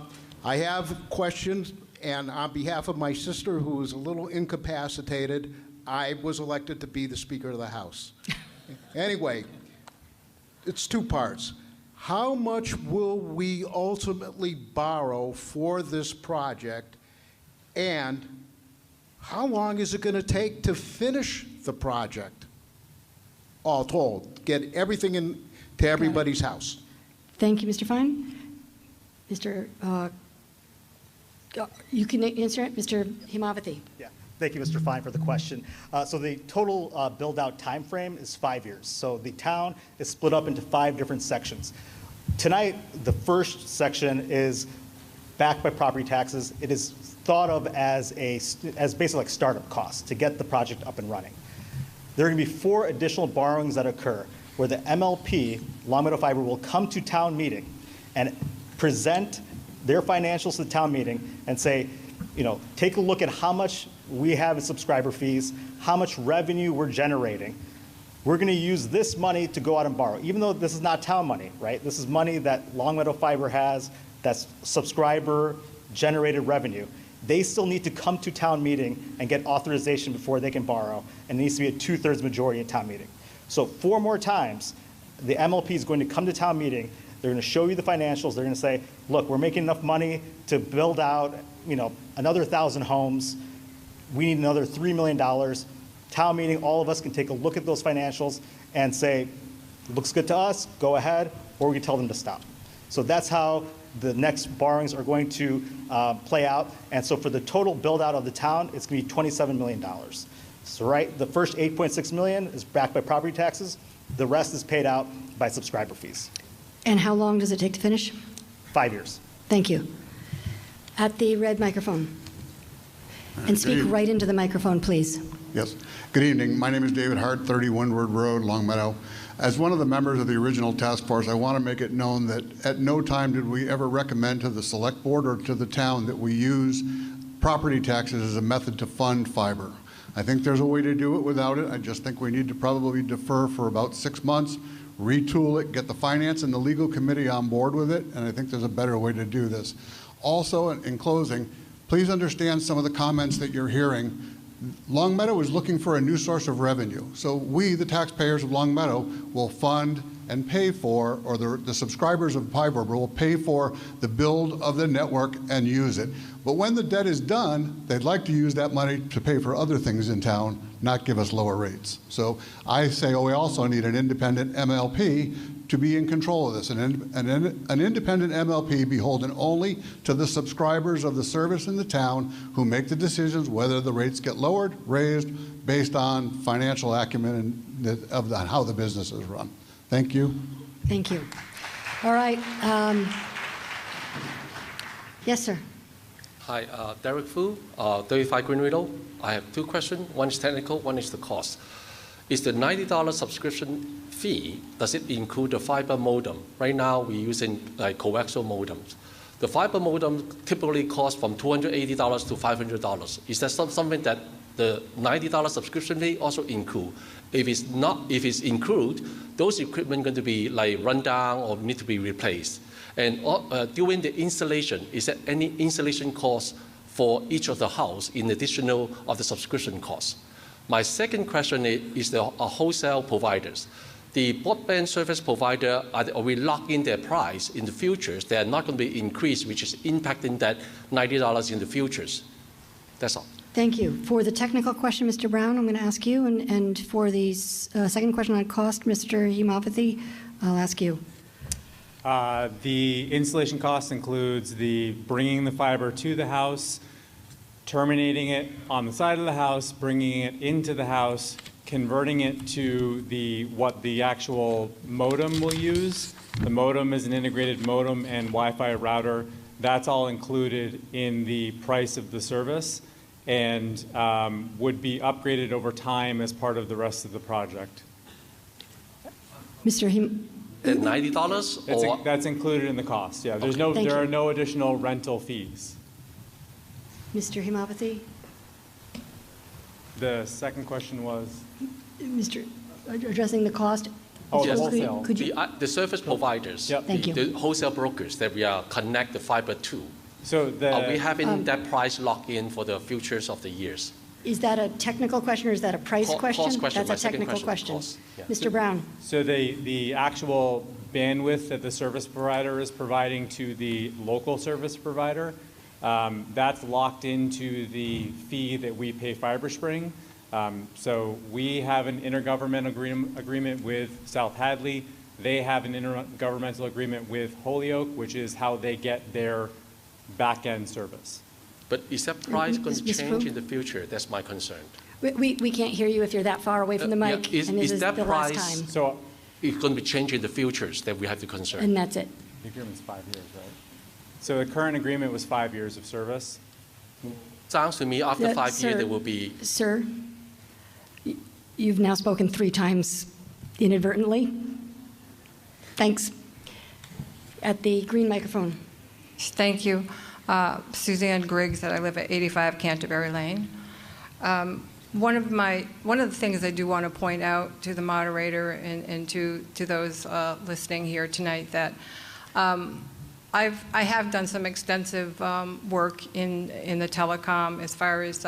have questions, and on behalf of my sister, who is a little incapacitated, I was elected to be the Speaker of the House. Anyway, it's 2 parts. How much will we ultimately borrow for this project, and how long is it going to take to finish the project, all told? Get everything into everybody's house. Thank you, Mr. Fine. Mr. You can answer it, Mr. Himavati. Yeah. Thank you, Mr. Fine, for the question. So the total build-out time frame is 5 years. So the town is split up into 5 different sections. Tonight, the first section is backed by property taxes. It is thought of as basically like startup costs to get the project up and running. There are going to be 4 additional borrowings that occur where the MLP, Long Meadow Fiber, will come to town meeting and present their financials to the town meeting and say, take a look at how much we have in subscriber fees, how much revenue we're generating. We're going to use this money to go out and borrow, even though this is not town money, right? This is money that Long Meadow Fiber has, that's subscriber-generated revenue. They still need to come to town meeting and get authorization before they can borrow, and it needs to be a 2/3 majority at town meeting. So 4 more times, the MLP is going to come to town meeting. They're going to show you the financials. They're going to say, look, we're making enough money to build out, another 1,000 homes. We need another $3 million. Town meeting, all of us can take a look at those financials and say, looks good to us, go ahead, or we can tell them to stop. So that's how the next borrowings are going to play out. And so for the total build out of the town, it's going to be $27 million. So the first $8.6 million is backed by property taxes. The rest is paid out by subscriber fees. And how long does it take to finish? 5 years. Thank you. At the red microphone. And speak right into the microphone, please. Yes. Good evening. My name is David Hart, 30 Windward Road, Longmeadow. As one of the members of the original task force, I want to make it known that at no time did we ever recommend to the Select Board or to the town that we use property taxes as a method to fund fiber. I think there's a way to do it without it. I just think we need to probably defer for about 6 months, retool it, get the finance and the legal committee on board with it, and I think there's a better way to do this. Also, in closing, please understand some of the comments that you're hearing. Longmeadow is looking for a new source of revenue. So we, the taxpayers of Longmeadow, will fund and pay for, or the subscribers of fiber will pay for the build of the network and use it. But when the debt is done, they'd like to use that money to pay for other things in town, not give us lower rates. So I say, we also need an independent MLP to be in control of this. An independent MLP beholden only to the subscribers of the service in the town who make the decisions whether the rates get lowered, raised, based on financial acumen and of how the business is run. Thank you. Thank you. All right. Yes, sir. Hi, Derek Fu, 35 Green Widow. I have two questions. One is technical, one is the cost. Is the $90 subscription fee, does it include the fiber modem? Right now, we're using coaxial modems. The fiber modem typically costs from $280 to $500. Is that something that the $90 subscription fee also include? If it's not, if it's include, those equipment going to be like run down or need to be replaced. And during the installation, is there any installation cost for each of the house in additional of the subscription cost? My second question is the wholesale providers. The broadband service provider, are we lock in their price in the futures? They are not going to be increased, which is impacting that $90 in the futures. That's all. Thank you. For the technical question, Mr. Brown, I'm going to ask you. And for the second question on cost, Mr. Hemopathy, I'll ask you. The installation cost includes the bringing the fiber to the house, terminating it on the side of the house, bringing it into the house, converting it to what the actual modem will use. The modem is an integrated modem and Wi-Fi router. That's all included in the price of the service and would be upgraded over time as part of the rest of the project. Mr. The $90 or? That's included in the cost, yeah. There's no, there are no additional rental fees. Mr. Hemopathy? The second question was? Mr. Addressing the cost? Oh, yes. Wholesale. Could you? The service providers, Yep. Thank you. the wholesale brokers that we are connect the fiber to. So are we having that price locked in for the futures of the years? Is that a technical question or is that a price question? Cost question. That's a technical question. Mr. Brown? So the actual bandwidth that the service provider is providing to the local service provider, that's locked into the fee that we pay FiberSpring. So we have an intergovernmental agreement with South Hadley. They have an intergovernmental agreement with Holyoke, which is how they get their back-end service. But is that price going to Ms. change Fu? in the future? That's my concern. We can't hear you if you're that far away from the mic. Is and this is that the last price time. So it's going to be changing in the futures that we have to concern? And that's it. the agreement's 5 years, right? So the current agreement was 5 years of service. Sounds to me after 5 Sir, years there will be. Sir, you've now spoken 3 times inadvertently. Thanks. At the green microphone. Thank you. Suzanne Griggs, that I live at 85 Canterbury Lane. One of the things I do want to point out to the moderator and to those listening here tonight that I have done some extensive work in the telecom as far as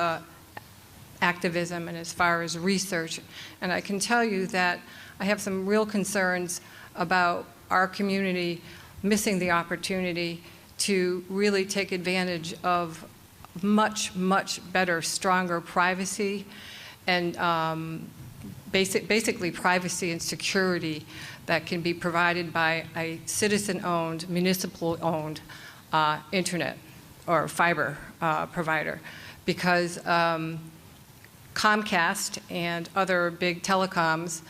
activism and as far as research, and I can tell you that I have some real concerns about our community missing the opportunity to really take advantage of much, much better, stronger privacy and basically privacy and security that can be provided by a citizen-owned, municipal-owned internet or fiber provider. Because Comcast and other big telecoms,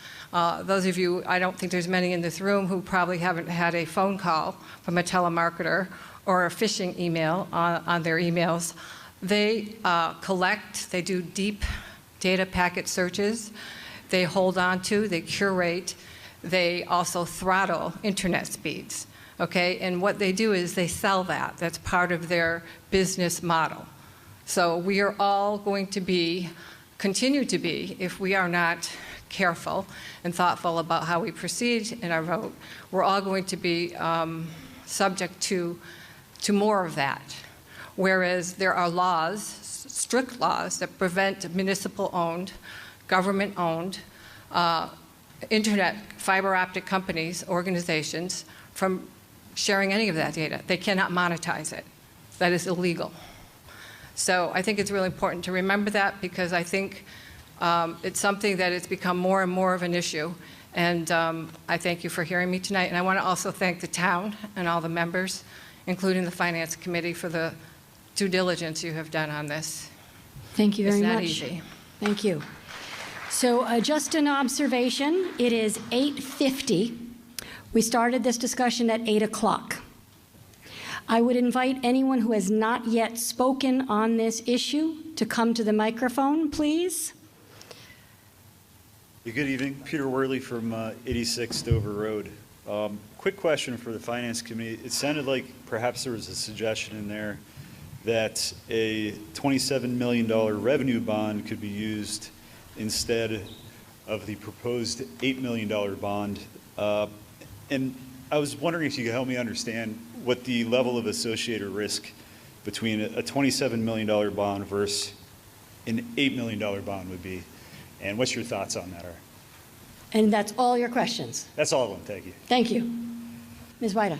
those of you, I don't think there's many in this room who probably haven't had a phone call from a telemarketer or a phishing email on their emails. They collect, they do deep data packet searches, they hold on to, they curate, they also throttle internet speeds, okay? And what they do is they sell that. That's part of their business model. So we are all going to continue to be, if we are not careful and thoughtful about how we proceed in our vote, we're all going to be subject to more of that. Whereas there are laws, strict laws, that prevent municipal-owned, government-owned internet fiber optic companies, organizations, from sharing any of that data. They cannot monetize it. That is illegal. So I think it's really important to remember that, because I think it's something that has become more and more of an issue. And I thank you for hearing me tonight. And I want to also thank the town and all the members, including the Finance Committee, for the due diligence you have done on this. Thank you very much. It's not easy. Thank you. So just an observation, it is 8:50. We started this discussion at 8 o'clock. I would invite anyone who has not yet spoken on this issue to come to the microphone, please. Good evening. Peter Worley from 86 Dover Road. Quick question for the Finance Committee. It sounded like perhaps there was a suggestion in there that a $27 million revenue bond could be used instead of the proposed $8 million bond. And I was wondering if you could help me understand what the level of associated risk between a $27 million bond versus an $8 million bond would be, and what's your thoughts on that are? And that's all your questions. That's all of them. Thank you. Thank you. Ms. Weida.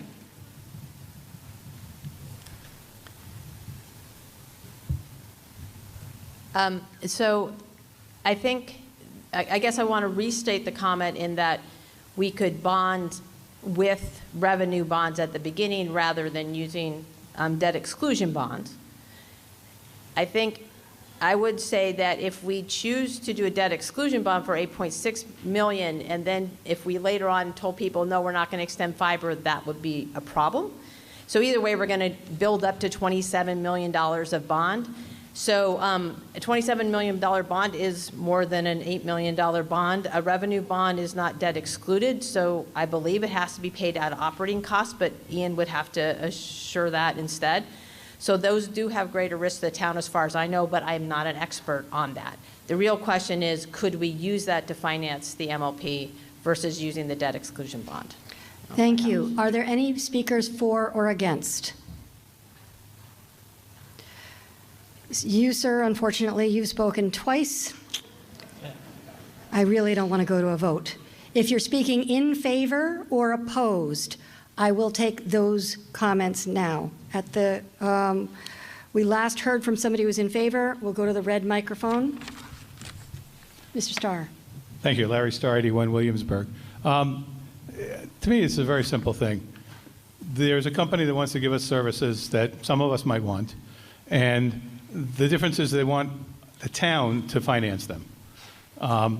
So I guess I want to restate the comment in that we could bond with revenue bonds at the beginning rather than using debt exclusion bonds. I think I would say that if we choose to do a debt exclusion bond for $8.6 million, and then if we later on told people, no, we're not going to extend fiber, that would be a problem. So either way, we're going to build up to $27 million of bond. So a $27 million bond is more than an $8 million bond. A revenue bond is not debt excluded, so I believe it has to be paid out of operating costs, but Ian would have to assure that instead. So those do have greater risk to the town as far as I know, but I am not an expert on that. The real question is, could we use that to finance the MLP versus using the debt exclusion bond? Thank you. Are there any speakers for or against? You, sir, unfortunately, you've spoken twice. I really don't want to go to a vote. If you're speaking in favor or opposed, I will take those comments now. We last heard from somebody who was in favor. We'll go to the red microphone. Mr. Starr. Thank you. Larry Starr, 81 Williamsburg. To me, it's a very simple thing. There's a company that wants to give us services that some of us might want, and the difference is they want the town to finance them.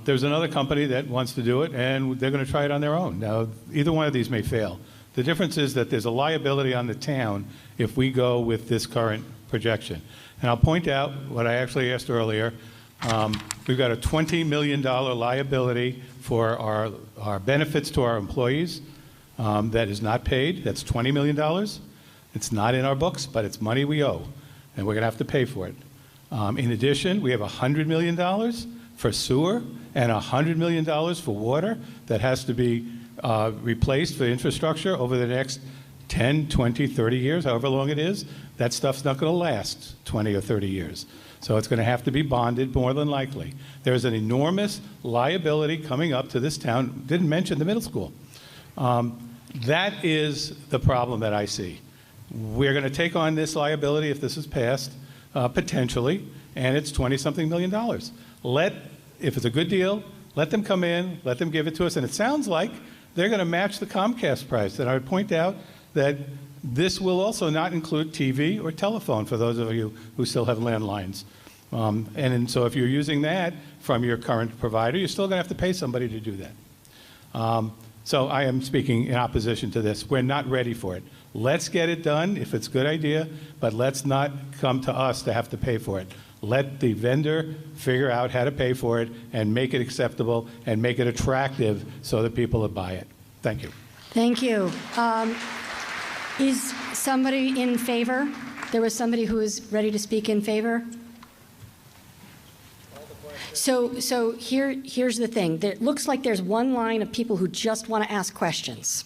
There's another company that wants to do it, and they're going to try it on their own. Now, either one of these may fail. The difference is that there's a liability on the town if we go with this current projection. And I'll point out what I actually asked earlier. We've got a $20 million liability for our benefits to our employees that is not paid. That's $20 million. It's not in our books, but it's money we owe, and we're going to have to pay for it. In addition, we have $100 million for sewer and $100 million for water that has to be replaced for infrastructure over the next 10, 20, 30 years, however long it is. That stuff's not going to last 20 or 30 years. So it's going to have to be bonded more than likely. There's an enormous liability coming up to this town. Didn't mention the middle school. That is the problem that I see. We're going to take on this liability if this is passed, potentially, and it's 20-something million dollars. If it's a good deal, let them come in, let them give it to us, and it sounds like they're going to match the Comcast price. And I would point out that this will also not include TV or telephone for those of you who still have landlines. So if you're using that from your current provider, you're still going to have to pay somebody to do that. So I am speaking in opposition to this. We're not ready for it. Let's get it done if it's a good idea, but let's not come to us to have to pay for it. Let the vendor figure out how to pay for it and make it acceptable and make it attractive so that people will buy it. Thank you. Thank you. Is somebody in favor? There was somebody who was ready to speak in favor? So here's the thing. It looks like there's one line of people who just want to ask questions.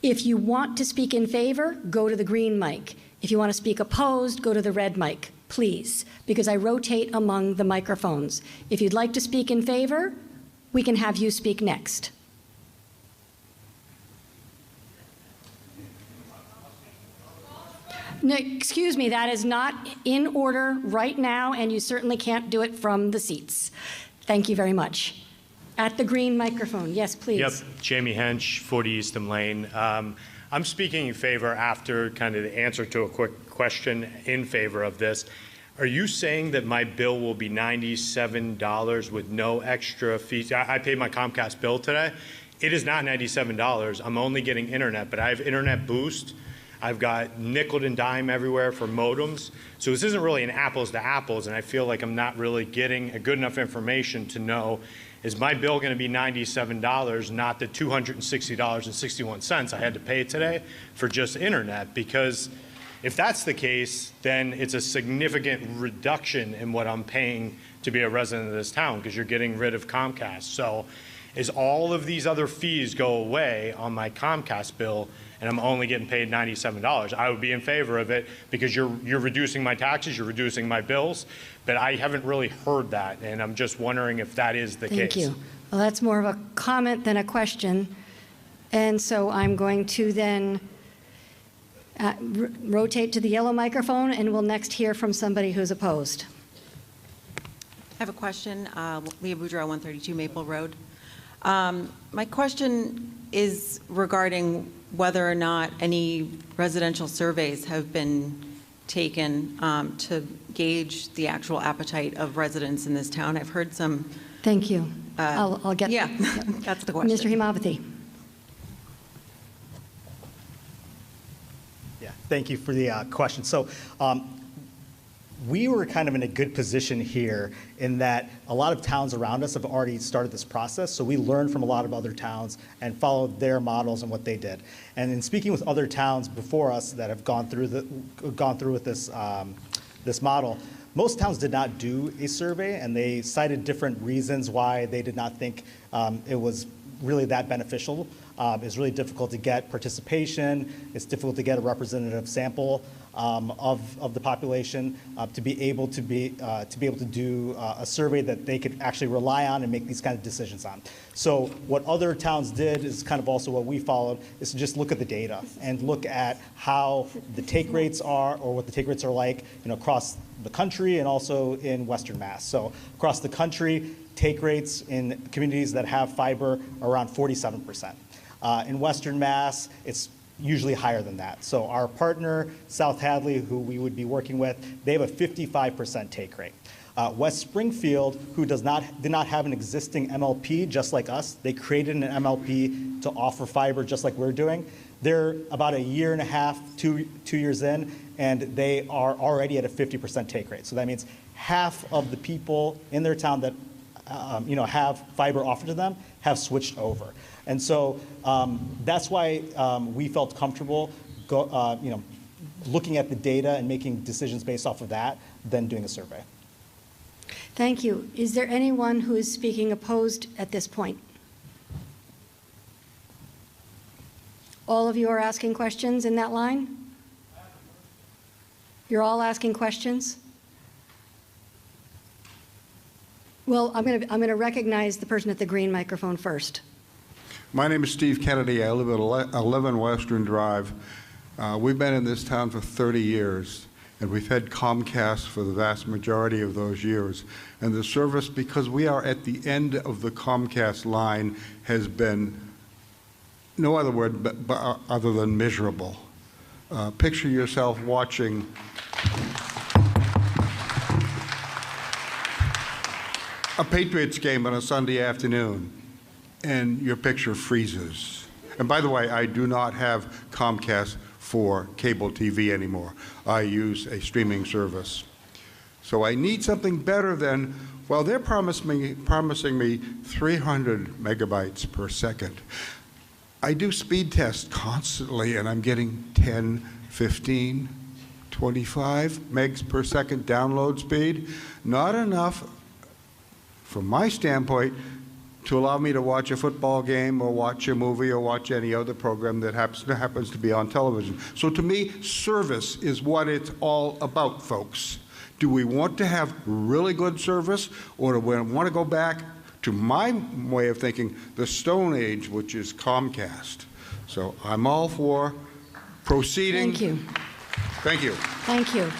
If you want to speak in favor, go to the green mic. If you want to speak opposed, go to the red mic, please, because I rotate among the microphones. If you'd like to speak in favor, we can have you speak next. No, excuse me, that is not in order right now, and you certainly can't do it from the seats. Thank you very much. At the green microphone, yes, please. Yep, Jamie Hench, 40 Eastham Lane. I'm speaking in favor after kind of the answer to a quick question in favor of this. Are you saying that my bill will be $97 with no extra fees? I paid my Comcast bill today. It is not $97. I'm only getting internet, but I have Internet Boost. I've got nickel and dime everywhere for modems. So this isn't really an apples to apples, and I feel like I'm not really getting a good enough information to know, is my bill going to be $97, not the $260.61 I had to pay today for just internet? Because if that's the case, then it's a significant reduction in what I'm paying to be a resident of this town, because you're getting rid of Comcast. So as all of these other fees go away on my Comcast bill, and I'm only getting paid $97, I would be in favor of it, because you're reducing my taxes, you're reducing my bills, but I haven't really heard that, and I'm just wondering if that is the case. Thank you. Well, that's more of a comment than a question, and so I'm going to then rotate to the yellow microphone, and we'll next hear from somebody who's opposed. I have a question. Leah Boudreau, 132 Maple Road. My question is regarding whether or not any residential surveys have been taken to gauge the actual appetite of residents in this town. I've heard some. Thank you. I'll get. Yeah, that's the question. Mr. Hemavati. Yeah, thank you for the question. So we were kind of in a good position here in that a lot of towns around us have already started this process. So we learned from a lot of other towns and followed their models and what they did. And in speaking with other towns before us that have gone through with this this model, most towns did not do a survey, and they cited different reasons why they did not think it was really that beneficial. It's really difficult to get participation. It's difficult to get a representative sample of the population to be able to do a survey that they could actually rely on and make these kind of decisions on. So what other towns did is kind of also what we followed, is to just look at the data and look at how the take rates are, or what the take rates are like, across the country and also in Western Mass. So across the country, take rates in communities that have fiber are around 47%. In Western Mass, it's usually higher than that. So our partner, South Hadley, who we would be working with, they have a 55% take rate. West Springfield, who did not have an existing MLP just like us, they created an MLP to offer fiber just like we're doing. They're about a year and a half, 2 years in, and they are already at a 50% take rate. So that means half of the people in their town that have fiber offered to them have switched over. And so that's why we felt comfortable looking at the data and making decisions based off of that than doing a survey. Thank you. Is there anyone who is speaking opposed at this point? All of you are asking questions in that line? You're all asking questions? Well, I'm going to recognize the person at the green microphone first. My name is Steve Kennedy. I live at 11 Western Drive. We've been in this town for 30 years, and we've had Comcast for the vast majority of those years. And the service, because we are at the end of the Comcast line, has been no other word but other than miserable. Picture yourself watching a Patriots game on a Sunday afternoon, and your picture freezes. And by the way, I do not have Comcast for cable TV anymore. I use a streaming service. So I need something better than, well, they're promising me 300 megabytes per second. I do speed tests constantly, and I'm getting 10, 15, 25 megs per second download speed. Not enough, from my standpoint, to allow me to watch a football game or watch a movie or watch any other program that happens to be on television. So to me, service is what it's all about, folks. Do we want to have really good service, or do we want to go back to my way of thinking, the Stone Age, which is Comcast. So I'm all for proceeding. Thank you. Thank you. Thank you.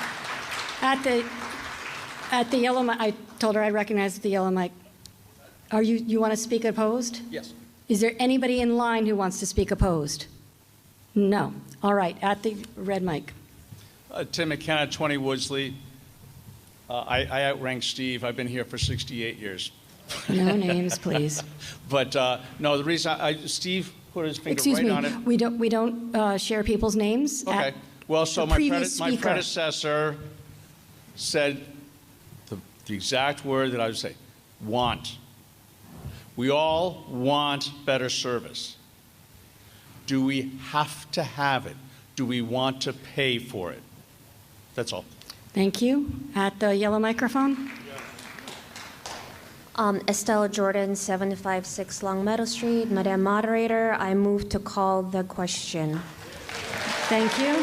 At the yellow mic, I told her I recognized the yellow mic. You want to speak opposed? Yes. Is there anybody in line who wants to speak opposed? No. All right, at the red mic. Tim McKenna, 20 Woodsley. I outrank Steve. I've been here for 68 years. No names, please. But no, the reason Steve put his finger Excuse right me, on it. we don't share people's names. Okay. Well, so my predecessor said the exact word that I would say, want. We all want better service. Do we have to have it? Do we want to pay for it? That's all. Thank you. At the yellow microphone. Estella Jordan, 756 Longmeadow Street. Madam Moderator, I move to call the question. Thank you.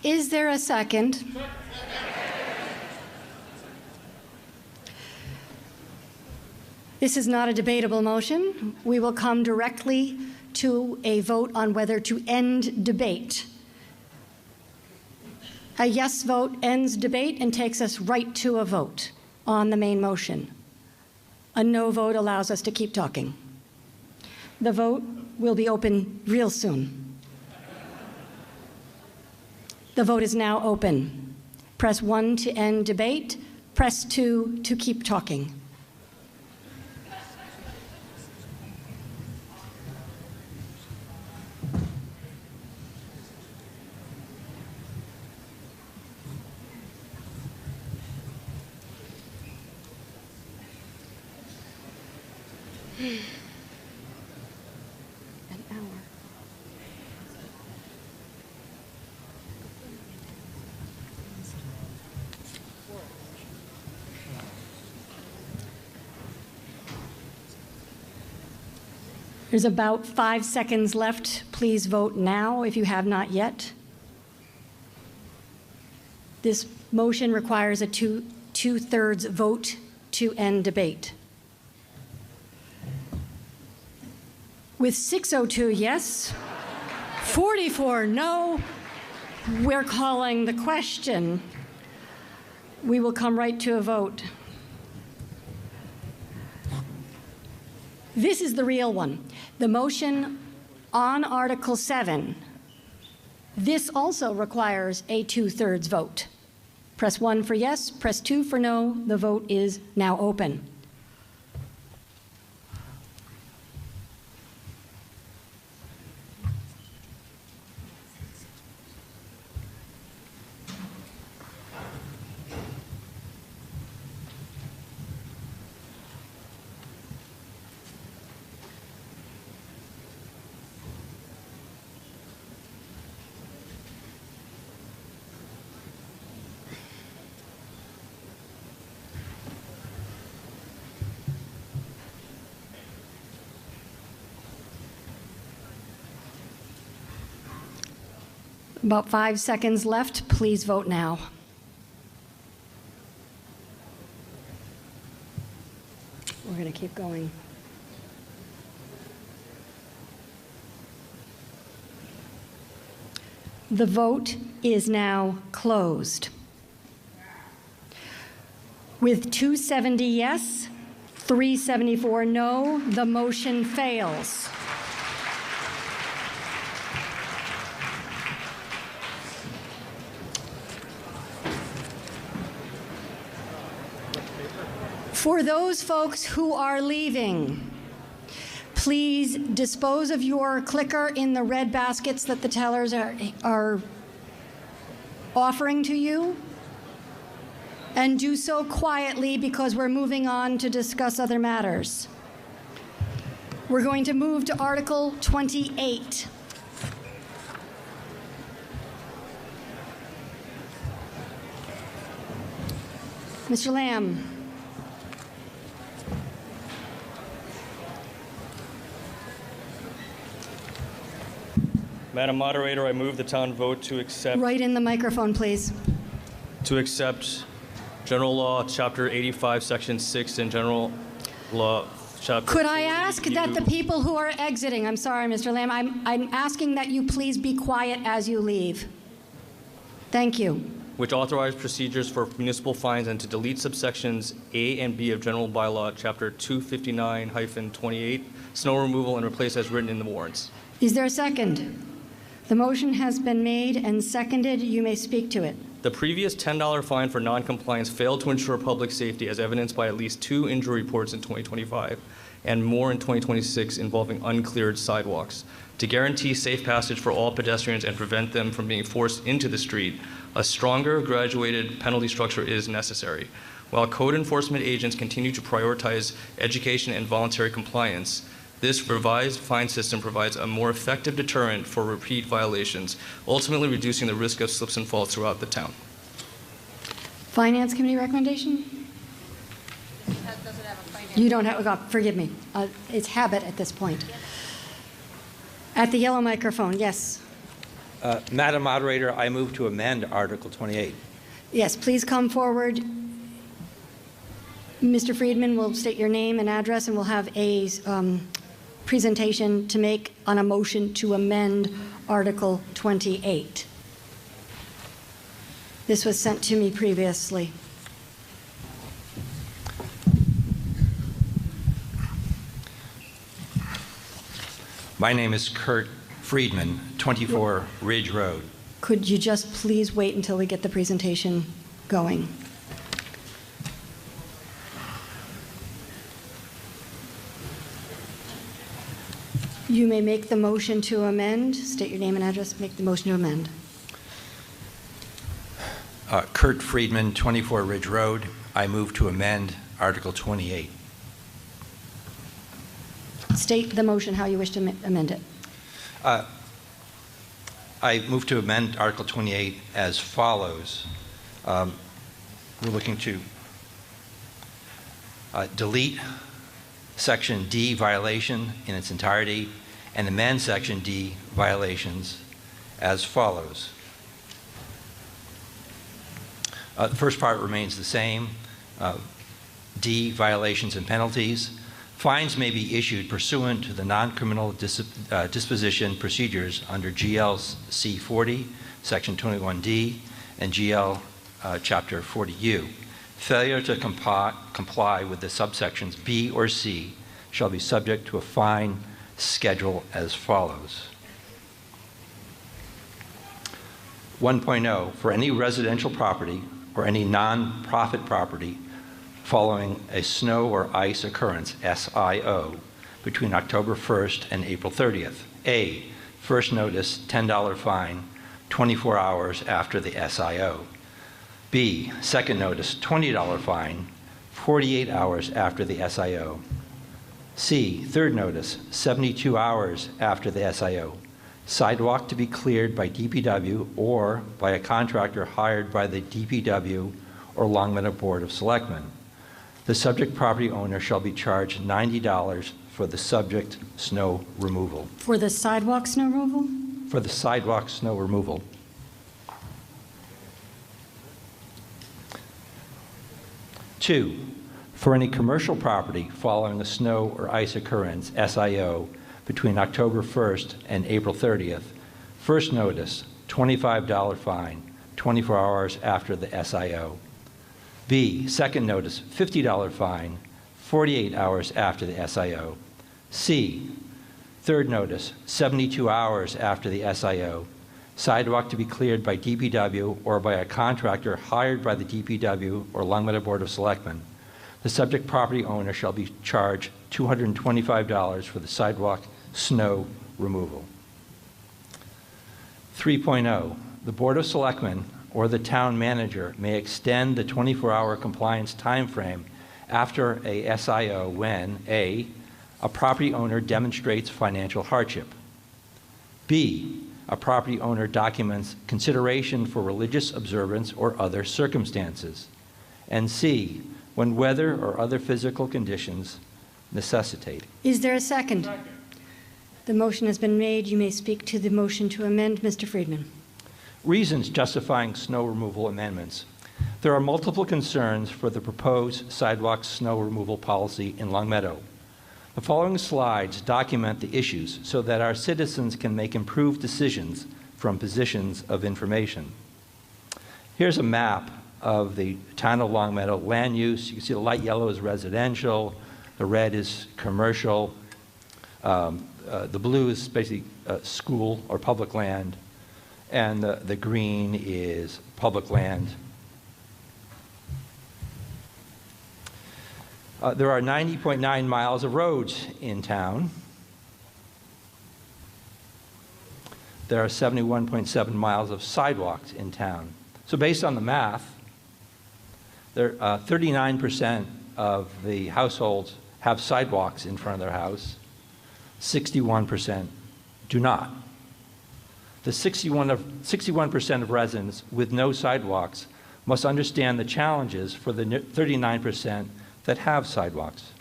Is there a second? This is not a debatable motion. We will come directly to a vote on whether to end debate. A yes vote ends debate and takes us right to a vote on the main motion. A no vote allows us to keep talking. The vote will be open real soon. The vote is now open. Press 1 to end debate. Press 2 to keep talking. An hour. There's about 5 seconds left. Please vote now if you have not yet. This motion requires a two-thirds vote to end debate. With 602 yes, 44 no, we're calling the question. We will come right to a vote. This is the real one. The motion on Article 7. This also requires a two-thirds vote. Press 1 for yes, press 2 for no. The vote is now open. About 5 seconds left. Please vote now. We're going to keep going. The vote is now closed. With 270 yes, 374 no, the motion fails. For those folks who are leaving, please dispose of your clicker in the red baskets that the tellers are offering to you. And do so quietly because we're moving on to discuss other matters. We're going to move to Article 28. Mr. Lamb. Madam Moderator, I move the town vote to accept Right in the microphone, please. General Law, Chapter 85, Section 6, and General Law, Chapter Could I ask that the people who are exiting, I'm sorry, Mr. Lamb, I'm asking that you please be quiet as you leave. Thank you. which authorize procedures for municipal fines and to delete subsections A and B of General Bylaw, Chapter 259-28, snow removal, and replace as written in the warrants. Is there a second? The motion has been made and seconded. You may speak to it. The previous $10 fine for noncompliance failed to ensure public safety as evidenced by at least 2 injury reports in 2025 and more in 2026 involving uncleared sidewalks. To guarantee safe passage for all pedestrians and prevent them from being forced into the street, a stronger graduated penalty structure is necessary. While code enforcement agents continue to prioritize education and voluntary compliance, this revised fine system provides a more effective deterrent for repeat violations, ultimately reducing the risk of slips and falls throughout the town. Finance Committee recommendation? You don't have, oh, forgive me. It's habit at this point. At the yellow microphone, yes. Madam Moderator, I move to amend Article 28. Yes, please come forward. Mr. Friedman will state your name and address, and we'll have a presentation to make on a motion to amend Article 28. This was sent to me previously. My name is Kurt Friedman, 24 Ridge Road. Could you just please wait until we get the presentation going? You may make the motion to amend. State your name and address. Make the motion to amend. Kurt Friedman, 24 Ridge Road. I move to amend Article 28. State the motion how you wish to amend it. I move to amend Article 28 as follows. We're looking to delete Section D, violation, in its entirety, and amend Section D, violations, as follows. The first part remains the same. D, violations and penalties. Fines may be issued pursuant to the non-criminal disposition procedures under GL C40, Section 21D, and GL Chapter 40U. Failure to comply with the subsections B or C shall be subject to a fine schedule as follows. 1.0, for any residential property or any non-profit property following a snow or ice occurrence, SIO, between October 1st and April 30th. A, first notice, $10 fine, 24 hours after the SIO. B, second notice, $20 fine, 48 hours after the SIO. C, third notice, 72 hours after the SIO. Sidewalk to be cleared by DPW or by a contractor hired by the DPW or Longmeadow Board of Selectmen. The subject property owner shall be charged $90 for the subject snow removal. For the sidewalk snow removal? For the sidewalk snow removal. 2, for any commercial property following a snow or ice occurrence, SIO, between October 1st and April 30th, first notice, $25 fine, 24 hours after the SIO. B, second notice, $50 fine, 48 hours after the SIO. C, third notice, 72 hours after the SIO. Sidewalk to be cleared by DPW or by a contractor hired by the DPW or Longmeadow Board of Selectmen. The subject property owner shall be charged $225 for the sidewalk snow removal. 3.0, the Board of Selectmen or the town manager may extend the 24-hour compliance time frame after a SIO when A, a property owner demonstrates financial hardship. B, a property owner documents consideration for religious observance or other circumstances. And C, when weather or other physical conditions necessitate. Is there a second? The motion has been made. You may speak to the motion to amend. Mr. Friedman. Reasons justifying snow removal amendments. There are multiple concerns for the proposed sidewalk snow removal policy in Longmeadow. The following slides document the issues so that our citizens can make improved decisions from positions of information. Here's a map of the town of Longmeadow land use. You can see the light yellow is residential, the red is commercial, the blue is basically school or public land, and the green is public land. There are 90.9 miles of roads in town. There are 71.7 miles of sidewalks in town. So based on the math, 39% of the households have sidewalks in front of their house. 61% do not. The 61% of residents with no sidewalks must understand the challenges for the 39% that have sidewalks.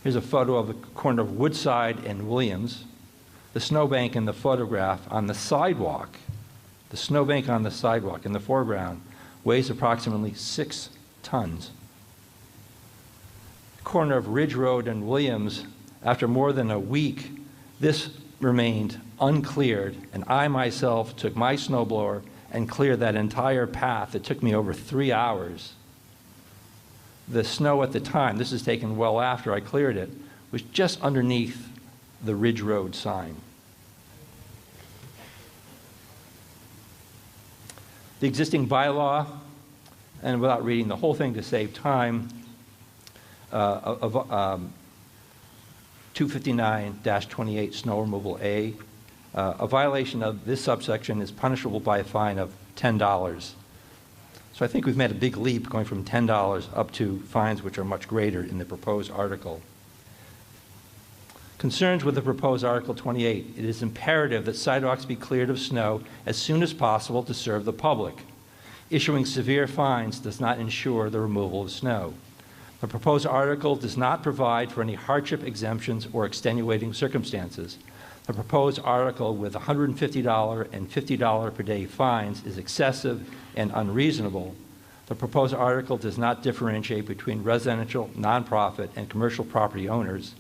Here's a photo of the corner of Woodside and Williams. The snowbank in the photograph on the sidewalk, the snowbank on the sidewalk in the foreground weighs approximately 6 tons. Corner of Ridge Road and Williams, after more than a week, this remained uncleared, and I myself took my snowblower and cleared that entire path. It took me over 3 hours. The snow at the time, this is taken well after I cleared it, was just underneath the Ridge Road sign. The existing bylaw, and without reading the whole thing to save time, 259-28 snow removal A, a violation of this subsection is punishable by a fine of $10. So I think we've made a big leap going from $10 up to fines which are much greater in the proposed article. Concerns with the proposed Article 28, it is imperative that sidewalks be cleared of snow as soon as possible to serve the public. Issuing severe fines does not ensure the removal of snow. The proposed article does not provide for any hardship exemptions or extenuating circumstances. The proposed article with $150 and $50 per day fines is excessive and unreasonable. The proposed article does not differentiate between residential, nonprofit, and commercial property owners.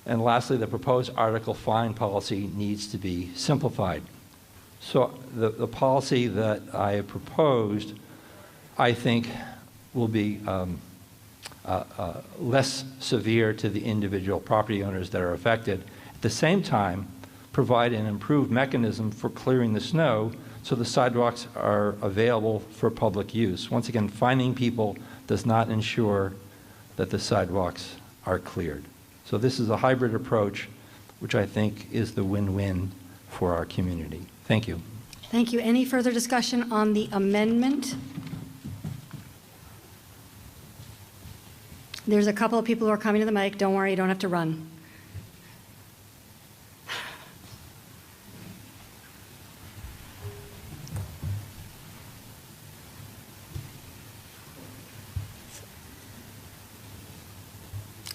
And lastly, the proposed article fine policy needs to be simplified. So the policy that I have proposed, I think, will be less severe to the individual property owners that are affected. At the same time, provide an improved mechanism for clearing the snow so the sidewalks are available for public use. Once again, fining people does not ensure that the sidewalks are cleared. So this is a hybrid approach, which I think is the win-win for our community. Thank you. Thank you. Any further discussion on the amendment? There's a couple of people who are coming to the mic. Don't worry, you don't have to run.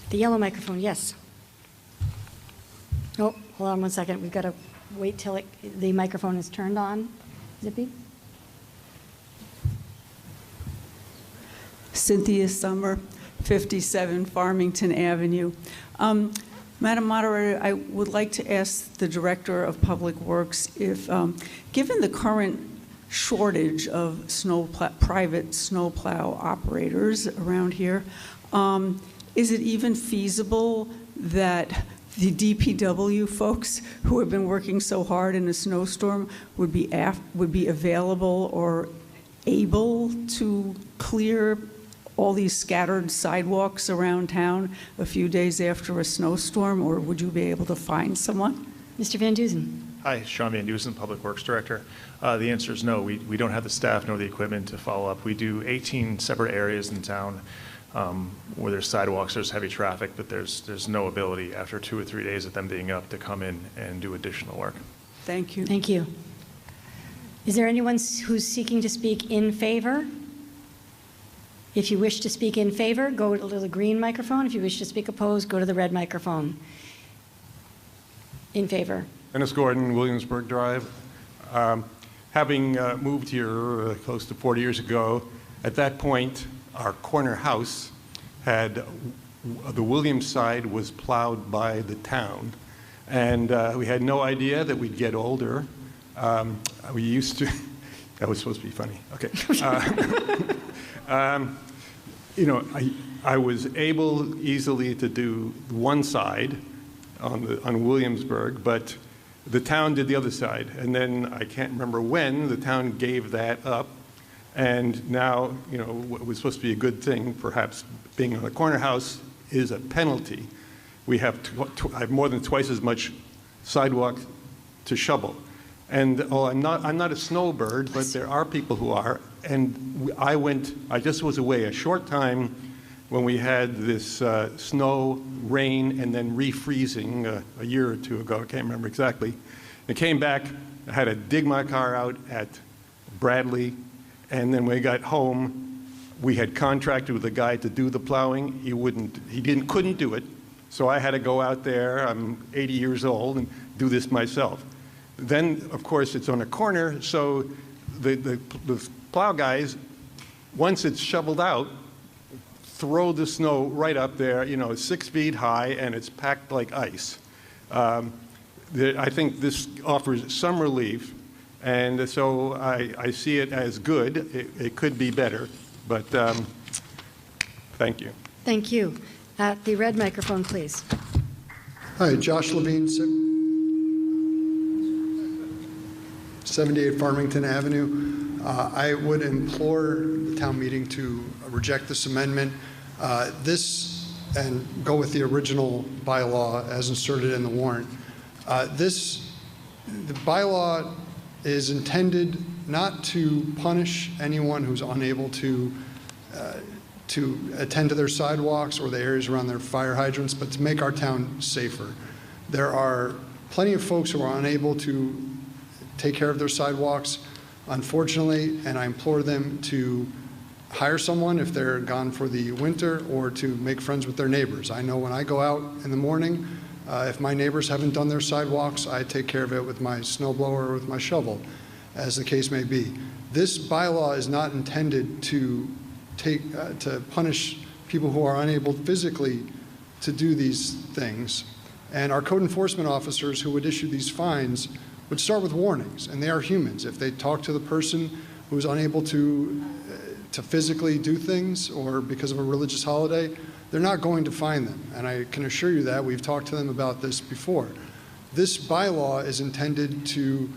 The yellow microphone, yes. Oh, hold on one second. We've got to wait till the microphone is turned on. Zippy? Cynthia Summer, 57 Farmington Avenue. Madam Moderator, I would like to ask the Director of Public Works if, given the current shortage of private snowplow operators around here, is it even feasible that the DPW folks who have been working so hard in a snowstorm would be available or able to clear all these scattered sidewalks around town a few days after a snowstorm, or would you be able to find someone? Mr. Van Dusen. Hi, Sean Van Dusen, Public Works Director. The answer is no. We don't have the staff nor the equipment to follow up. We do 18 separate areas in town where there's sidewalks, there's heavy traffic, but there's no ability after 2 or 3 days of them being up to come in and do additional work. Thank you. Thank you. Is there anyone who's seeking to speak in favor? If you wish to speak in favor, go to the green microphone. If you wish to speak opposed, go to the red microphone. In favor. Dennis Gordon, Williamsburg Drive. Having moved here close to 40 years ago, at that point, our corner house had, the Williams side was plowed by the town. And we had no idea that we'd get older. We used to, that was supposed to be funny, okay. You know, I was able easily to do one side on Williamsburg, but the town did the other side. And then I can't remember when the town gave that up. And now, you know, what was supposed to be a good thing, perhaps being on the corner house, is a penalty. We have I have more than twice as much sidewalk to shovel. And I'm not a snowbird, but there are people who are. And I just was away a short time when we had this snow, rain, and then refreezing a year or two ago. I can't remember exactly. I came back, I had to dig my car out at Bradley, and then when we got home, we had contracted with a guy to do the plowing. He couldn't do it, so I had to go out there. I'm 80 years old and do this myself. Then, of course, it's on a corner, so the plow guys, once it's shoveled out, throw the snow right up there, you know, 6 feet high, and it's packed like ice. I think this offers some relief, and so I see it as good. It could be better, but thank you. Thank you. At the red microphone, please. Hi, Josh Levine, 78 Farmington Avenue. I would implore the town meeting to reject this amendment. And go with the original bylaw as inserted in the warrant. The bylaw is intended not to punish anyone who's unable to attend to their sidewalks or the areas around their fire hydrants, but to make our town safer. There are plenty of folks who are unable to take care of their sidewalks, unfortunately, and I implore them to hire someone if they're gone for the winter, or to make friends with their neighbors. I know when I go out in the morning, if my neighbors haven't done their sidewalks, I take care of it with my snowblower or with my shovel, as the case may be. This bylaw is not intended to punish people who are unable physically to do these things. And our code enforcement officers who would issue these fines would start with warnings, and they are humans. If they talk to the person who's unable to physically do things, or because of a religious holiday, they're not going to fine them. And I can assure you that. We've talked to them about this before. This bylaw is intended to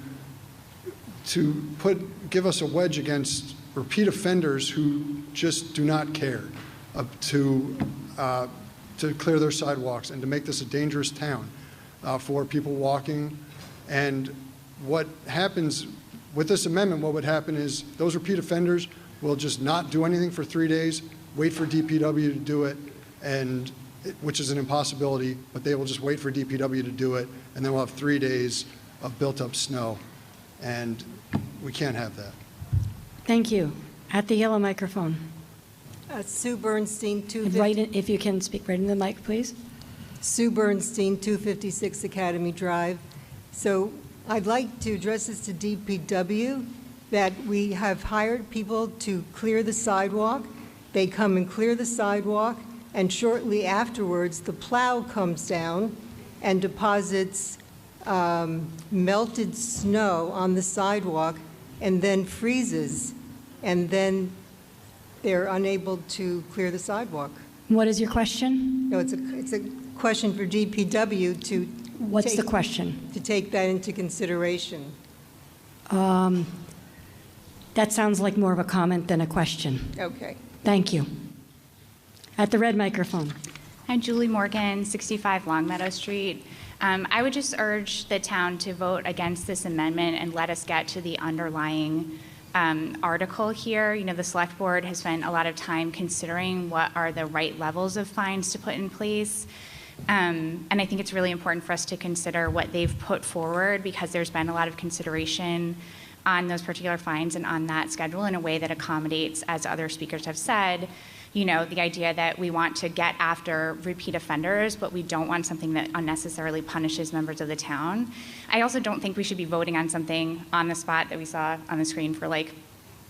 give us a wedge against repeat offenders who just do not care to clear their sidewalks and to make this a dangerous town for people walking. And what happens with this amendment, what would happen is those repeat offenders will just not do anything for 3 days, wait for DPW to do it, which is an impossibility, but they will just wait for DPW to do it, and then we'll have 3 days of built-up snow, and we can't have that. Thank you. At the yellow microphone. Sue Bernstein, 250. Right in, if you can speak right in the mic, please. Sue Bernstein, 256 Academy Drive. So I'd like to address this to DPW, that we have hired people to clear the sidewalk. They come and clear the sidewalk, and shortly afterwards, the plow comes down and deposits melted snow on the sidewalk and then freezes, and then they're unable to clear the sidewalk. What is your question? No, it's a question for DPW to What's the question? To take that into consideration. That sounds like more of a comment than a question. Okay. Thank you. At the red microphone. I'm Julie Morgan, 65 Longmeadow Street. I would just urge the town to vote against this amendment and let us get to the underlying article here. You know, the select board has spent a lot of time considering what are the right levels of fines to put in place. And I think it's really important for us to consider what they've put forward, because there's been a lot of consideration on those particular fines and on that schedule in a way that accommodates, as other speakers have said, the idea that we want to get after repeat offenders, but we don't want something that unnecessarily punishes members of the town. I also don't think we should be voting on something on the spot that we saw on the screen for like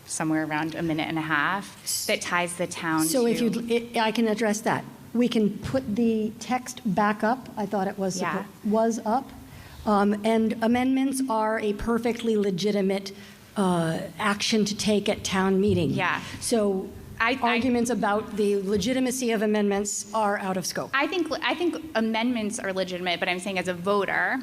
somewhere around a minute and a half that ties the town So to... if I can address that. We can put the text back up. I thought it was, Yeah. was up. And amendments are a perfectly legitimate action to take at town meeting. Yeah. So arguments about the legitimacy of amendments are out of scope. I think amendments are legitimate, but I'm saying as a voter,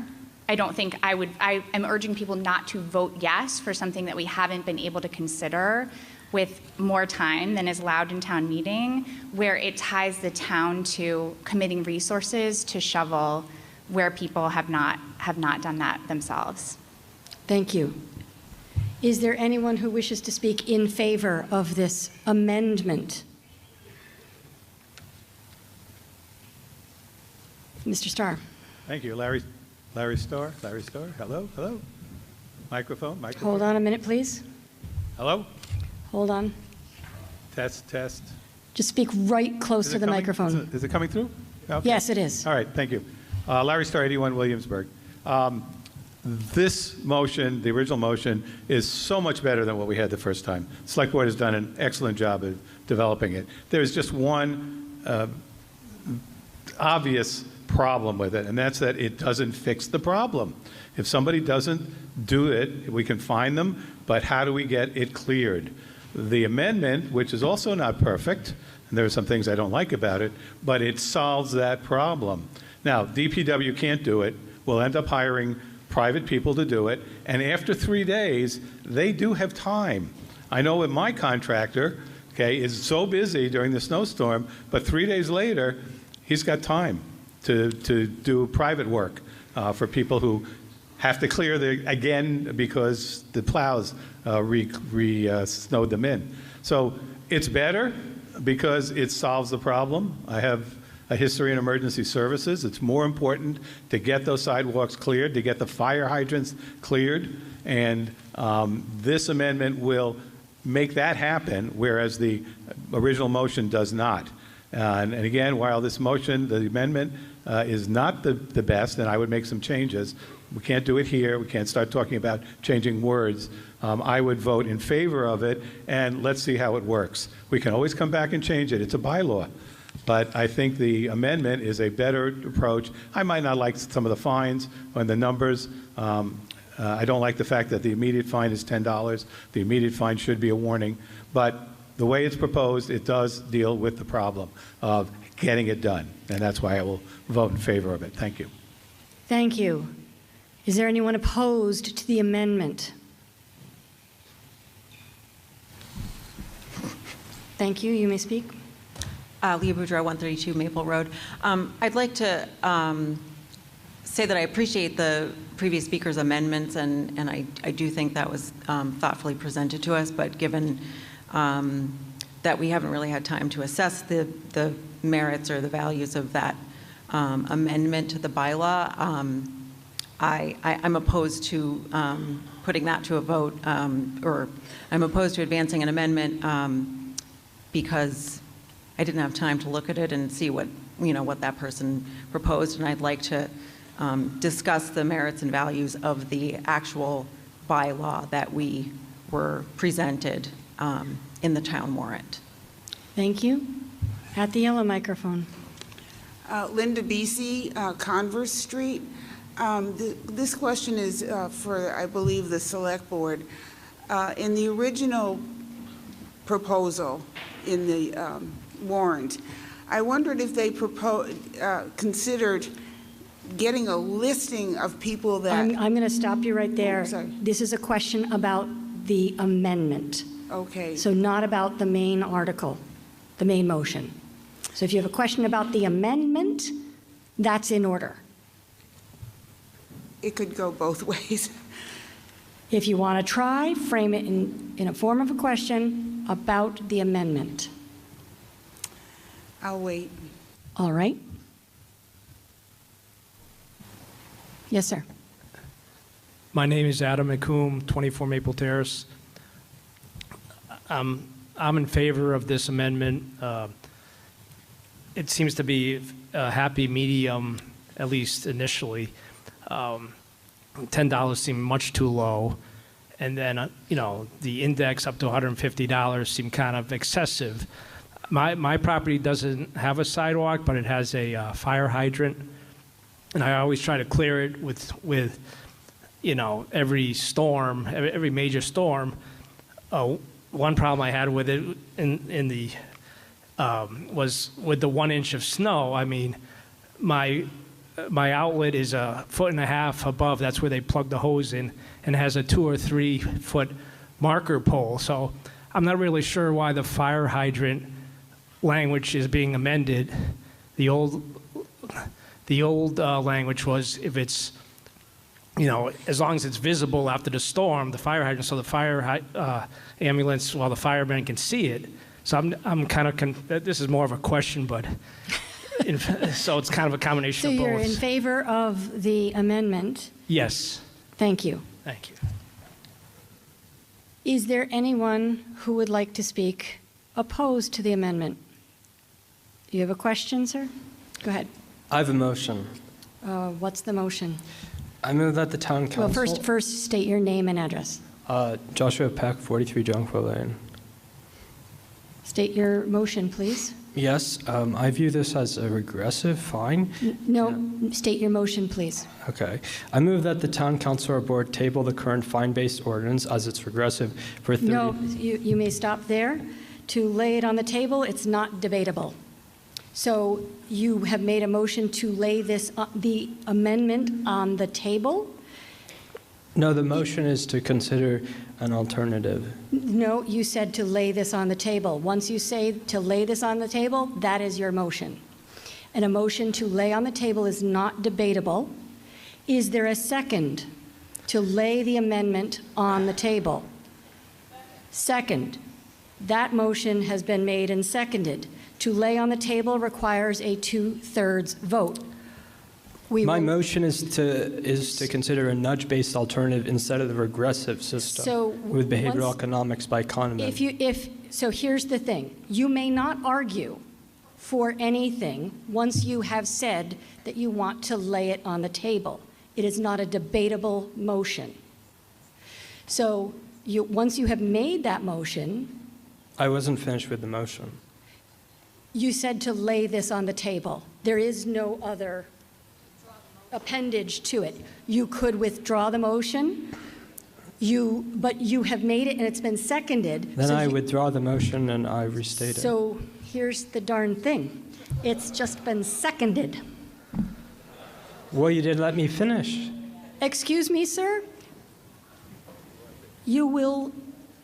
I don't think I am urging people not to vote yes for something that we haven't been able to consider with more time than is allowed in town meeting, where it ties the town to committing resources to shovel where people have not done that themselves. Thank you. Is there anyone who wishes to speak in favor of this amendment? Mr. Starr. Thank you. Larry Starr. Hello? Microphone. Hold on a minute, please. Hello? Hold on. Test. Just speak right close to the microphone. Is it coming through? Okay. Yes, it is. All right, thank you. Larry Starr, 81 Williamsburg. This motion, the original motion, is so much better than what we had the first time. Select Board has done an excellent job of developing it. There's just one obvious problem with it, and that's that it doesn't fix the problem. If somebody doesn't do it, we can fine them, but how do we get it cleared? The amendment, which is also not perfect, and there are some things I don't like about it, but it solves that problem. Now, DPW can't do it. We'll end up hiring private people to do it, and after 3 days, they do have time. I know that my contractor, is so busy during the snowstorm, but 3 days later, he's got time to do private work for people who have to clear again because the plows snowed them in. So it's better because it solves the problem. I have a history in emergency services. It's more important to get those sidewalks cleared, to get the fire hydrants cleared, and this amendment will make that happen, whereas the original motion does not. And again, while this motion, the amendment, is not the best, and I would make some changes, we can't do it here. We can't start talking about changing words. I would vote in favor of it, and let's see how it works. We can always come back and change it. It's a bylaw. But I think the amendment is a better approach. I might not like some of the fines and the numbers. I don't like the fact that the immediate fine is $10. The immediate fine should be a warning. But the way it's proposed, it does deal with the problem of getting it done. And that's why I will vote in favor of it. Thank you. Thank you. Is there anyone opposed to the amendment? Thank you. You may speak. Leah Boudreau, 132 Maple Road. I'd like to say that I appreciate the previous speaker's amendments, and I do think that was thoughtfully presented to us, but given that we haven't really had time to assess the merits or the values of that amendment to the bylaw, I'm opposed to putting that to a vote, or I'm opposed to advancing an amendment because I didn't have time to look at it and see what that person proposed, and I'd like to discuss the merits and values of the actual bylaw that we were presented in the town warrant. Thank you. At the yellow microphone. Linda Beasy, Converse Street. This question is for, I believe, the Select Board. In the original proposal in the warrant, I wondered if they considered getting a listing of people that... I'm going to stop you right there. Oh, sorry. This is a question about the amendment. Okay. So not about the main article, the main motion. So if you have a question about the amendment, that's in order. It could go both ways. If you want to try, frame it in a form of a question about the amendment. I'll wait. All right. Yes, sir. My name is Adam McComb, 24 Maple Terrace. I'm in favor of this amendment. It seems to be a happy medium, at least initially. $10 seemed much too low. And then, the index up to $150 seemed kind of excessive. My property doesn't have a sidewalk, but it has a fire hydrant. And I always try to clear it with every storm, every major storm. One problem I had with it was with the 1 inch of snow. I mean, my outlet is 1.5 feet above. That's where they plug the hose in, and has a 2 or 3 foot marker pole. So I'm not really sure why the fire hydrant language is being amended. The old language was if it's, as long as it's visible after the storm, the fire hydrant, so the fire ambulance, the fireman can see it. So I'm kind of, this is more of a question, but, so it's kind of a combination of both. So you're in favor of the amendment? Yes. Thank you. Thank you. Is there anyone who would like to speak opposed to the amendment? You have a question, sir? Go ahead. I have a motion. What's the motion? I move that the town council... Well, first state your name and address. Joshua Peck, 43 Jonquil Lane. State your motion, please. Yes, I view this as a regressive fine. No, state your motion, please. Okay. I move that the town council or board table the current fine-based ordinance as it's regressive for 30... No, you may stop there. To lay it on the table, it's not debatable. So you have made a motion to lay the amendment on the table? No, the motion is to consider an alternative. No, you said to lay this on the table. Once you say to lay this on the table, that is your motion. And a motion to lay on the table is not debatable. Is there a second to lay the amendment on the table? Second. That motion has been made and seconded. To lay on the table requires a 2/3 vote. My motion is to consider a nudge-based alternative instead of the regressive system with behavioral economics by Kahneman. So here's the thing. You may not argue for anything once you have said that you want to lay it on the table. It is not a debatable motion. So once you have made that motion... I wasn't finished with the motion. You said to lay this on the table. There is no other appendage to it. You could withdraw the motion, but you have made it and it's been seconded. Then I withdraw the motion and I restate it. So here's the darn thing. It's just been seconded. Well, you didn't let me finish. Excuse me, sir? You will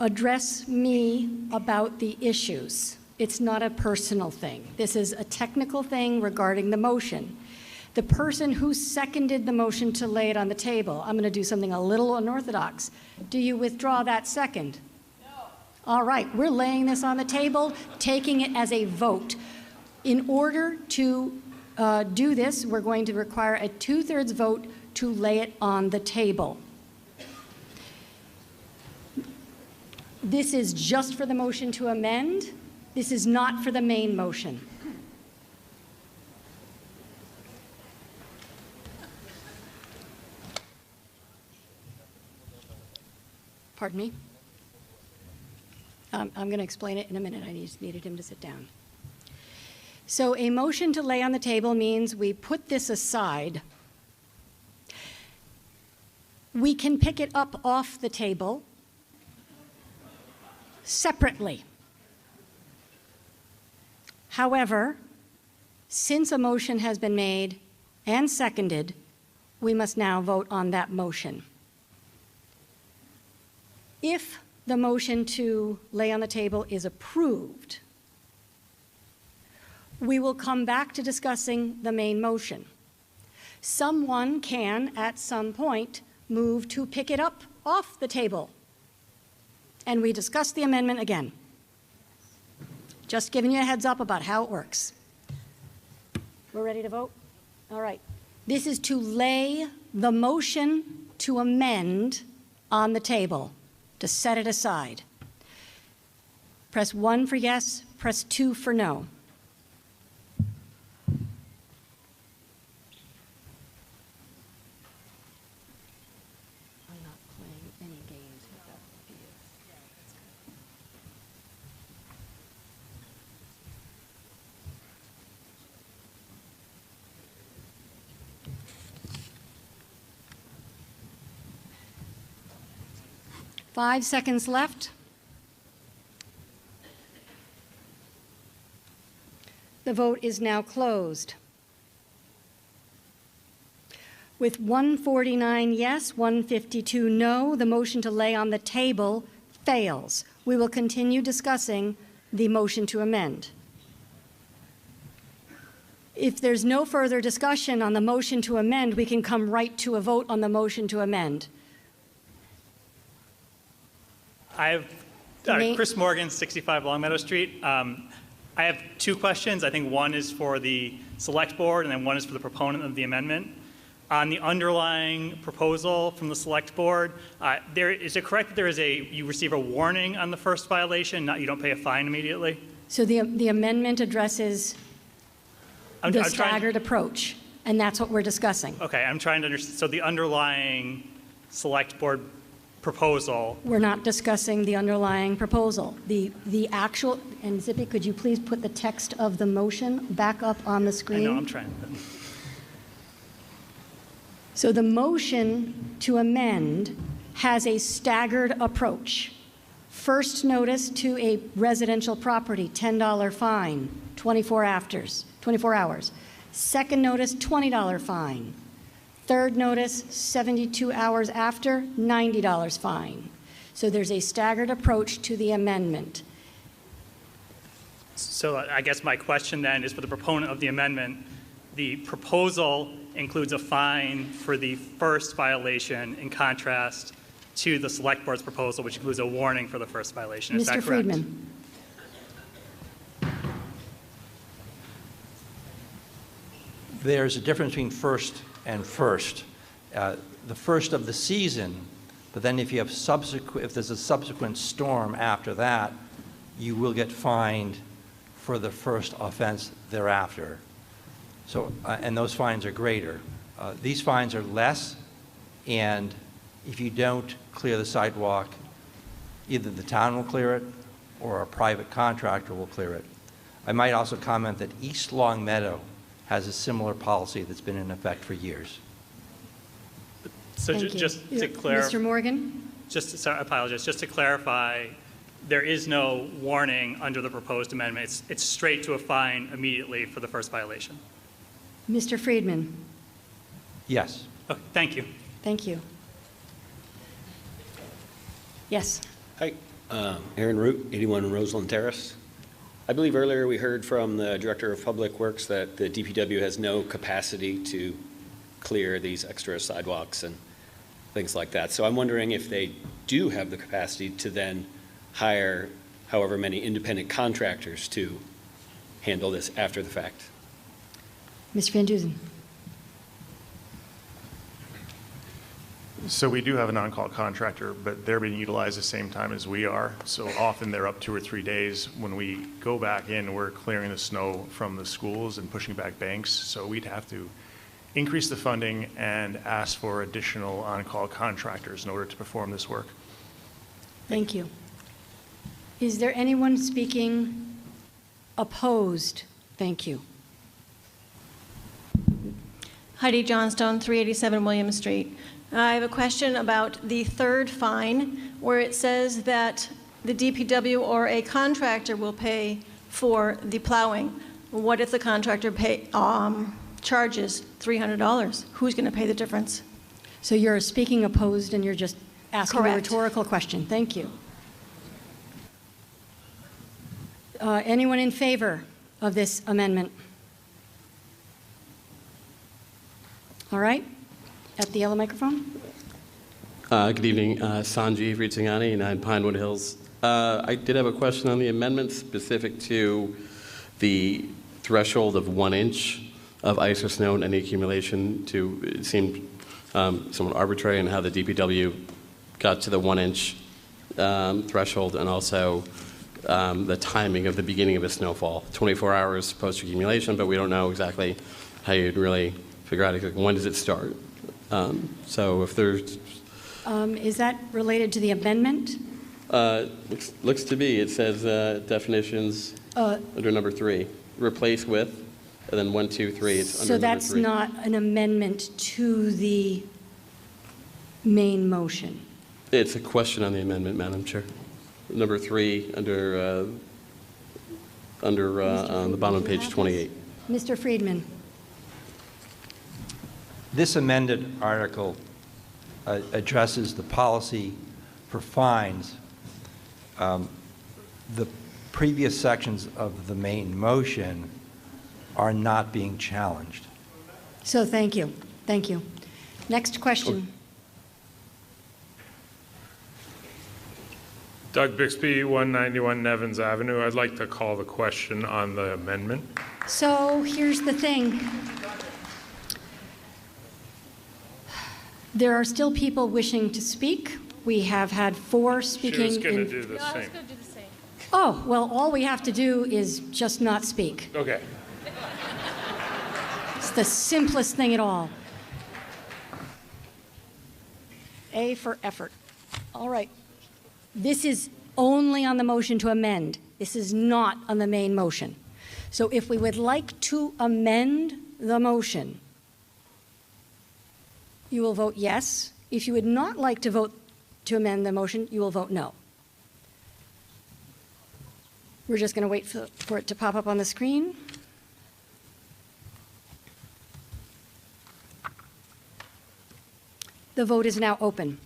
address me about the issues. It's not a personal thing. This is a technical thing regarding the motion. The person who seconded the motion to lay it on the table, I'm going to do something a little unorthodox. Do you withdraw that second? No. All right, we're laying this on the table, taking it as a vote. In order to do this, we're going to require a 2/3 vote to lay it on the table. This is just for the motion to amend. This is not for the main motion. Pardon me? I'm going to explain it in a minute. I just needed him to sit down. So a motion to lay on the table means we put this aside. We can pick it up off the table separately. However, since a motion has been made and seconded, we must now vote on that motion. If the motion to lay on the table is approved, we will come back to discussing the main motion. Someone can, at some point, move to pick it up off the table, and we discuss the amendment again. Just giving you a heads up about how it works. We're ready to vote? All right. This is to lay the motion to amend on the table, to set it aside. Press 1 for yes, press 2 for no. Five seconds left. The vote is now closed. With 149 yes, 152 no, the motion to lay on the table fails. We will continue discussing the motion to amend. If there's no further discussion on the motion to amend, we can come right to a vote on the motion to amend. I have Chris Morgan, 65 Longmeadow Street. I have two questions. I think one is for the select board and then one is for the proponent of the amendment. On the underlying proposal from the select board, is it correct that you receive a warning on the first violation, you don't pay a fine immediately? So the amendment addresses the staggered approach, and that's what we're discussing. Okay, I'm trying to understand. So the underlying select board proposal. We're not discussing the underlying proposal. The actual, and Zippy, could you please put the text of the motion back up on the screen? I know, I'm trying. So the motion to amend has a staggered approach. First notice to a residential property, $10 fine, 24 hours. Second notice, $20 fine. Third notice, 72 hours after, $90 fine. So there's a staggered approach to the amendment. So I guess my question then is for the proponent of the amendment. The proposal includes a fine for the first violation in contrast to the select board's proposal, which includes a warning for the first violation. Is that correct? Mr. Friedman. There's a difference between first and first. The first of the season, but then if there's a subsequent storm after that, you will get fined for the first offense thereafter. So, and those fines are greater. These fines are less, and if you don't clear the sidewalk, either the town will clear it or a private contractor will clear it. I might also comment that East Longmeadow has a similar policy that's been in effect for years. So just to clarify, Mr. Morgan? I apologize. Just to clarify, there is no warning under the proposed amendment. It's straight to a fine immediately for the first violation. Mr. Friedman? Yes. Okay, thank you. Thank you. Yes. Hi, Aaron Root, 81 Roseland Terrace. I believe earlier we heard from the Director of Public Works that the DPW has no capacity to clear these extra sidewalks and things like that. So I'm wondering if they do have the capacity to then hire however many independent contractors to handle this after the fact. Mr. Van Duzen. So we do have an on-call contractor, but they're being utilized the same time as we are. So often they're up 2 or 3 days. When we go back in, we're clearing the snow from the schools and pushing back banks. So we'd have to increase the funding and ask for additional on-call contractors in order to perform this work. Thank you. Is there anyone speaking opposed? Thank you. Heidi Johnstone, 387 William Street. I have a question about the third fine, where it says that the DPW or a contractor will pay for the plowing. What if the contractor charges $300? Who's going to pay the difference? So you're speaking opposed and you're just asking Correct. a rhetorical question. Thank you. Anyone in favor of this amendment? All right. At the yellow microphone. Good evening. Sanjeev Ritzingani, 9 Pinewood Hills. I did have a question on the amendment specific to the threshold of 1 inch of ice or snow in any accumulation. It seemed somewhat arbitrary in how the DPW got to the 1 inch threshold, and also the timing of the beginning of a snowfall. 24 hours post-accumulation, but we don't know exactly how you'd really figure out exactly when does it start. So if there's... Is that related to the amendment? Looks to be. It says definitions under number 3. Replace with, and then 1, 2, 3. It's under So number that's 3. not an amendment to the main motion? It's a question on the amendment, Madam Chair. Number 3 under on the bottom of page 28. Mr. Friedman. This amended article addresses the policy for fines. The previous sections of the main motion are not being challenged. So thank you. Thank you. Next question. Doug Bixby, 191 Nevins Avenue. I'd like to call the question on the amendment. So here's the thing. There are still people wishing to speak. We have had 4 speaking. She was going to do the same. Oh, well, all we have to do is just not speak. Okay. It's the simplest thing at all. A for effort. All right. This is only on the motion to amend. This is not on the main motion. So if we would like to amend the motion, you will vote yes. If you would not like to vote to amend the motion, you will vote no. We're just going to wait for it to pop up on the screen. The vote is now open.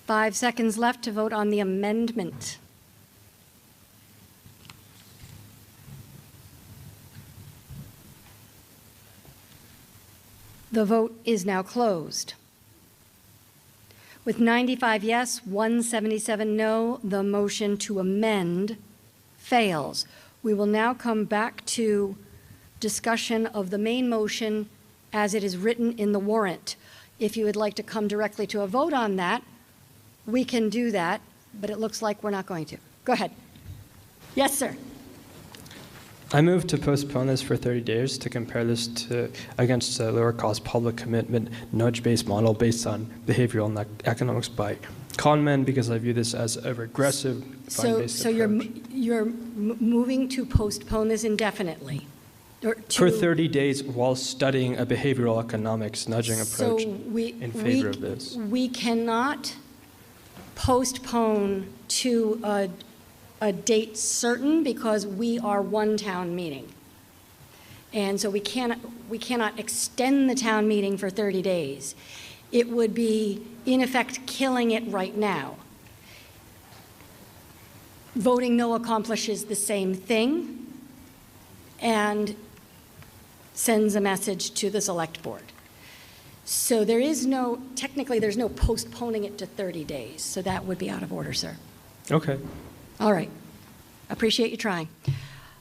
Five seconds left to vote on the amendment. The vote is now closed. With 95 yes, 177 no, the motion to amend fails. We will now come back to discussion of the main motion as it is written in the warrant. If you would like to come directly to a vote on that, we can do that, but it looks like we're not going to. Go ahead. Yes, sir. I move to postpone this for 30 days to compare this against a lower cost public commitment nudge-based model based on behavioral and economics by Kahneman, because I view this as a regressive fine-based So you're moving to postpone this indefinitely? For 30 days while studying a behavioral economics nudging approach in favor of this. We cannot postpone to a date certain because we are one town meeting. And so we cannot extend the town meeting for 30 days. It would be, in effect, killing it right now. Voting no accomplishes the same thing and sends a message to the select board. So there is technically there's no postponing it to 30 days. So that would be out of order, sir. Okay. All right. Appreciate you trying.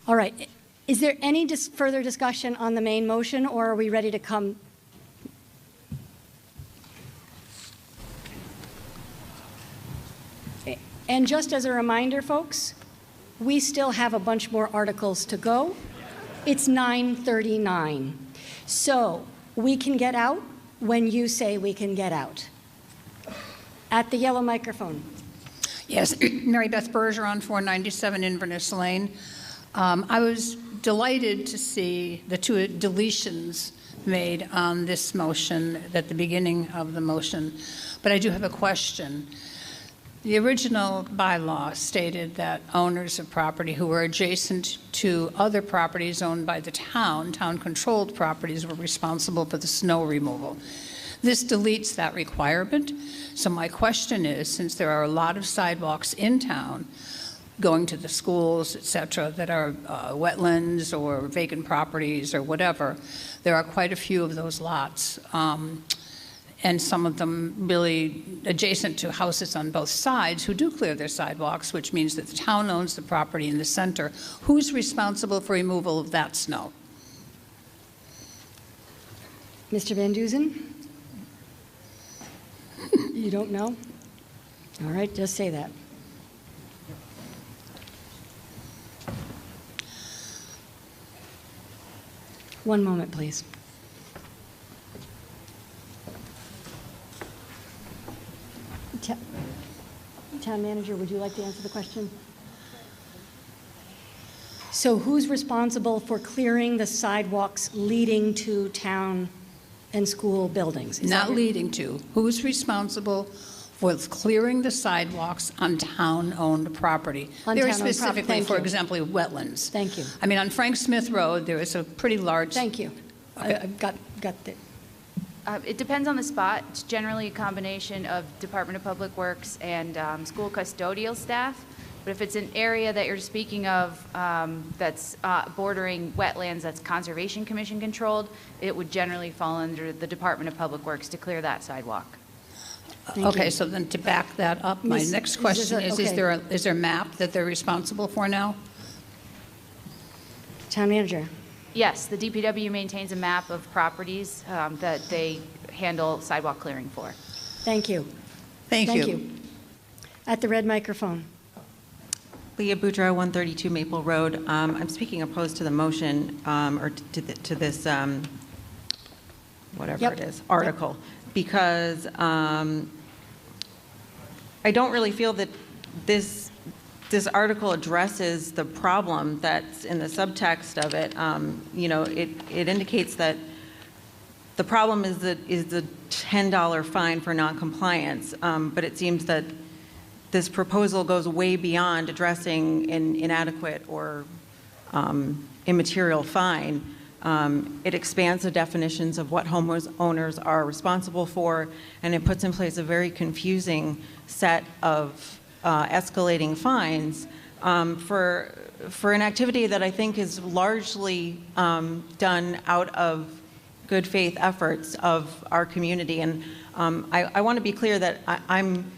All right. Is there any further discussion on the main motion, or are we ready to come? And just as a reminder, folks, we still have a bunch more articles to go. It's 9:39. So we can get out when you say we can get out. At the yellow microphone. Yes, Mary Beth Bergeron, 497 Inverness Lane. I was delighted to see the 2 deletions made on this motion at the beginning of the motion, but I do have a question. The original bylaw stated that owners of property who were adjacent to other properties owned by the town-controlled properties, were responsible for the snow removal. This deletes that requirement. So my question is, since there are a lot of sidewalks in town, going to the schools, et cetera, that are wetlands or vacant properties or whatever. There are quite a few of those lots, and some of them really adjacent to houses on both sides who do clear their sidewalks, which means that the town owns the property in the center. Who's responsible for removal of that snow? Mr. Van Duzen? You don't know? All right, just say that. One moment, please. Town manager, would you like to answer the question? So who's responsible for clearing the sidewalks leading to town and school buildings? Not leading to. Who's responsible for clearing the sidewalks on town-owned property? On Very town-owned property. specifically, Thank for you. example, wetlands. Thank you. I mean, on Frank Smith Road, there is a pretty large... Thank you. Okay. I've got the... It depends on the spot. It's generally a combination of Department of Public Works and school custodial staff. But if it's an area that you're speaking of that's bordering wetlands that's Conservation Commission controlled, it would generally fall under the Department of Public Works to clear that sidewalk. Okay, so then to back that up, my Ms. next question is, okay. is there a map that they're responsible for now? Town manager. Yes, the DPW maintains a map of properties that they handle sidewalk clearing for. Thank you. Thank you. At the red microphone. Leah Boudreau, 132 Maple Road. I'm speaking opposed to the motion, or to this, whatever Yep. it is, article, because I don't really feel that this article addresses the problem that's in the subtext of it. You know, it indicates that the problem is the $10 fine for noncompliance, but it seems that this proposal goes way beyond addressing an inadequate or immaterial fine. It expands the definitions of what homeowners are responsible for, and it puts in place a very confusing set of escalating fines for an activity that I think is largely done out of good faith efforts of our community. And I want to be clear that I'm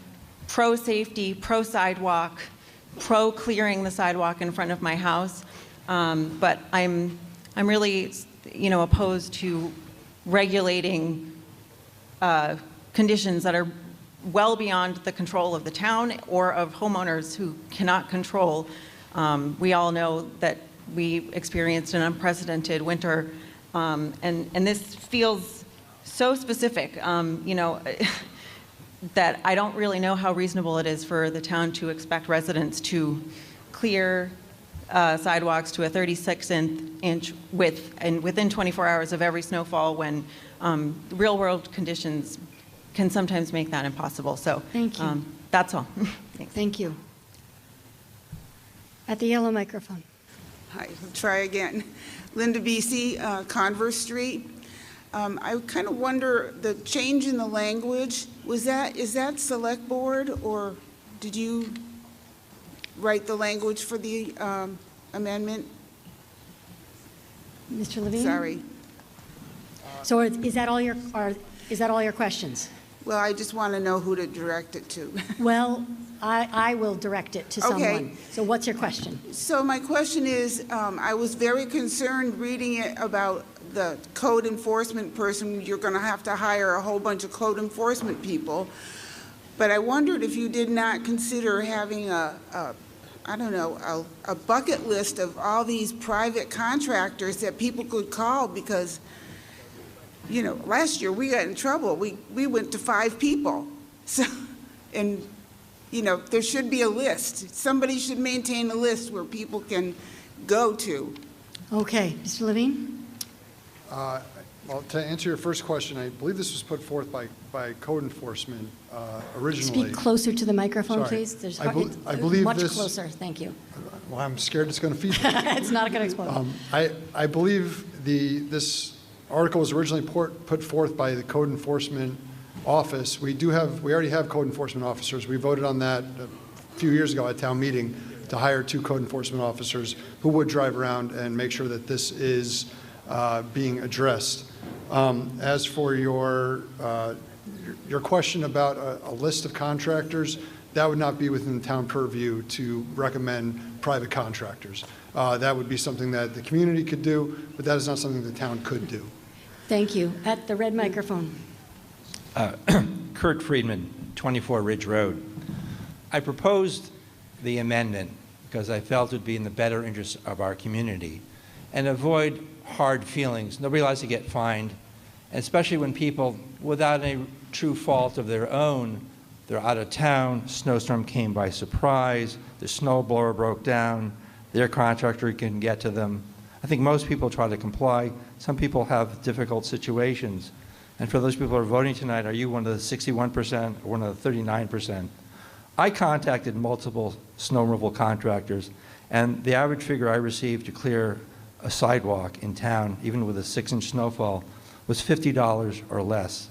pro-safety, pro-sidewalk, pro-clearing the sidewalk in front of my house, but I'm really, you know, opposed to regulating conditions that are well beyond the control of the town or of homeowners who cannot control. We all know that we experienced an unprecedented winter, and this feels so specific, you know, that I don't really know how reasonable it is for the town to expect residents to clear sidewalks to a 36-inch width and within 24 hours of every snowfall, when real-world conditions can sometimes make that impossible. So Thank you. That's all. Thanks. Thank you. At the yellow microphone. Hi, I'll try again. Linda Beasy, Converse Street. I kind of wonder, the change in the language, is that select board, or did you write the language for the amendment? Mr. Levine? Sorry. So is that all your questions? Well, I just want to know who to direct it to. Well, I will direct it to someone. Okay. So what's your question? So my question is, I was very concerned reading it about the code enforcement person. You're going to have to hire a whole bunch of code enforcement people. But I wondered if you did not consider having a bucket list of all these private contractors that people could call, because, you know, last year we got in trouble. We went to 5 people. So, and, you know, there should be a list. Somebody should maintain a list where people can go to. Okay, Mr. Levine? Well, to answer your first question, I believe this was put forth by code enforcement originally. Speak closer to the microphone, Sorry. please. I believe much this- closer. Thank you. Well, I'm scared it's going to feed me. It's not going to explode. I believe this article was originally put forth by the code enforcement office. We already have code enforcement officers. We voted on that a few years ago at town meeting to to hire 2 code enforcement officers who would drive around and make sure that this is being addressed. As for your question about a list of contractors, that would not be within the town purview to recommend private contractors. That would be something that the community could do, but that is not something the town could do. Thank you. At the red microphone. Kurt Friedman, 24 Ridge Road. I proposed the amendment because I felt it would be in the better interest of our community and avoid hard feelings. Nobody likes to get fined, and especially when people, without any true fault of their own, they're out of town, snowstorm came by surprise, the snowblower broke down, their contractor can get to them. I think most people try to comply. Some people have difficult situations. And for those people who are voting tonight, are you one of the 61% or one of the 39%? I contacted multiple snow removal contractors, and the average figure I received to clear a sidewalk in town, even with a 6-inch snowfall, was $50 or less.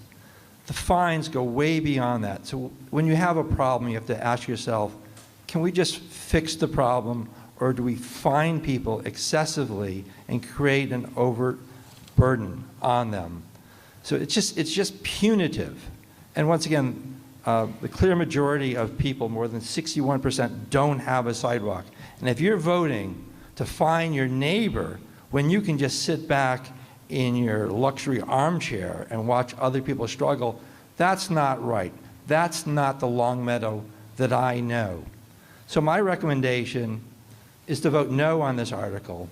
The fines go way beyond that. So when you have a problem, you have to ask yourself, can we just fix the problem, or do we fine people excessively and create an overburden on them? So it's just punitive. And once again, the clear majority of people, more than 61%, don't have a sidewalk. And if you're voting to fine your neighbor when you can just sit back in your luxury armchair and watch other people struggle, that's not right. That's not the Longmeadow that I know. So my recommendation is to vote no on this article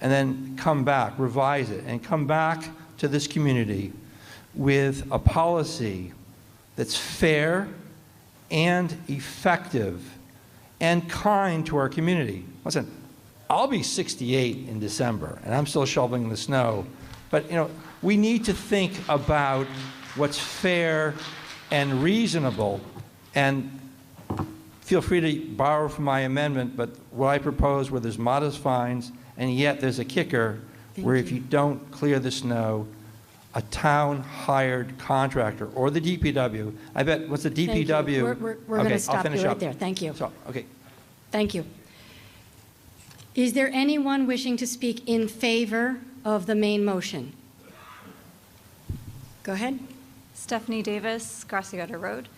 and then come back, revise it, and come back to this community with a policy that's fair and effective and kind to our community. Listen, I'll be 68 in December, and I'm still shoveling the snow. But we need to think about what's fair and reasonable. And feel free to borrow from my amendment, but what I propose where there's modest fines, and yet there's a kicker where if you don't clear the snow, a town-hired contractor or the DPW, I bet, what's the DPW? Thank you. We're going to stop you right there. Thank you. So, okay. Thank you. Is there anyone wishing to speak in favor of the main motion? Go ahead. Stephanie Davis, Graciata Road.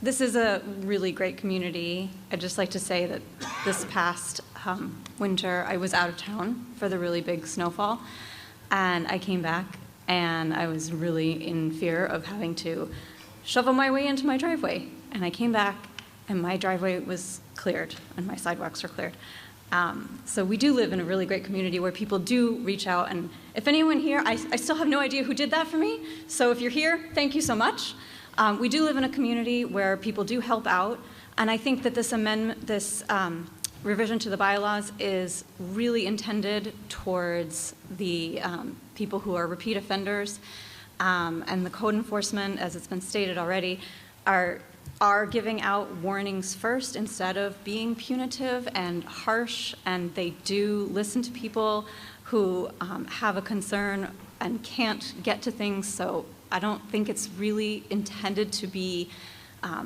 This is a really great community. I'd just like to say that this past winter, I was out of town for the really big snowfall, and I came back, and I was really in fear of having to shovel my way into my driveway. And I came back, and my driveway was cleared, and my sidewalks were cleared. So we do live in a really great community where people do reach out, and if anyone here, I still have no idea who did that for me, so if you're here, thank you so much. We do live in a community where people do help out, and I think that this amendment, this revision to the bylaws is really intended towards the people who are repeat offenders, and the code enforcement, as it's been stated already, are giving out warnings first instead of being punitive and harsh, and they do listen to people who have a concern and can't get to things. So I don't think it's really intended to be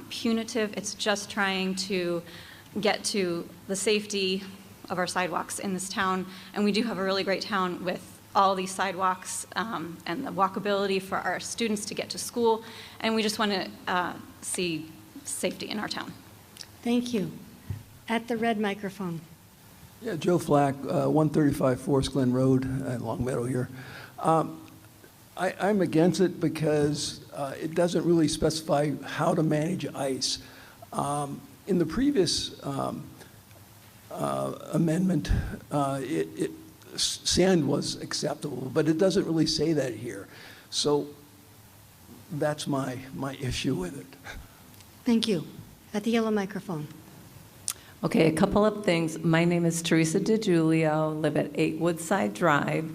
punitive. It's just trying to get to the safety of our sidewalks in this town. And we do have a really great town with all these sidewalks and the walkability for our students to get to school. And we just want to see safety in our town. Thank you. At the red microphone. Yeah, Joe Flack, 135 Forest Glen Road in Longmeadow here. I'm against it because it doesn't really specify how to manage ice. In the previous amendment, sand was acceptable, but it doesn't really say that here. So that's my issue with it. Thank you. At the yellow microphone. Okay, a couple of things. My name is Teresa DiGiulio, live at 8 Woodside Drive.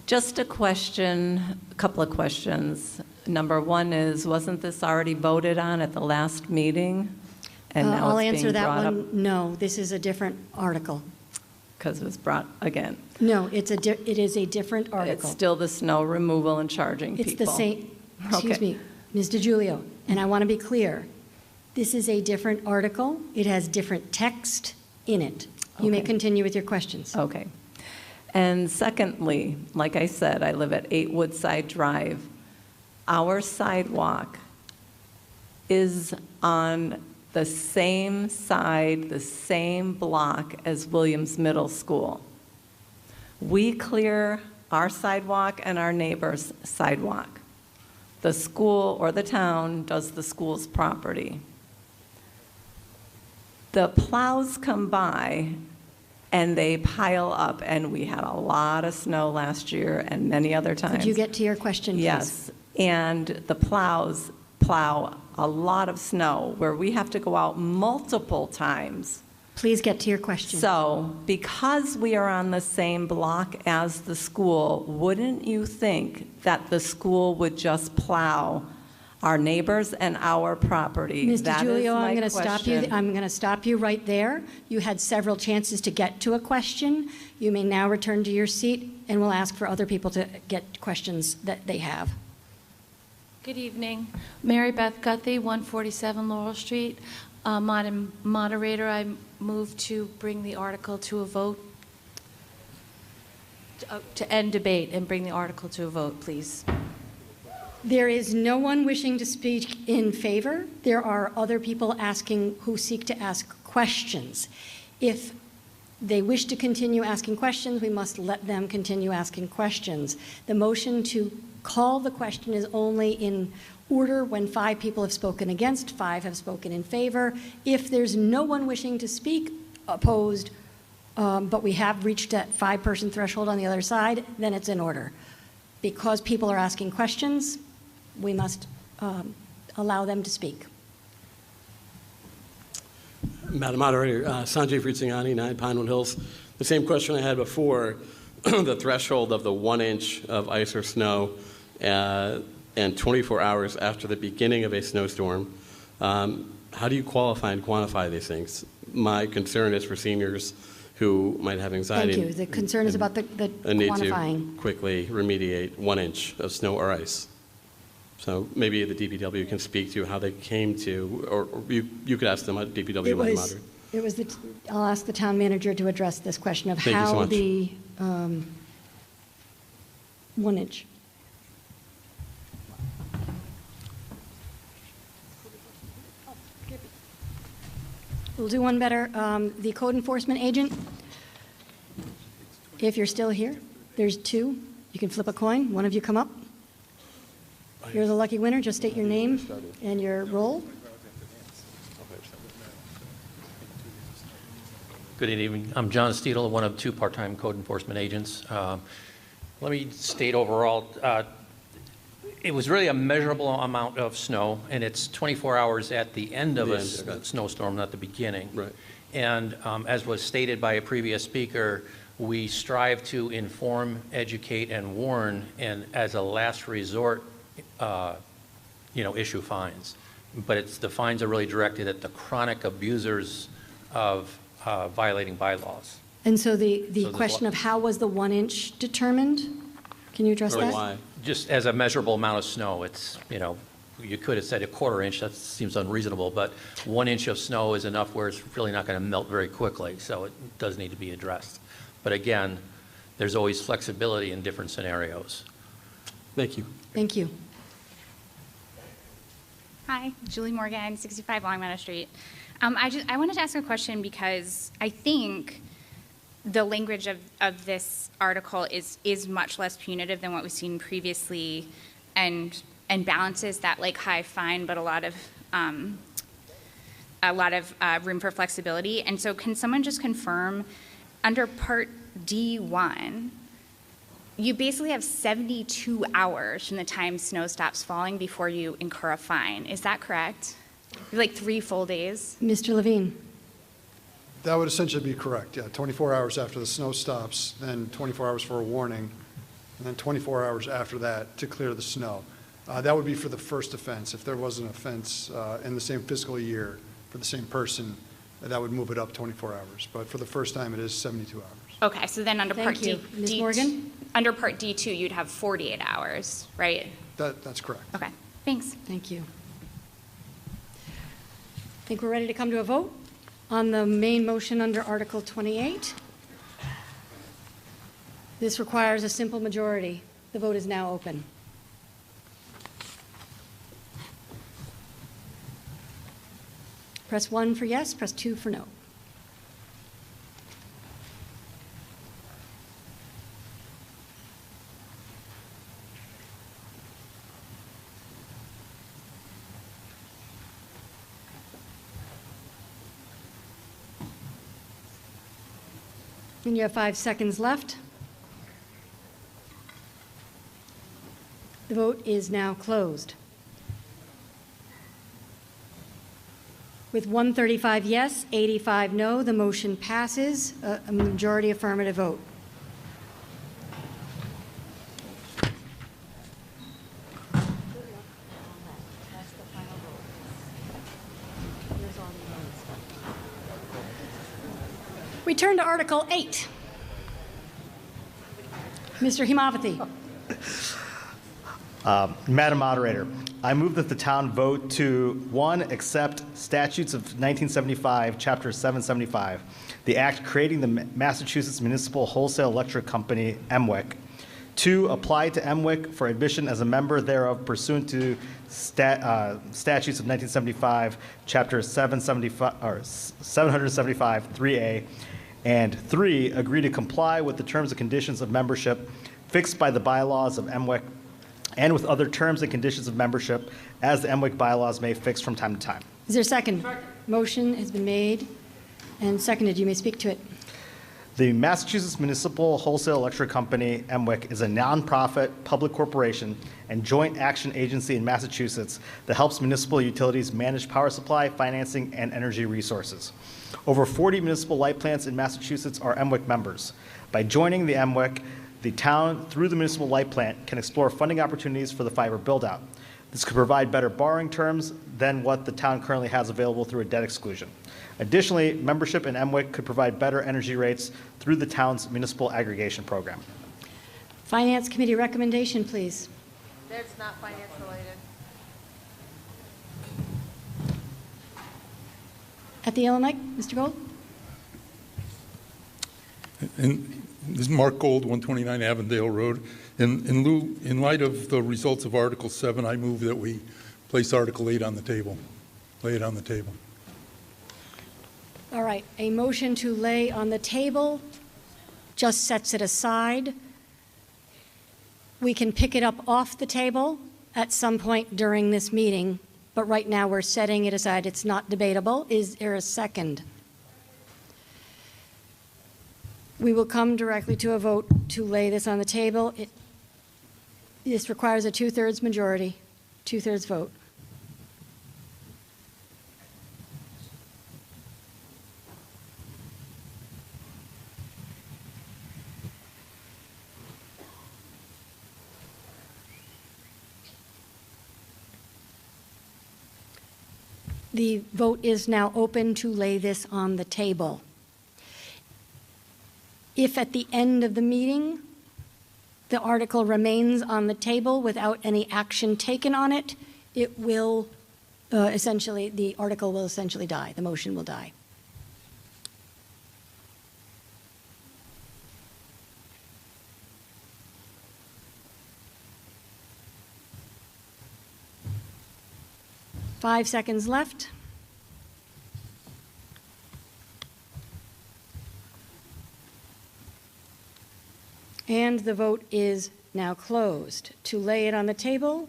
Just a question, a couple of questions. Number one is, wasn't this already voted on at the last meeting? And now I'll it's answer being that brought one. up No, this is a different article. because it was brought again. No, it is a different article. It's still the snow removal and charging It's people. the same, excuse Okay. me, Ms. DiGiulio, and I want to be clear. This is a different article. It has different text in it. You may Okay. continue with your questions. Okay. And secondly, like I said, I live at 8 Woodside Drive. Our sidewalk is on the same side, the same block as Williams Middle School. We clear our sidewalk and our neighbor's sidewalk. The school or the town does the school's property. The plows come by and they pile up, and we had a lot of snow last year and many other times. Could you get to your question, please? Yes, and the plows plow a lot of snow where we have to go out multiple times. Please get to your question. So, because we are on the same block as the school, wouldn't you think that the school would just plow our neighbors and our property? Mr. That is Giulio, my I'm going to stop you. question. I'm going to stop you right there. You had several chances to get to a question. You may now return to your seat, and we'll ask for other people to get questions that they have. Good evening. Mary Beth Guthrie, 147 Laurel Street. Madam Moderator, I move to bring the article to a vote, to end debate and bring the article to a vote, please. There is no one wishing to speak in favor. There are other people asking who seek to ask questions. If they wish to continue asking questions, we must let them continue asking questions. The motion to call the question is only in order when 5 people have spoken against, 5 have spoken in favor. If there's no one wishing to speak opposed, but we have reached that 5-person threshold on the other side, then it's in order. Because people are asking questions, we must allow them to speak. Madam Moderator, Sanjay Fritzingani, 9 Pinewood Hills. The same question I had before, the threshold of the 1 inch of ice or snow and 24 hours after the beginning of a snowstorm. How do you qualify and quantify these things? My concern is for seniors who might have anxiety. Thank you. The concern is about the and need quantifying. to quickly remediate 1 inch of snow or ice. So maybe the DPW can speak to how they came to, or you could ask them at DPW. It was I'll ask the town manager to address this question of Thank you so how much. the 1 inch. We'll do one better. The code enforcement agent, if you're still here, there's 2. You can flip a coin. One of you come up. You're the lucky winner. Just state your name and your role. Good evening. I'm John Steedle, one of 2 part-time code enforcement agents. Let me state overall, it was really a measurable amount of snow, and it's 24 hours at the end of a snowstorm, not the beginning. Right. And as was stated by a previous speaker, we strive to inform, educate, and warn, and as a last resort, issue fines. But the fines are really directed at the chronic abusers of violating bylaws. And so the there's question of how was the 1 inch determined? Can you address that? Why? Just as a measurable amount of snow, it's, you could have said a 1/4 inch, that seems unreasonable, but 1 inch of snow is enough where it's really not going to melt very quickly, so it does need to be addressed. But again, there's always flexibility in different scenarios. Thank you. Thank you. Hi, Julie Morgan, 65 Longmeadow Street. I wanted to ask a question because I think the language of this article is much less punitive than what we've seen previously, and balances that high fine, but a lot of room for flexibility. And so, can someone just confirm under Part D1? You basically have 72 hours from the time snow stops falling before you incur a fine. Is that correct? 3 full days? Mr. Levine. That would essentially be correct, yeah. 24 hours after the snow stops, then 24 hours for a warning, and then 24 hours after that to clear the snow. That would be for the first offense. If there was an offense in the same fiscal year for the same person, that would move it up 24 hours. But for the first time, it is 72 hours. Okay, so then under Part Thank you. Ms. Morgan? Under Part D2, you'd have 48 hours, right? That's correct. Okay, thanks. Thank you. I think we're ready to come to a vote on the main motion under Article 28. This requires a simple majority. The vote is now open. Press 1 for yes, press 2 for no. And you have 5 seconds left. The vote is now closed. With 135 yes, 85 no, the motion passes, a majority affirmative vote. We turn to Article 8. Mr. Himavati. Madam Moderator, I move that the town vote to, 1, accept statutes of 1975, Chapter 775, the act creating the Massachusetts Municipal Wholesale Electric Company, MWEC. 2, apply to MWEC for admission as a member thereof pursuant to statutes of 1975, Chapter 775, or 775, 3A. And 3, agree to comply with the terms and conditions of membership fixed by the bylaws of MWEC and with other terms and conditions of membership as the MWEC bylaws may fix from time to time. Is there a second? Motion has been made and seconded. You may speak to it. The Massachusetts Municipal Wholesale Electric Company, MWEC, is a nonprofit public corporation and joint action agency in Massachusetts that helps municipal utilities manage power supply, financing, and energy resources. Over 40 municipal light plants in Massachusetts are MWEC members. By joining the MWEC, the town, through the municipal light plant, can explore funding opportunities for the fiber build-out. This could provide better borrowing terms than what the town currently has available through a debt exclusion. Additionally, membership in MWEC could provide better energy rates through the town's municipal aggregation program. Finance Committee recommendation, please. That's not finance related. At the yellow mic, Mr. Gold. And this is Mark Gold, 129 Avondale Road. In light of the results of Article 7, I move that we place Article 8 on the table, lay it on the table. All right, a motion to lay on the table just sets it aside. We can pick it up off the table at some point during this meeting, but right now we're setting it aside. It's not debatable. Is there a second? We will come directly to a vote to lay this on the table. This requires a 2/3 majority, 2/3 vote. The vote is now open to lay this on the table. If at the end of the meeting, the article remains on the table without any action taken on it, it will essentially, the article will essentially die. The motion will die. Five seconds left. And the vote is now closed. To lay it on the table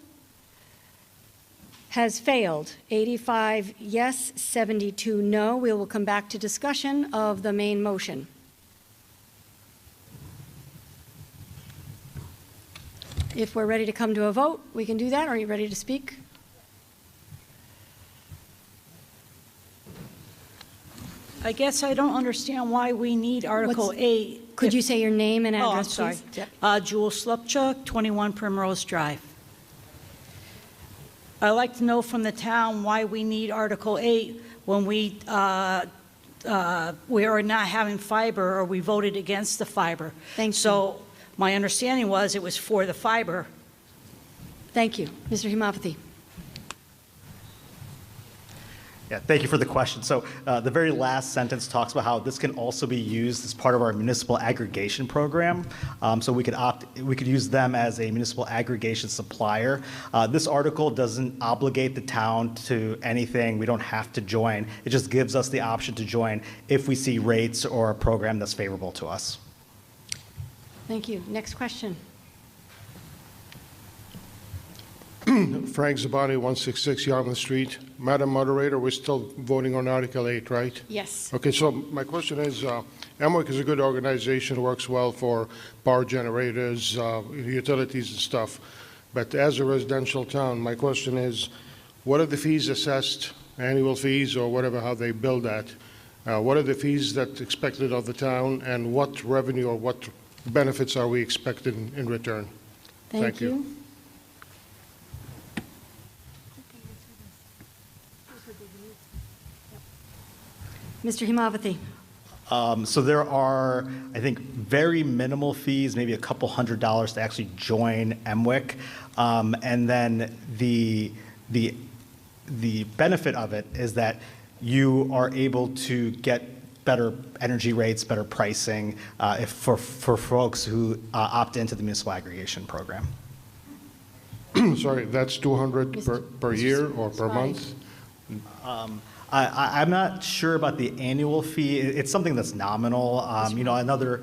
has failed. 85 yes, 72 no. We will come back to discussion of the main motion. If we're ready to come to a vote, we can do that. Are you ready to speak? I guess I don't understand why we need Article 8. Could you say your name and address, I'm sorry. please? Yep. Jewel Slupchuk, 21 Primrose Drive. I'd like to know from the town why we need Article 8 when we are not having fiber, or we voted against the fiber. Thank you. So my understanding was it was for the fiber. Thank you. Mr. Himavati. Yeah, thank you for the question. So the very last sentence talks about how this can also be used as part of our municipal aggregation program. So we could use them as a municipal aggregation supplier. This article doesn't obligate the town to anything. We don't have to join. It just gives us the option to join if we see rates or a program that's favorable to us. Thank you. Next question. Frank Zabani, 166 Yarmouth Street. Madam Moderator, we're still voting on Article 8, right? Yes. Okay, so my question is, MWIC is a good organization, works well for power generators, utilities and stuff. But as a residential town, my question is, what are the fees assessed, annual fees or whatever, how they bill that? What are the fees that expected of the town, and what revenue or what benefits are we expecting in return? Thank you. Mr. Himavati. So there are, I think, very minimal fees, maybe a couple $100 to actually join MWIC. And then the benefit of it is that you are able to get better energy rates, better pricing for folks who opt into the municipal aggregation program. Sorry, that's 200 per year or per month? I'm not sure about the annual fee. It's something that's nominal. Another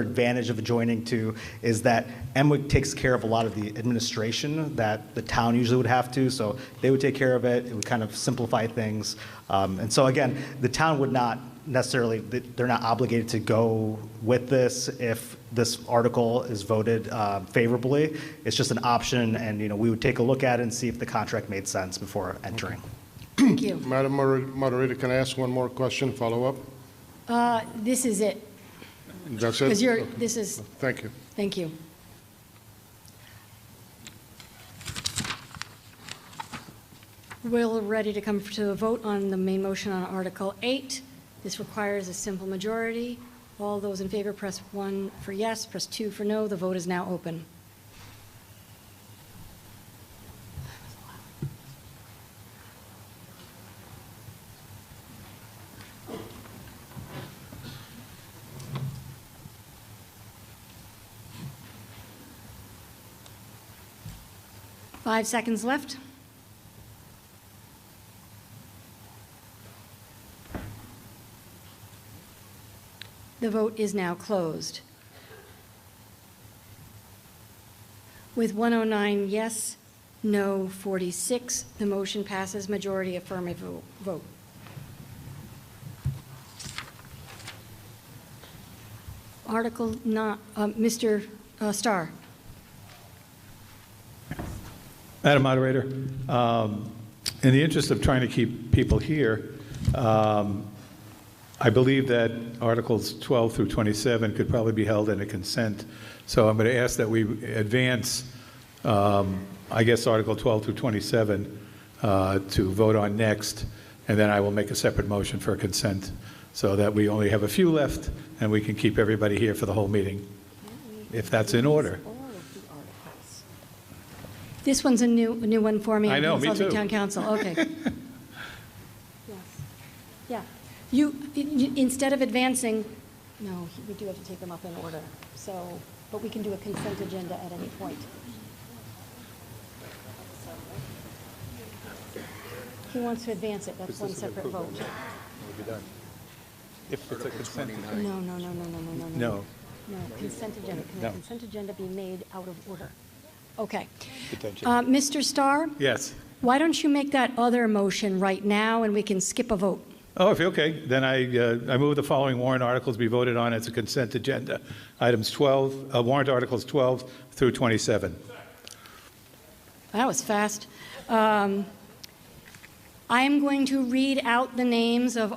advantage of joining too is that MWIC takes care of a lot of the administration that the town usually would have to. So they would take care of it. It would kind of simplify things. And so again, the town would not necessarily, they're not obligated to go with this if this article is voted favorably. It's just an option, and we would take a look at it and see if the contract made sense before entering. Thank you. Madam Moderator, can I ask one more question, follow up? This is it. That's it? Because this is. Thank you. Thank you. We're ready to come to a vote on the main motion on Article 8. This requires a simple majority. All those in favor, press 1 for yes, press 2 for no. The vote is now open. Five seconds left. The vote is now closed. With 109 yes, no 46, the motion passes majority affirmative vote. Article not, Mr. Starr. Madam Moderator, in the interest of trying to keep people here, I believe that Articles 12 through 27 could probably be held in a consent. So I'm going to ask that we advance, I guess, Article 12 through 27 to vote on next, and then I will make a separate motion for consent so that we only have a few left and we can keep everybody here for the whole meeting, if that's in order. This one's a new one for me. I know, me Consulting too. Town Council. Okay. Yes. Yeah. You, instead of advancing, no, we do have to take them up in order. So, but we can do a consent agenda at any point. He wants to advance it. That's one separate vote. If it's a consent agenda. No. No. No, consent agenda. Can No. the consent agenda be made out of order? Okay. Potentially. Mr. Starr, Yes. why don't you make that other motion right now and we can skip a vote? Oh, okay. Then I move the following warrant articles be voted on as a consent agenda. Items 12, warrant articles 12 through 27. That was fast. I am going to read out the names of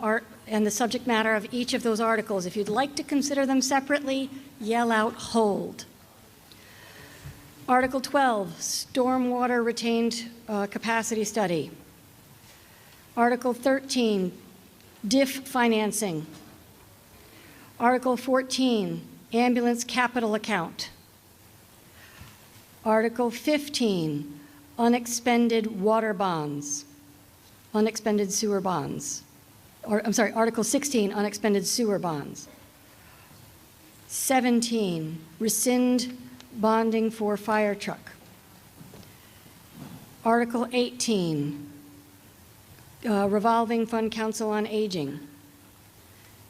and the subject matter of each of those articles. If you'd like to consider them separately, yell out hold. Article 12, Stormwater Retained Capacity Study. Article 13, DIF Financing. Article 14, Ambulance Capital Account. Article 15, unexpended water bonds, unexpended sewer bonds. Or, I'm sorry, Article 16, unexpended sewer bonds. 17, rescind bonding for fire truck. Article 18, revolving fund council on aging.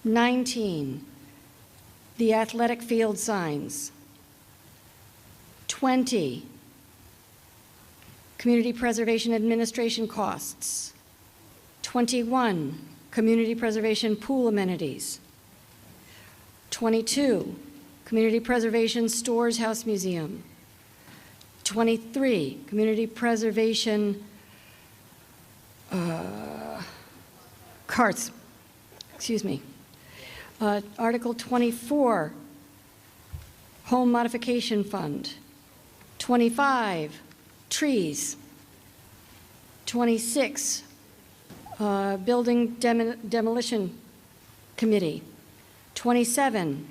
19, the athletic field signs. 20, community preservation administration costs. 21, community preservation pool amenities. 22, community preservation stores house museum. 23, community preservation carts, excuse me. Article 24, home modification fund. 25, trees. 26, building demolition committee. 27,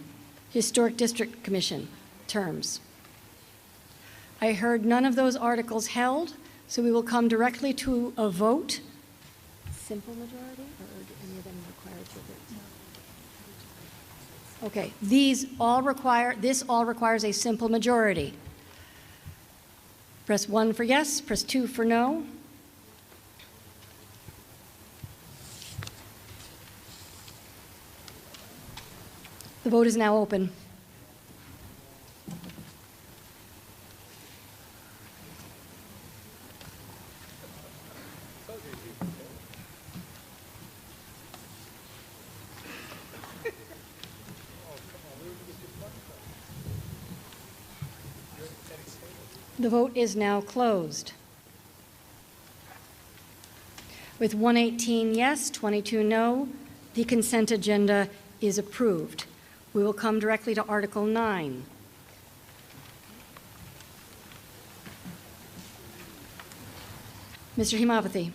historic district commission terms. I heard none of those articles held, so we will come directly to a vote. Simple majority, or do any of them require two-thirds? Okay, this all requires a simple majority. Press 1 for yes, press 2 for no. The vote is now open. The vote is now closed. With 118 yes, 22 no, the consent agenda is approved. We will come directly to Article 9. Mr. Hemaphathy.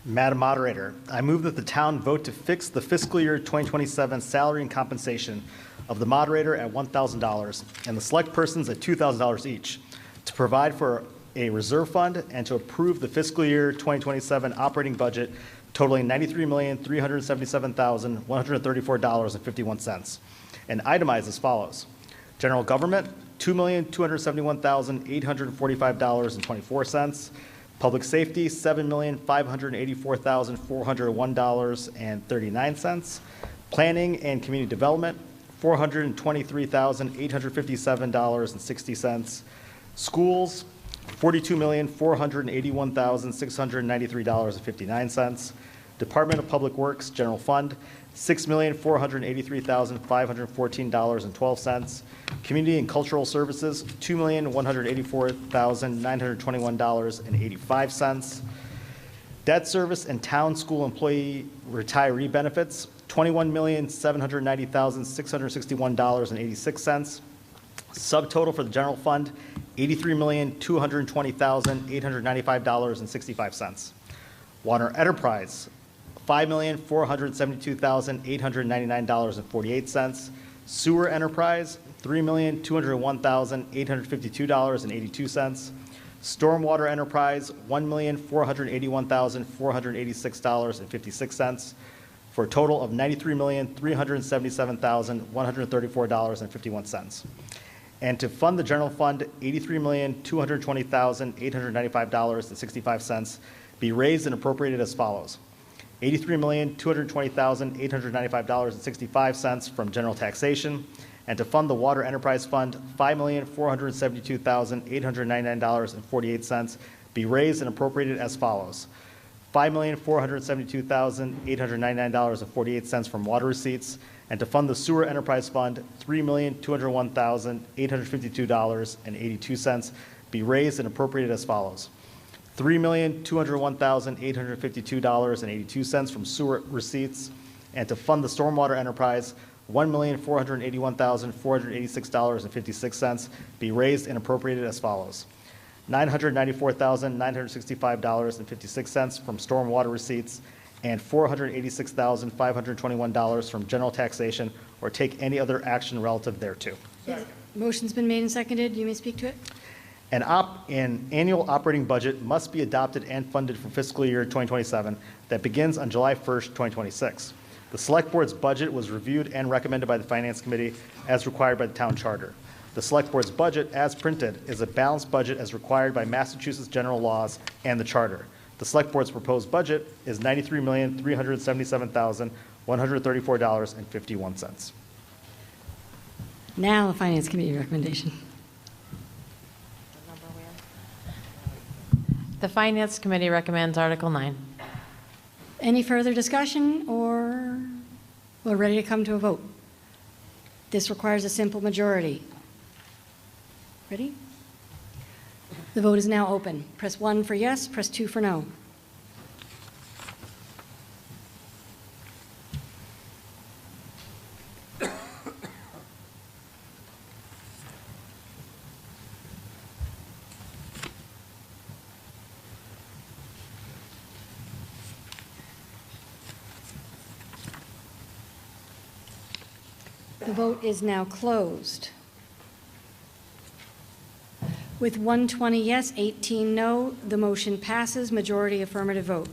Madam Moderator, I move that the town vote to fix the fiscal year 2027 salary and compensation of the moderator at $1,000 and the select persons at $2,000 each, to provide for a reserve fund and to approve the fiscal year 2027 operating budget totaling $93,377,134.51, and itemize as follows. General government, $2,271,845.24. Public safety, $7,584,401.39. Planning and community development, $423,857.60. Schools, $42,481,693.59. Department of Public Works, General Fund, $6,483,514.12. Community and Cultural Services, $2,184,921.85. Debt service and town school employee retiree benefits, $21,790,661.86. Subtotal for the general fund, $83,220,895.65. Water enterprise, $5,472,899.48. Sewer enterprise, $3,201,852.82. Stormwater enterprise, $1,481,486.56, for a total of $93,377,134.51. And to fund the general fund, $83,220,895.65 be raised and appropriated as follows. $83,220,895.65 from general taxation, and to fund the water enterprise fund, $5,472,899.48 be raised and appropriated as follows. $5,472,899.48 from water receipts, and to fund the sewer enterprise fund, $3,201,852.82 be raised and appropriated as follows. $3,201,852.82 from sewer receipts, and to fund the stormwater enterprise, $1,481,486.56 be raised and appropriated as follows. $994,965.56 from stormwater receipts, and $486,521 from general taxation, or take any other action relative thereto. Motion's been made and seconded. You may speak to it. An annual operating budget must be adopted and funded for fiscal year 2027 that begins on July 1st, 2026. The Select Board's budget was reviewed and recommended by the Finance Committee as required by the town charter. The Select Board's budget, as printed, is a balanced budget as required by Massachusetts general laws and the charter. The Select Board's proposed budget is $93,377,134.51. Now, the Finance Committee recommendation. The Finance Committee recommends Article 9. Any further discussion, or we're ready to come to a vote? This requires a simple majority. Ready? The vote is now open. Press 1 for yes, press 2 for no. The vote is now closed. With 120 yes, 18 no, the motion passes, majority affirmative vote.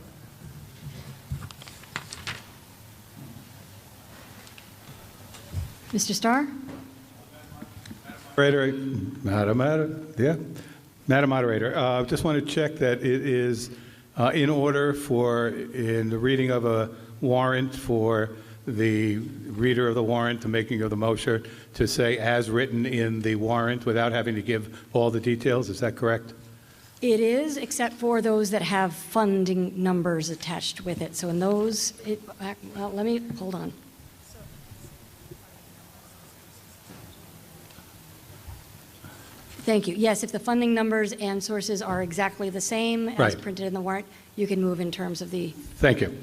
Mr. Starr? Madam Moderator, I just want to check that it is in order for, in the reading of a warrant, for the reader of the warrant, the making of the motion, to say as written in the warrant without having to give all the details. Is that correct? It is, except for those that have funding numbers attached with it. So in those, well, let me, hold on. Thank you. Yes, if the funding numbers and sources are exactly the same as Right. printed in the warrant, you can move in terms of the Thank you.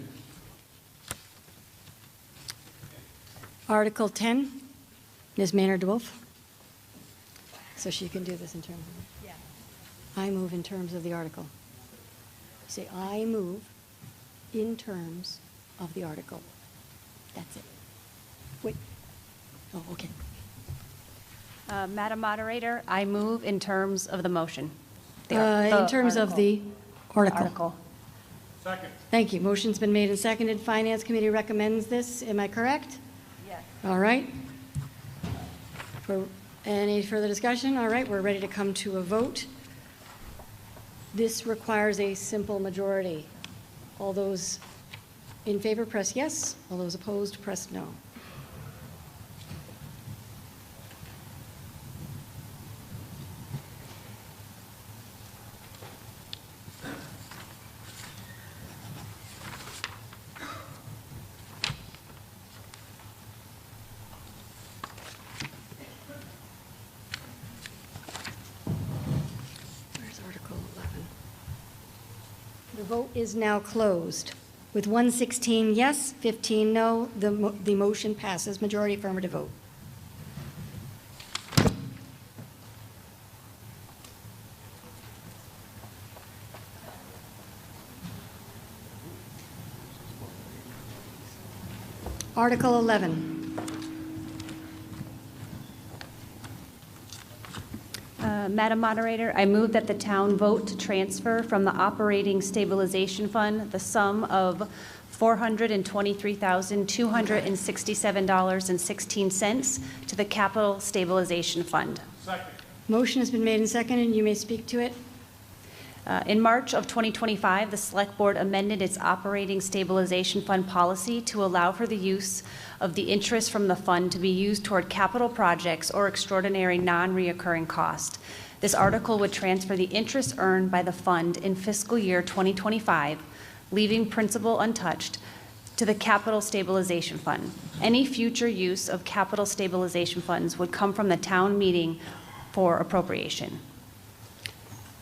Article 10, Ms. Maynard DeWolf. So she can do this in terms of, I move in terms of the article. Say, I move in terms of the article. That's it. Wait. Oh, okay. Madam Moderator, I move in terms of the motion. In terms of the article. Article. Second. Thank you. Motion's been made and seconded. Finance Committee recommends this. Am I correct? Yes. All right. For any further discussion? All right, we're ready to come to a vote. This requires a simple majority. All those in favor, press yes. All those opposed, press no. Where's Article 11? The vote is now closed. With 116 yes, 15 no, the motion passes, majority affirmative vote. Article 11. Madam Moderator, I move that the town vote to transfer from the Operating Stabilization Fund the sum of $423,267.16 to the Capital Stabilization Fund. Motion has been made and seconded. You may speak to it. In March of 2025, the Select Board amended its Operating Stabilization Fund policy to allow for the use of the interest from the fund to be used toward capital projects or extraordinary non-reoccurring cost. This article would transfer the interest earned by the fund in fiscal year 2025, leaving principal untouched, to the Capital Stabilization Fund. Any future use of capital stabilization funds would come from the town meeting for appropriation.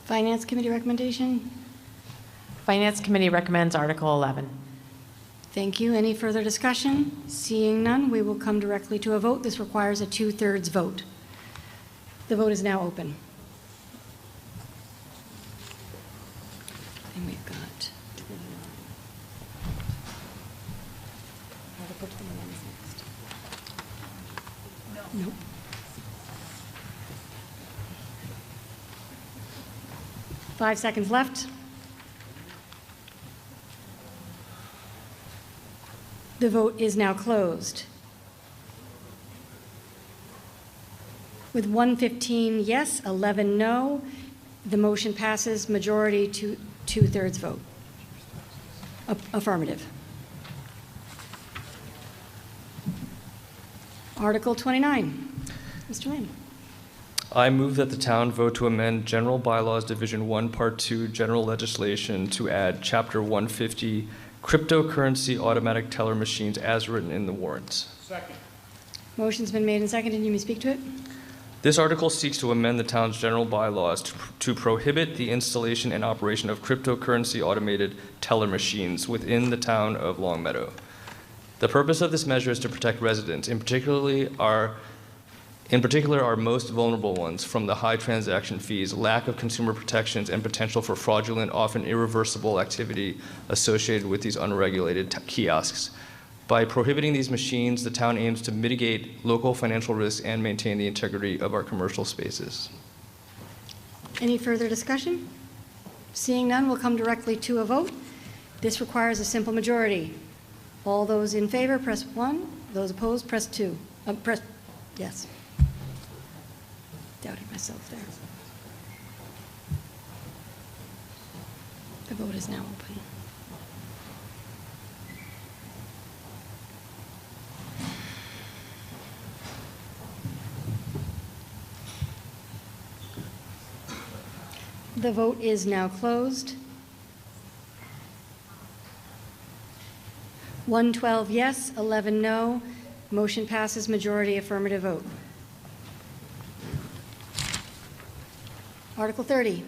Finance Committee recommendation? Finance Committee recommends Article 11. Thank you. Any further discussion? Seeing none, we will come directly to a vote. This requires a 2/3 vote. The vote is now open. And we've got Article 21 is next. Nope. 5 seconds left. The vote is now closed. With 115 yes, 11 no, the motion passes majority to two-thirds vote. Affirmative. Article 29. Mr. Lane. I move that the town vote to amend General Bylaws Division 1, Part 2, General Legislation to add Chapter 150, Cryptocurrency Automatic Teller Machines as written in the warrants. Second. Motion's been made and seconded. You may speak to it. This article seeks to amend the town's general bylaws to prohibit the installation and operation of cryptocurrency automated teller machines within the town of Longmeadow. The purpose of this measure is to protect residents, in particular our most vulnerable ones, from the high transaction fees, lack of consumer protections, and potential for fraudulent, often irreversible activity associated with these unregulated kiosks. By prohibiting these machines, the town aims to mitigate local financial risks and maintain the integrity of our commercial spaces. Any further discussion? Seeing none, we'll come directly to a vote. This requires a simple majority. All those in favor, press 1. Those opposed, press 2. Press yes. Doubted myself there. The vote is now open. The vote is now closed. 112 yes, 11 no. Motion passes majority affirmative vote. Article 30.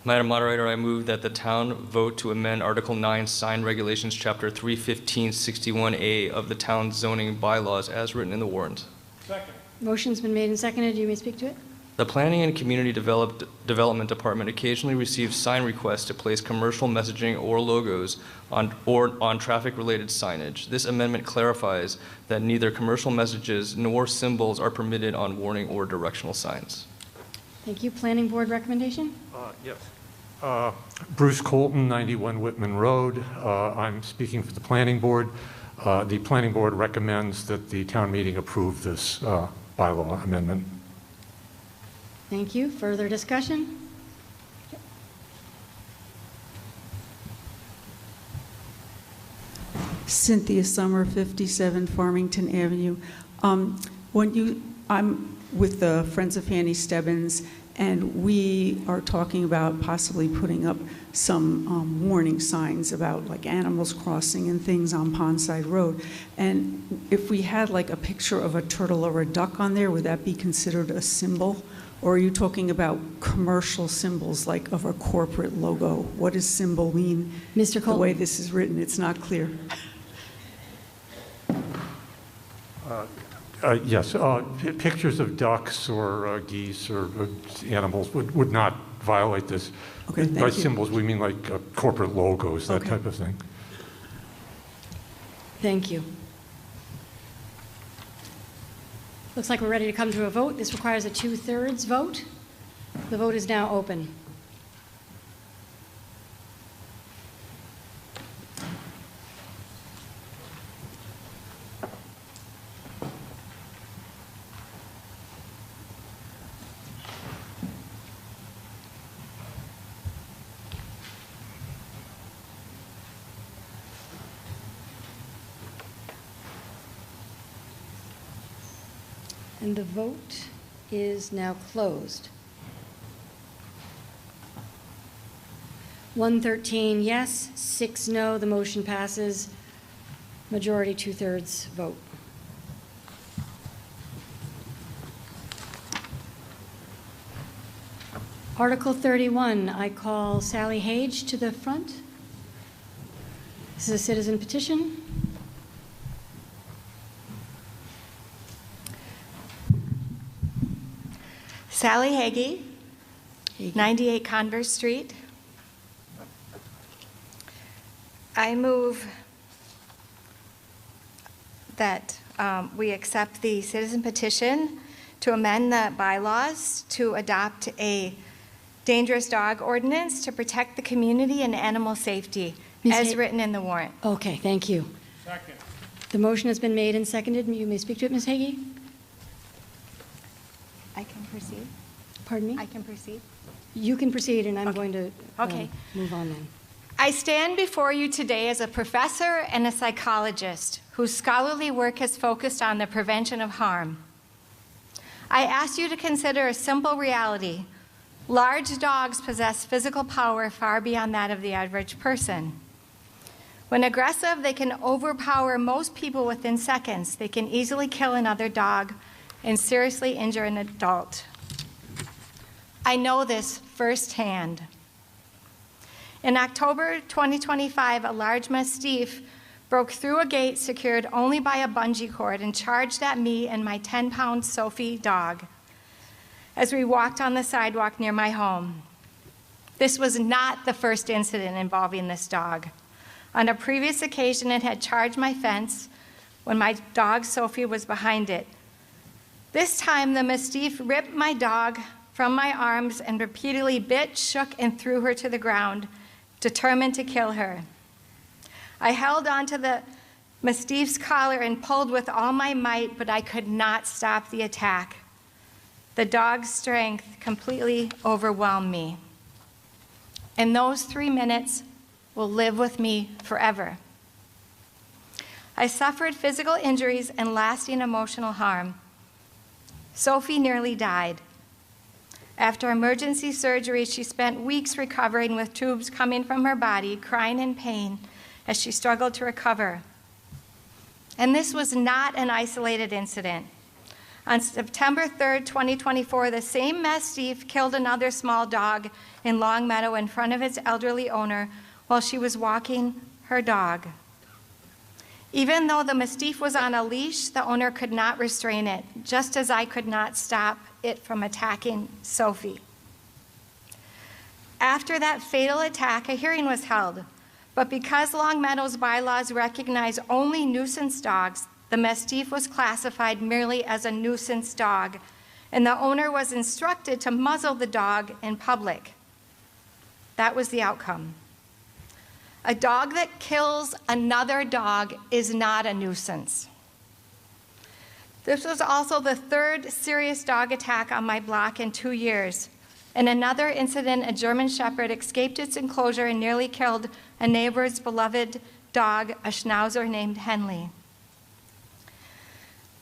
Madam Moderator, I move that the town vote to amend Article 9, Sign Regulations, Chapter 31561A of the town's zoning bylaws as written in the warrant. Second. Motion's been made and seconded. You may speak to it. The Planning and Community Development Department occasionally receives sign requests to place commercial messaging or logos on traffic-related signage. This amendment clarifies that neither commercial messages nor symbols are permitted on warning or directional signs. Thank you. Planning Board recommendation? Yes. Bruce Colton, 91 Whitman Road. I'm speaking for the Planning Board. The Planning Board recommends that the town meeting approve this bylaw amendment. Thank you. Further discussion? Cynthia Summer, 57 Farmington Avenue. I'm with the Friends of Fanny Stebbins, and we are talking about possibly putting up some warning signs about like animals crossing and things on Pondside Road. And if we had like a picture of a turtle or a duck on there, would that be considered a symbol? Or are you talking about commercial symbols like of a corporate logo? What does symbol mean? Mr. Colton. The way this is written, it's not clear. Yes, pictures of ducks or geese or animals would not violate this. Okay, by symbols, we mean like corporate logos, that type of thing. Thank you. Looks like we're ready to come to a vote. This requires a 2/3 vote. The vote is now open. And the vote is now closed. 113 yes, 6 no. The motion passes. Majority 2/3 vote. Article 31, I call Sally Hage to the front. This is a citizen petition. Sally Hagee, 98 Converse Street. I move that we accept the citizen petition to amend the bylaws to adopt a dangerous dog ordinance to protect the community and animal safety, as written in the warrant. Okay, thank you. Second. The motion has been made and seconded. You may speak to it, Ms. Hagee. I can proceed? Pardon me? I can proceed? You can proceed, and I'm going to Okay. move on then. I stand before you today as a professor and a psychologist whose scholarly work has focused on the prevention of harm. I ask you to consider a simple reality. Large dogs possess physical power far beyond that of the average person. When aggressive, they can overpower most people within seconds. They can easily kill another dog and seriously injure an adult. I know this firsthand. In October 2025, a large Mastiff broke through a gate secured only by a bungee cord and charged at me and my 10-pound Sophie dog as we walked on the sidewalk near my home. This was not the first incident involving this dog. On a previous occasion, it had charged my fence when my dog Sophie was behind it. This time, the Mastiff ripped my dog from my arms and repeatedly bit, shook, and threw her to the ground, determined to kill her. I held onto the Mastiff's collar and pulled with all my might, but I could not stop the attack. The dog's strength completely overwhelmed me. And those 3 minutes will live with me forever. I suffered physical injuries and lasting emotional harm. Sophie nearly died. After emergency surgery, she spent weeks recovering with tubes coming from her body, crying in pain as she struggled to recover. And this was not an isolated incident. On September 3rd, 2024, the same Mastiff killed another small dog in Longmeadow in front of its elderly owner while she was walking her dog. Even though the Mastiff was on a leash, the owner could not restrain it, just as I could not stop it from attacking Sophie. After that fatal attack, a hearing was held, but because Longmeadow's bylaws recognize only nuisance dogs, the Mastiff was classified merely as a nuisance dog, and the owner was instructed to muzzle the dog in public. That was the outcome. A dog that kills another dog is not a nuisance. This was also the third serious dog attack on my block in 2 years. In another incident, a German Shepherd escaped its enclosure and nearly killed a neighbor's beloved dog, a Schnauzer named Henley.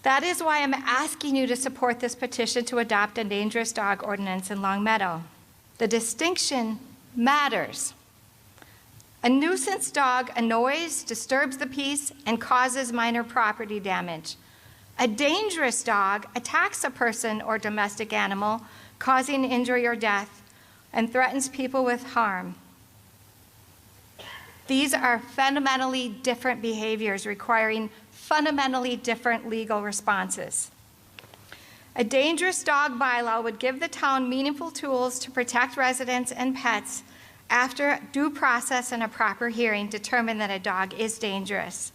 That is why I'm asking you to support this petition to adopt a dangerous dog ordinance in Longmeadow. The distinction matters. A nuisance dog annoys, disturbs the peace, and causes minor property damage. A dangerous dog attacks a person or domestic animal, causing injury or death, and threatens people with harm. These are fundamentally different behaviors requiring fundamentally different legal responses. A dangerous dog bylaw would give the town meaningful tools to protect residents and pets after due process and a proper hearing determine that a dog is dangerous.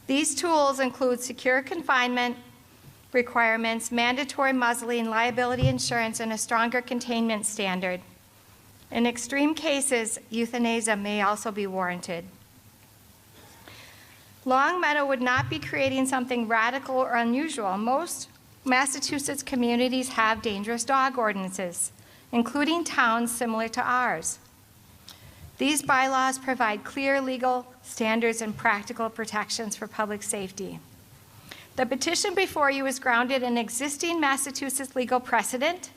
These tools include secure confinement requirements, mandatory muzzling, liability insurance, and a stronger containment standard. In extreme cases, euthanasia may also be warranted. Longmeadow would not be creating something radical or unusual. Most Massachusetts communities have dangerous dog ordinances, including towns similar to ours. These bylaws provide clear legal standards and practical protections for public safety. The petition before you is grounded in existing Massachusetts legal precedent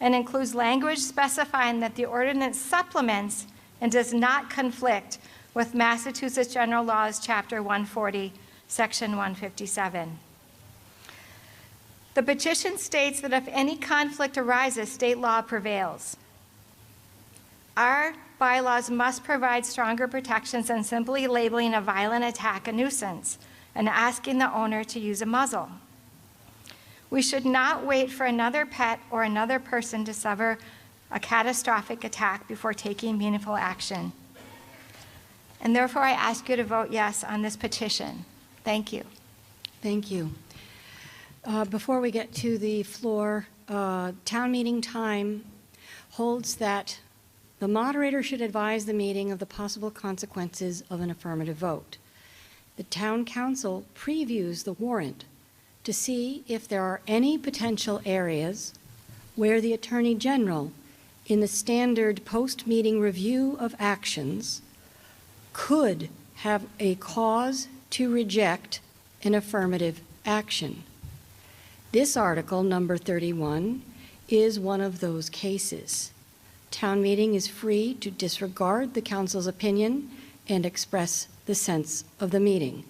and includes language specifying that the ordinance supplements and does not conflict with Massachusetts General Laws, Chapter 140, Section 157. The petition states that if any conflict arises, state law prevails. Our bylaws must provide stronger protections than simply labeling a violent attack a nuisance and asking the owner to use a muzzle. We should not wait for another pet or another person to suffer a catastrophic attack before taking meaningful action. And therefore, I ask you to vote yes on this petition. Thank you. Thank you. Before we get to the floor, town meeting time holds that the moderator should advise the meeting of the possible consequences of an affirmative vote. The town council previews the warrant to see if there are any potential areas where the Attorney General, in the standard post-meeting review of actions, could have a cause to reject an affirmative action. This article, number 31, is one of those cases. Town meeting is free to disregard the council's opinion and express the sense of the meeting.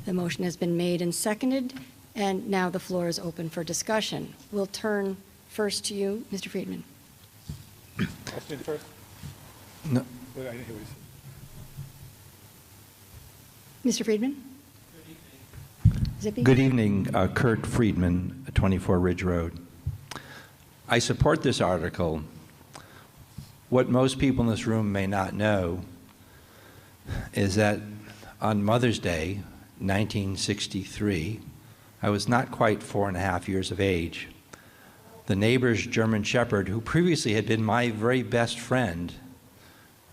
The motion has been made and seconded, and now the floor is open for discussion. We'll turn first to you, Mr. Friedman. First? No. Mr. Friedman? Zippy? Good evening, Kurt Friedman, 24 Ridge Road. I support this article. What most people in this room may not know is that on Mother's Day, 1963, I was not quite 4.5 years of age. The neighbor's German Shepherd, who previously had been my very best friend,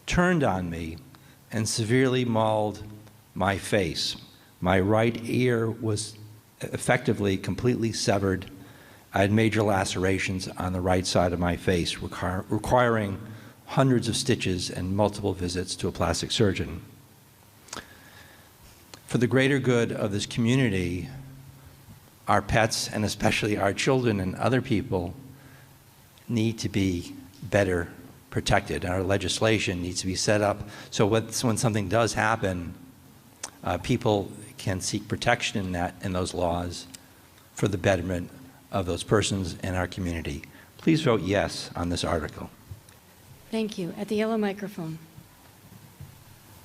turned on me and severely mauled my face. My right ear was effectively completely severed. I had major lacerations on the right side of my face, requiring hundreds of stitches and multiple visits to a plastic surgeon. For the greater good of this community, our pets, and especially our children and other people, need to be better protected. Our legislation needs to be set up so when something does happen, people can seek protection in those laws for the betterment of those persons in our community. Please vote yes on this article. Thank you. At the yellow microphone.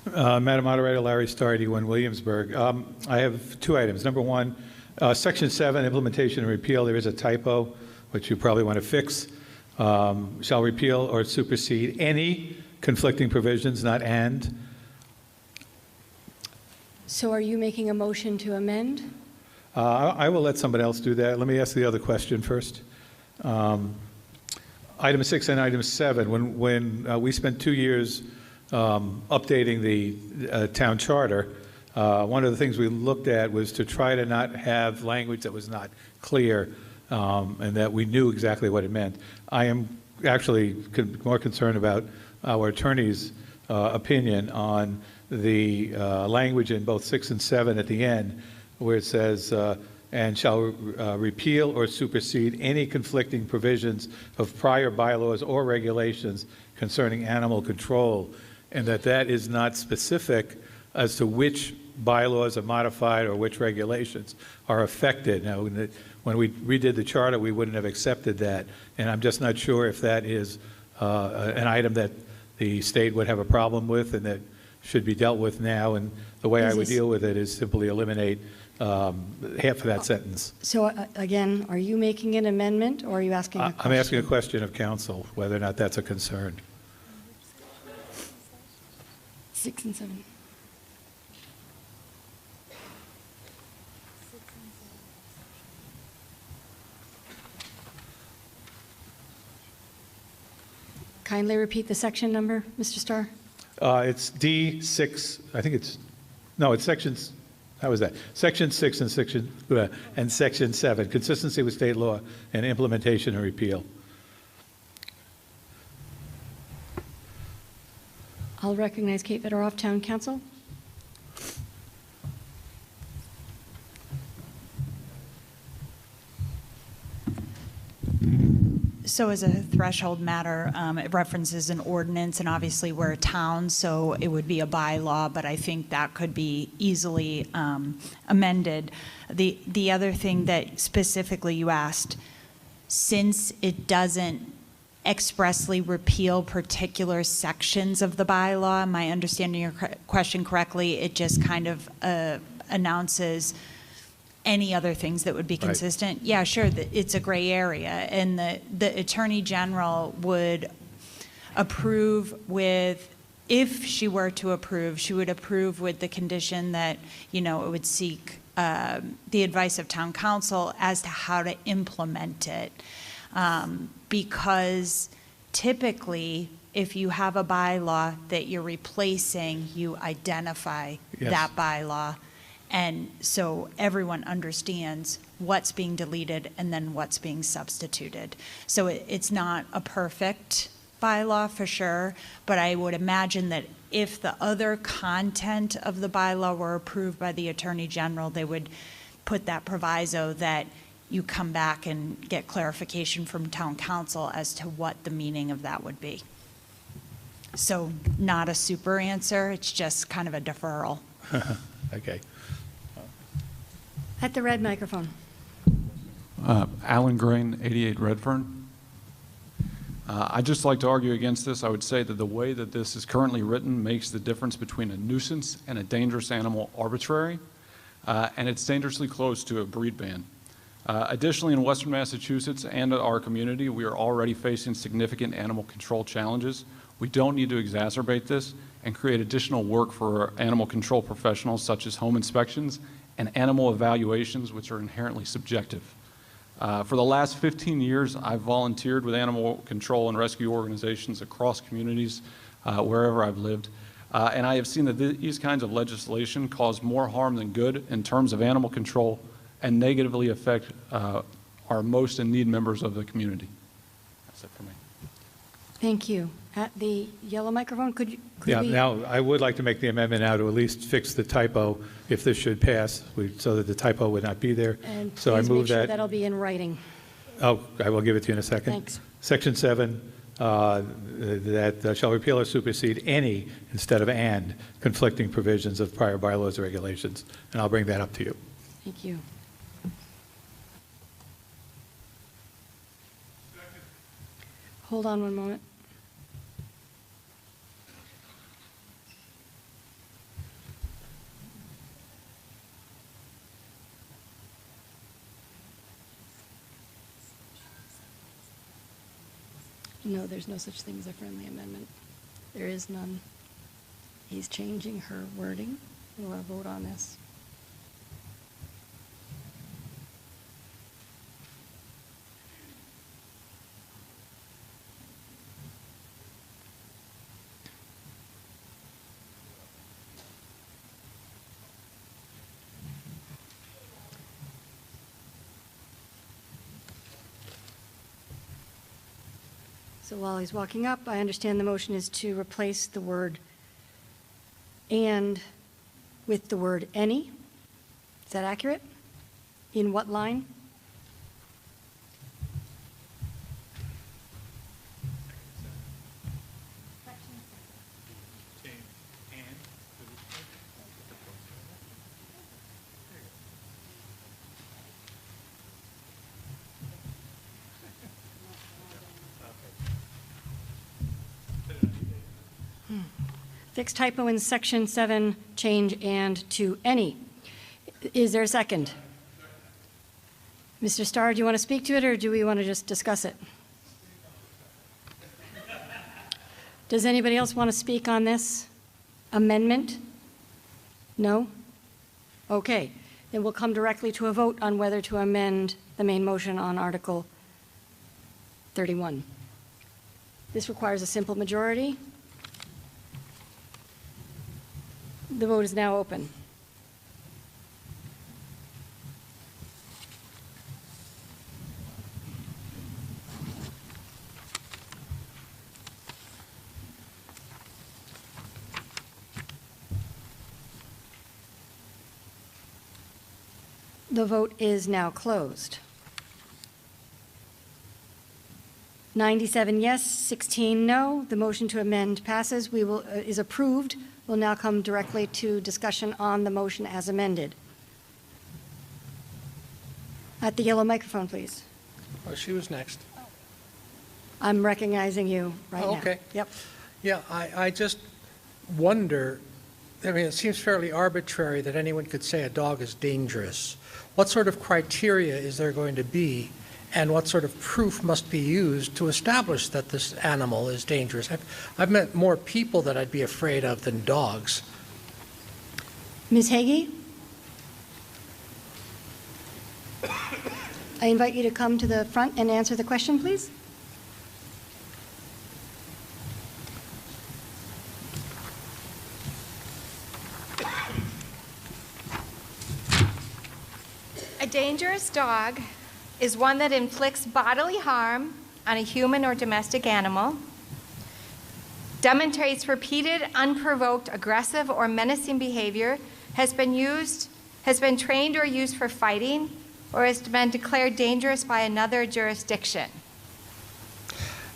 Madam Moderator, Larry Starr, 81 Williamsburg. I have two items. Number one, Section 7, implementation and repeal, there is a typo, which you probably want to fix. Shall repeal or supersede any conflicting provisions, not and. So are you making a motion to amend? I will let somebody else do that. Let me ask the other question first. Item 6 and item 7, when we spent 2 years updating the town charter, one of the things we looked at was to try to not have language that was not clear and that we knew exactly what it meant. I am actually more concerned about our attorney's opinion on the language in both 6 and 7 at the end, where it says, and shall repeal or supersede any conflicting provisions of prior bylaws or regulations concerning animal control, and that is not specific as to which bylaws are modified or which regulations are affected. Now, when we redid the charter, we wouldn't have accepted that, and I'm just not sure if that is an item that the state would have a problem with and that should be dealt with now, and the way I would deal with it is simply eliminate half of that sentence. So again, are you making an amendment or are you asking a question? I'm asking a question of council, whether or not that's a concern. 6 and 7. Kindly repeat the section number, Mr. Starr. It's D6, I think it's, no, it's sections, how was that? Section 6 and Section 7, consistency with state law and implementation and repeal. I'll recognize Kate Fedorov, Town Council. So as a threshold matter, it references an ordinance, and obviously we're a town, so it would be a bylaw, but I think that could be easily amended. The other thing that specifically you asked, since it doesn't expressly repeal particular sections of the bylaw, am I understanding your question correctly? It just kind of announces any other things that would be consistent? Right. Yeah, sure, it's a gray area, and the Attorney General would approve with, if she were to approve, she would approve with the condition that, you know, it would seek the advice of Town Council as to how to implement it, because typically, if you have a bylaw that you're replacing, you identify Yes. that bylaw. And so everyone understands what's being deleted and then what's being substituted. So it's not a perfect bylaw for sure, but I would imagine that if the other content of the bylaw were approved by the Attorney General, they would put that proviso that you come back and get clarification from town council as to what the meaning of that would be. So not a super answer, it's just kind of a deferral. Okay. At the red microphone. Alan Grain, 88 Redfern. I'd just like to argue against this. I would say that the way that this is currently written makes the difference between a nuisance and a dangerous animal arbitrary, and it's dangerously close to a breed ban. Additionally, in Western Massachusetts and our community, we are already facing significant animal control challenges. We don't need to exacerbate this and create additional work for animal control professionals such as home inspections and animal evaluations, which are inherently subjective. For the last 15 years, I've volunteered with animal control and rescue organizations across communities wherever I've lived. And I have seen that these kinds of legislation cause more harm than good in terms of animal control and negatively affect our most in need members of the community. That's it for me. Thank you. At the yellow microphone, could Yeah, we? now, I would like to make the amendment now to at least fix the typo, if this should pass, so that the typo would not be there. And So I please move make sure that. that'll be in writing. Oh, I will give it to you in a second. Thanks. Section 7, that shall repeal or supersede any instead of and conflicting provisions of prior bylaws or regulations. And I'll bring that up to you. Thank you. Hold on one moment. No, there's no such thing as a friendly amendment. There is none. He's changing her wording. We'll vote on this. So while he's walking up, I understand the motion is to replace the word "and" with the word "any." Is that accurate? In what line? Fixed typo in section 7, change "and" to "any." Is there a second? Mr. Starr, do you want to speak to it, or do we want to just discuss it? Does anybody else want to speak on this amendment? No? Okay. Then we'll come directly to a vote on whether to amend the main motion on Article 31. This requires a simple majority. The vote is now open. The vote is now closed. 97 yes, 16 no. The motion to amend passes. Is approved. We'll now come directly to discussion on the motion as amended. At the yellow microphone, please. Oh, she was next. I'm recognizing you right now. Okay. Yep. Yeah, I just wonder, I mean, it seems fairly arbitrary that anyone could say a dog is dangerous. What sort of criteria is there going to be, and what sort of proof must be used to establish that this animal is dangerous? I've met more people that I'd be afraid of than dogs. Ms. Hagee? I invite you to come to the front and answer the question, please. dangerous dog is one that inflicts bodily harm on a human or domestic animal, demonstrates repeated, unprovoked, aggressive, or menacing behavior, has been trained or used for fighting, or has been declared dangerous by another jurisdiction.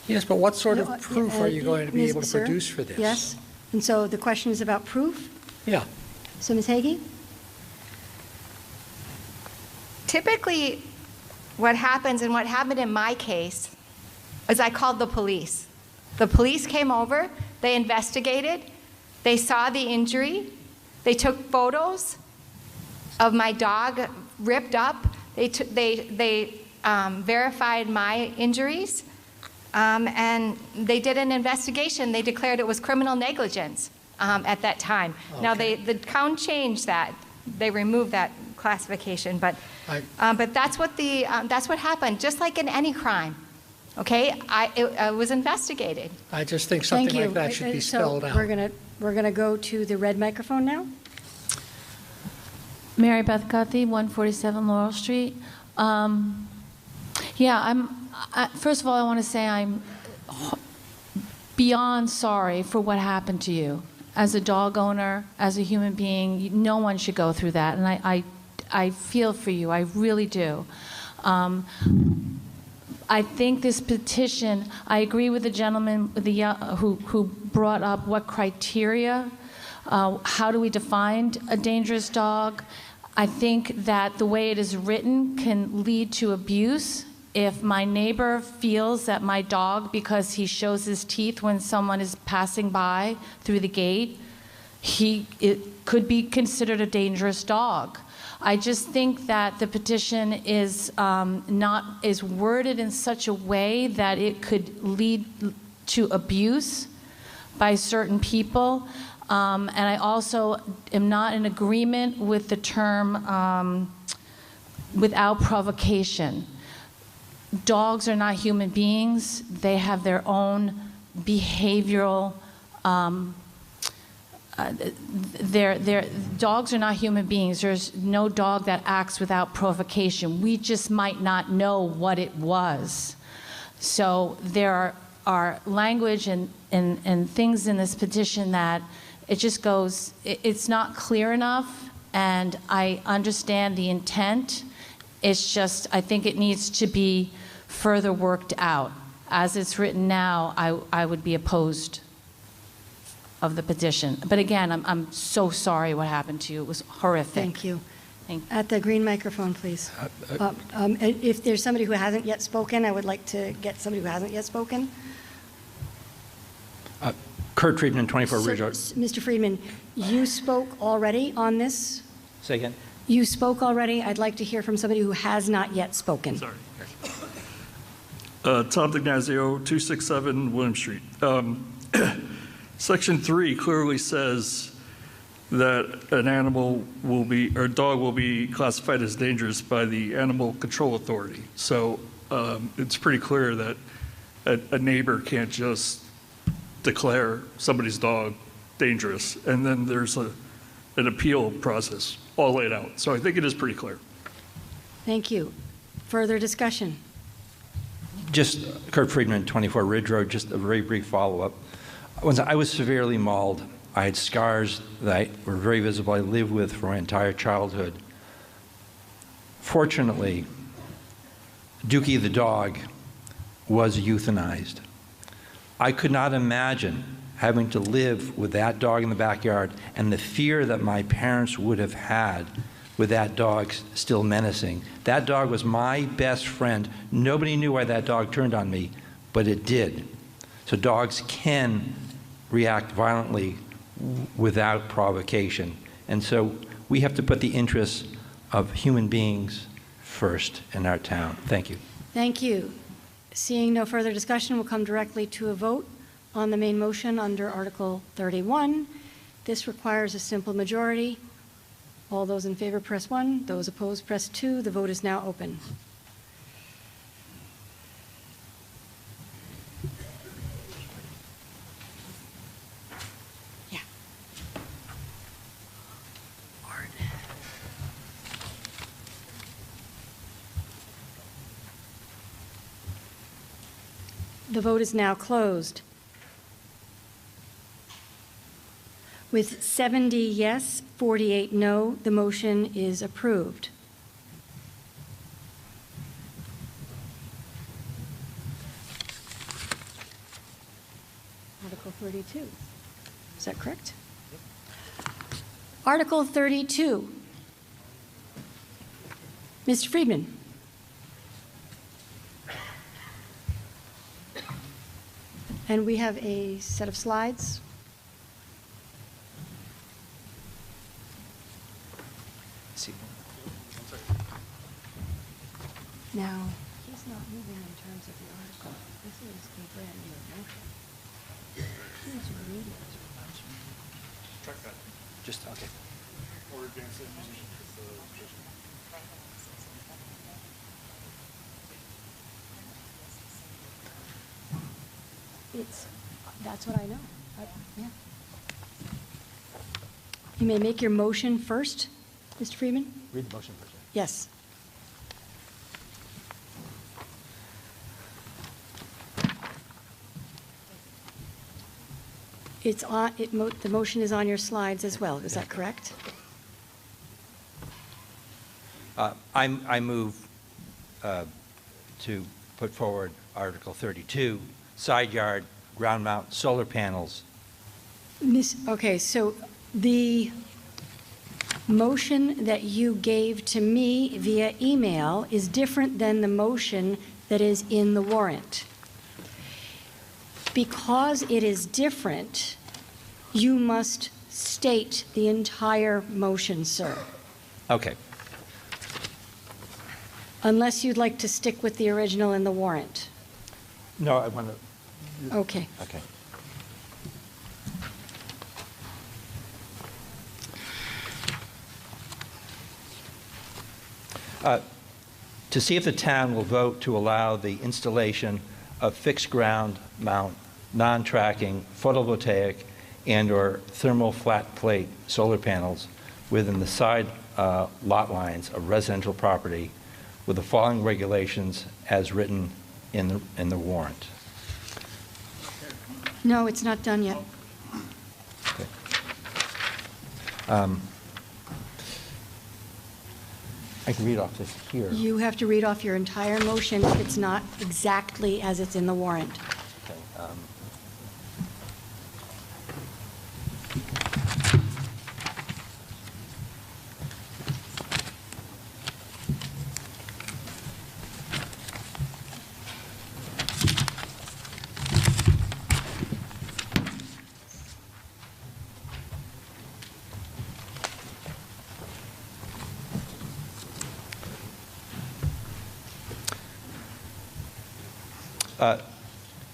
Yes, but what sort of proof are you going to be able to Sir? produce for this? Yes, and so the question is about proof? Yeah. So, Ms. Hagee? Typically, what happens, and what happened in my case, is I called the police. The police came over, they investigated, they saw the injury, they took photos of my dog ripped up, they verified my injuries, and they did an investigation. They declared it was criminal negligence at that time. Okay. Now, the town changed that. They removed that classification, but that's what happened, just like in any crime. Okay, it was investigated. I just think something like that should be spelled out. We're gonna go to the red microphone now. Mary Beth Guthey, 147 Laurel Street. First of all, I want to say I'm beyond sorry for what happened to you. As a dog owner, as a human being, no one should go through that, and I feel for you. I really do. I think this petition, I agree with the gentleman who brought up what criteria, how do we define a dangerous dog. I think that the way it is written can lead to abuse. If my neighbor feels that my dog, because he shows his teeth when someone is passing by through the gate, it could be considered a dangerous dog. I just think that the petition is worded in such a way that it could lead to abuse by certain people. And I also am not in agreement with the term without provocation. Dogs are not human beings. They have their own behavioral dogs are not human beings. There's no dog that acts without provocation. We just might not know what it was. So there are language and things in this petition that it just goes, it's not clear enough, and I understand the intent. It's just, I think it needs to be further worked out. As it's written now, I would be opposed of the petition. But again, I'm so sorry what happened to you. It was horrific. Thank you. At the green microphone, please. If there's somebody who hasn't yet spoken, I would like to get somebody who hasn't yet spoken. Kurt Friedman, 24 Ridge Road. Mr. Friedman, you spoke already on this? Say again? You spoke already. I'd like to hear from somebody who has not yet spoken. Sorry. Tom Dignazio, 267 William Street. Section 3 clearly says that an animal will be, or a dog will be classified as dangerous by the Animal Control Authority. So it's pretty clear that a neighbor can't just declare somebody's dog dangerous, and then there's an appeal process all laid out. So I think it is pretty clear. Thank you. Further discussion? Just Kurt Friedman, 24 Ridge Road, just a very brief follow-up. I was severely mauled. I had scars that were very visible. I lived with for my entire childhood. Fortunately, Dookie the dog was euthanized. I could not imagine having to live with that dog in the backyard and the fear that my parents would have had with that dog still menacing. That dog was my best friend. Nobody knew why that dog turned on me, but it did. So dogs can react violently without provocation. And so we have to put the interests of human beings first in our town. Thank you. Thank you. Seeing no further discussion, we'll come directly to a vote on the main motion under Article 31. This requires a simple majority. All those in favor press 1. Those opposed press 2. The vote is now open. The vote is now closed. With 70 yes, 48 no, the motion is approved. Article 32. Is that correct? Article 32. Mr. Friedman. And we have a set of slides. Now, he's not moving in terms of the article. This is a brand new motion. He's reading it. Check that. Just, okay. Or advance it. That's what I know. Yeah. You may make your motion first, Mr. Freeman? Read the motion first. Yes. It's on, the motion is on your slides as well. Is that correct? I move to put forward Article 32, side yard, ground mount solar panels. Okay, so the motion that you gave to me via email is different than the motion that is in the warrant. Because it is different, you must state the entire motion, sir. Okay. Unless you'd like to stick with the original in the warrant. No, I want to. Okay. Okay. To see if the town will vote to allow the installation of fixed ground mount, non-tracking photovoltaic and/or thermal flat plate solar panels within the side lot lines of residential property with the following regulations as written in the warrant. No, it's not done yet. Okay. I can read off this here. You have to read off your entire motion if it's not exactly as it's in the warrant. Okay.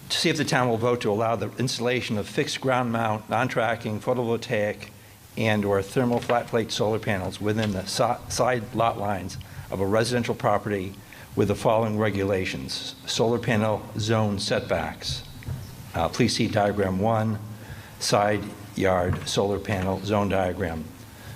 To see if the town will vote to allow the installation of fixed ground mount, non-tracking photovoltaic and/or thermal flat plate solar panels within the side lot lines of a residential property with the following regulations. Solar panel zone setbacks. Please see diagram 1, side yard solar panel zone diagram.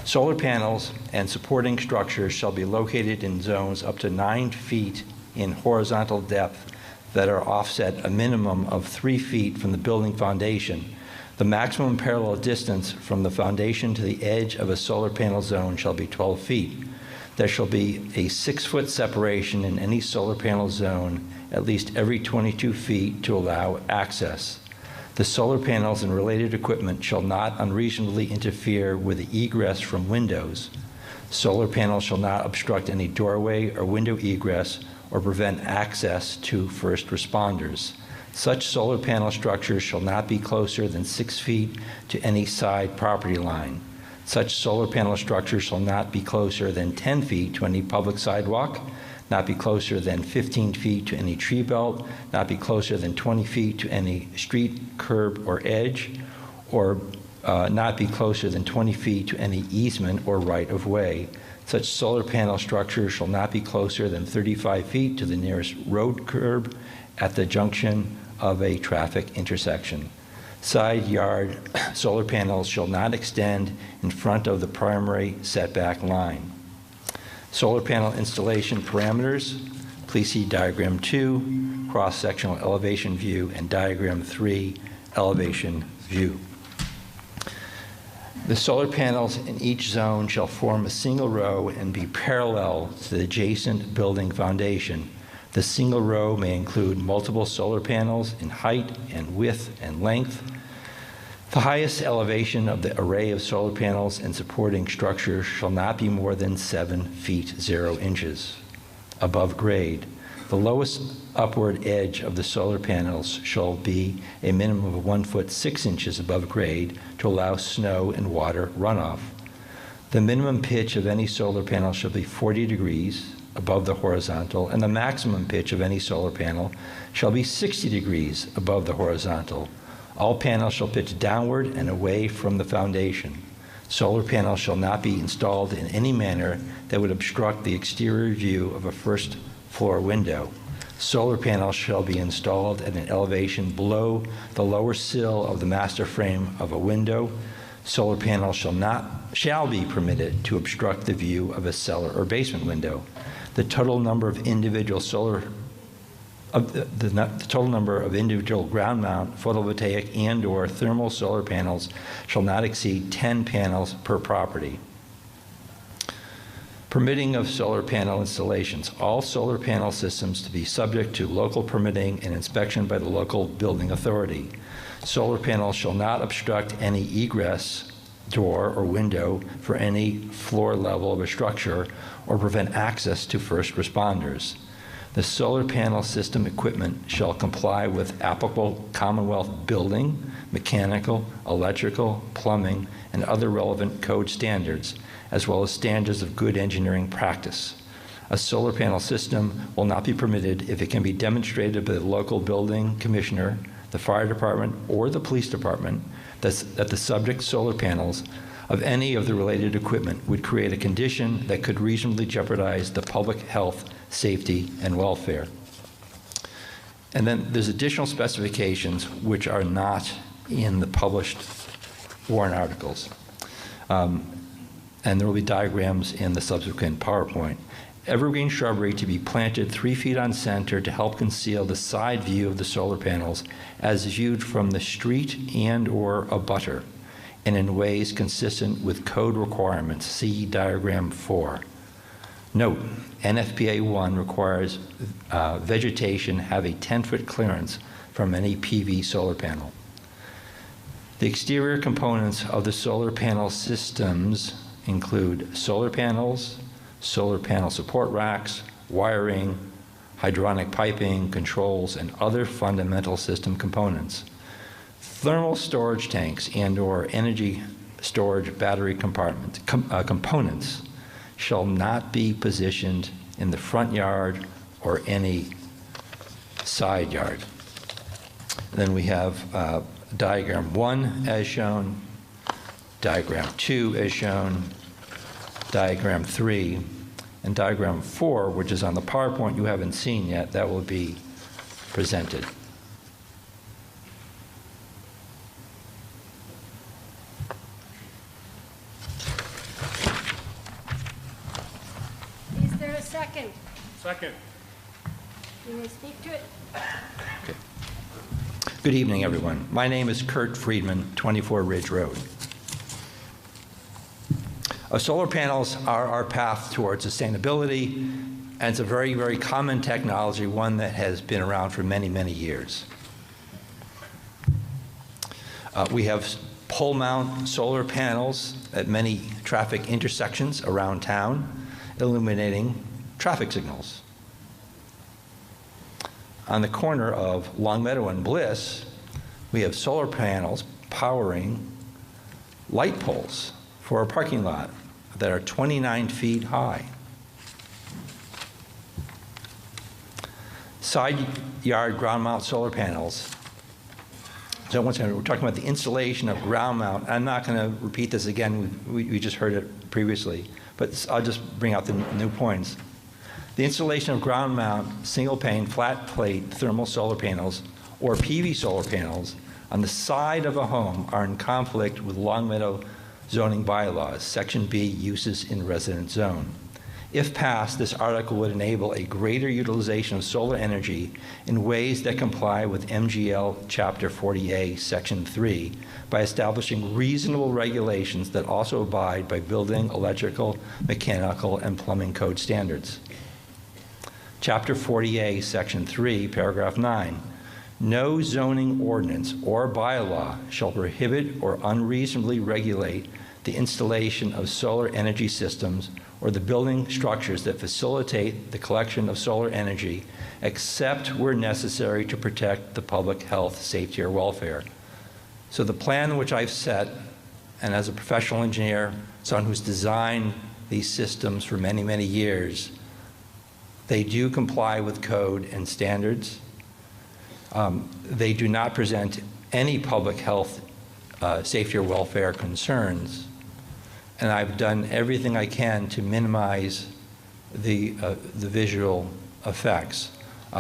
Solar panels and supporting structures shall be located in zones up to 9 feet in horizontal depth that are offset a minimum of 3 feet from the building foundation. The maximum parallel distance from the foundation to the edge of a solar panel zone shall be 12 feet. There shall be a 6-foot separation in any solar panel zone at least every 22 feet to allow access. The solar panels and related equipment shall not unreasonably interfere with the egress from windows. Solar panels shall not obstruct any doorway or window egress or prevent access to first responders. Such solar panel structures shall not be closer than 6 feet to any side property line. Such solar panel structures shall not be closer than 10 feet to any public sidewalk, not be closer than 15 feet to any tree belt, not be closer than 20 feet to any street, curb, or edge, or not be closer than 20 feet to any easement or right-of-way. Such solar panel structures shall not be closer than 35 feet to the nearest road curb at the junction of a traffic intersection. Side yard solar panels shall not extend in front of the primary setback line. Solar panel installation parameters, please see diagram 2. cross-sectional elevation view, and diagram 3 elevation view. The solar panels in each zone shall form a single row and be parallel to the adjacent building foundation. The single row may include multiple solar panels in height and width and length. The highest elevation of the array of solar panels and supporting structures shall not be more than 7 feet 0 inches above grade. The lowest upward edge of the solar panels shall be a minimum of 1 foot 6 inches above grade to allow snow and water runoff. The minimum pitch of any solar panel shall be 40 degrees above the horizontal, and the maximum pitch of any solar panel shall be 60 degrees above the horizontal. All panels shall pitch downward and away from the foundation. Solar panels shall not be installed in any manner that would obstruct the exterior view of a first floor window. Solar panels shall be installed at an elevation below the lower sill of the master frame of a window. Solar panels shall be permitted to obstruct the view of a cellar or basement window. The total number of individual individual ground mount photovoltaic and/or thermal solar panels shall not exceed 10 panels per property. Permitting of solar panel installations. All solar panel systems to be subject to local permitting and inspection by the local building authority. Solar panels shall not obstruct any egress door or window for any floor level of a structure or prevent access to first responders. The solar panel system equipment shall comply with applicable Commonwealth building, mechanical, electrical, plumbing, and other relevant code standards, as well as standards of good engineering practice. A solar panel system will not be permitted if it can be demonstrated by the local building commissioner, the fire department, or the police department that the subject solar panels of any of the related equipment would create a condition that could reasonably jeopardize the public health, safety, and welfare. And then there's additional specifications which are not in the published warrant articles. And there will be diagrams in the subsequent PowerPoint. Evergreen shrubbery to be planted 3 feet on center to help conceal the side view of the solar panels as viewed from the street and/or a butter, and in ways consistent with code requirements. See diagram 4. Note, NFPA 1 requires vegetation have a 10-foot clearance from any PV solar panel. The exterior components of the solar panel systems include solar panels, solar panel support racks, wiring, hydronic piping, controls, and other fundamental system components. Thermal storage tanks and/or energy storage battery components shall not be positioned in the front yard or any side yard. Then we have diagram 1 as shown, diagram 2 as shown, diagram 3, and diagram 4, which is on the PowerPoint you haven't seen yet, that will be presented. Is there a second? Second. You may speak to it. Okay. Good evening, everyone. My name is Kurt Friedman, 24 Ridge Road. Solar panels are our path towards sustainability, and it's a very, very common technology, one that has been around for many, many years. We have pole mount solar panels at many traffic intersections around town, illuminating traffic signals. On the corner of Longmeadow and Bliss, we have solar panels powering light poles for a parking lot that are 29 feet high. Side yard ground mount solar panels. So once again, we're talking about the installation of ground mount. I'm not going to repeat this again. We just heard it previously, but I'll just bring out the new points. The installation of ground mount single pane flat plate thermal solar panels or PV solar panels on the side of a home are in conflict with Longmeadow zoning bylaws, Section B, uses in resident zone. If passed, this article would enable a greater utilization of solar energy in ways that comply with MGL Chapter 40A, Section 3, by establishing reasonable regulations that also abide by building, electrical, mechanical, and plumbing code standards. Chapter 40A, Section 3, Paragraph 9. No zoning ordinance or bylaw shall prohibit or unreasonably regulate the installation of solar energy systems or the building structures that facilitate the collection of solar energy, except where necessary to protect the public health, safety, or welfare. So the plan which I've set, and as a professional engineer, someone who's designed these systems for many, many years, they do comply with code and standards. They do not present any public health, safety, or welfare concerns. And I've done everything I can to minimize the visual effects.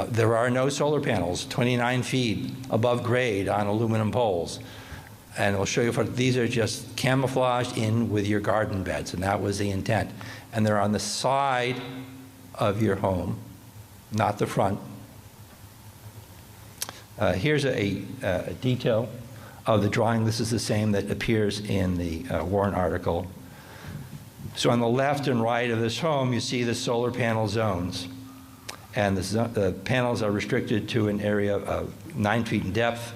There are no solar panels 29 feet above grade on aluminum poles. And I'll show you, these are just camouflaged in with your garden beds, and that was the intent. And they're on the side of your home, not the front. Here's a detail of the drawing. This is the same that appears in the Warren article. So on the left and right of this home, you see the solar panel zones. And the panels are restricted to an area of 9 feet in depth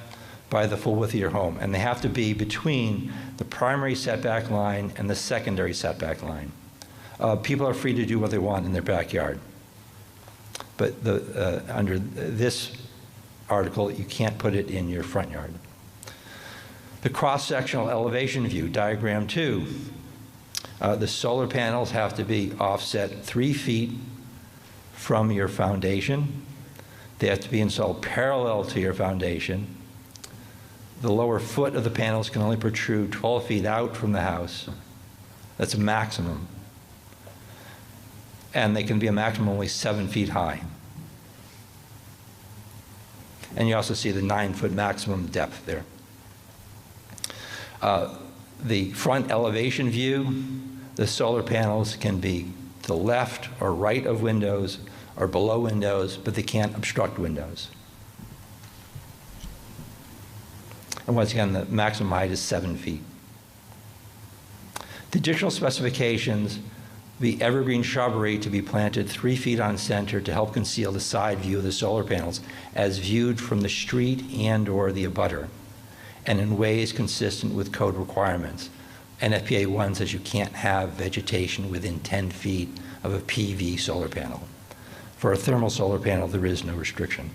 by the full width of your home. And they have to be between the primary setback line and the secondary setback line. People are free to do what they want in their backyard. But under this article, you can't put it in your front yard. The cross-sectional elevation view, diagram 2. The solar panels have to be offset 3 feet from your foundation. They have to be installed parallel to your foundation. The lower foot of the panels can only protrude 12 feet out from the house. That's a maximum. And they can be a maximum only 7 feet high. And you also see the 9-foot maximum depth there. The front elevation view, the solar panels can be to the left or right of windows or below windows, but they can't obstruct windows. And once again, the maximum height is 7 feet. The additional specifications, the evergreen shrubbery to be planted 3 feet on center to help conceal the side view of the solar panels as viewed from the street and/or the abutter, and in ways consistent with code requirements. NFPA 1 says you can't have vegetation within 10 feet of a PV solar panel. For a thermal solar panel, there is no restriction.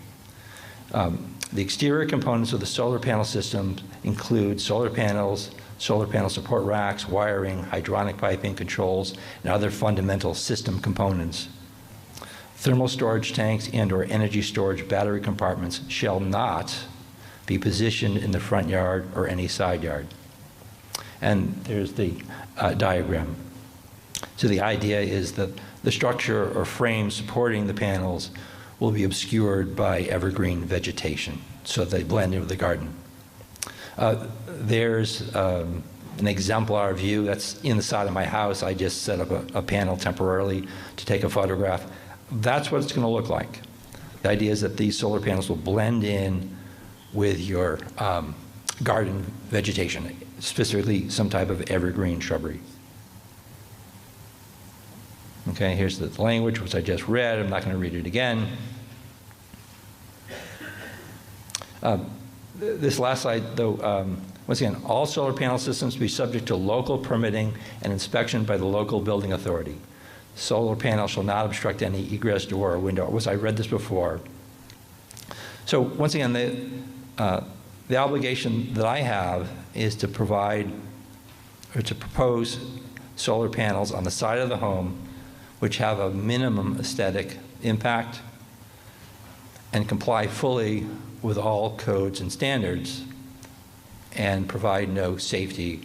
The exterior components of the solar panel system include solar panel support racks, wiring, hydronic piping, controls, and other fundamental system components. Thermal storage tanks and/or energy storage battery compartments shall not be positioned in the front yard or any side yard. And there's the diagram. So the idea is that the structure or frame supporting the panels will be obscured by evergreen vegetation, so they blend in with the garden. There's an exemplar view that's in the side of my house. I just set up a panel temporarily to take a photograph. That's what it's going to look like. The idea is that these solar panels will blend in with your garden vegetation, specifically some type of evergreen shrubbery. Okay, here's the language which I just read. I'm not going to read it again. This last slide, though, once again, all solar panel systems be subject to local permitting and inspection by the local building authority. Solar panels shall not obstruct any egress door or window. I read this before. So once again, the obligation that I have is to provide or to propose solar panels on the side of the home which have a minimum aesthetic impact and comply fully with all codes and standards and provide no safety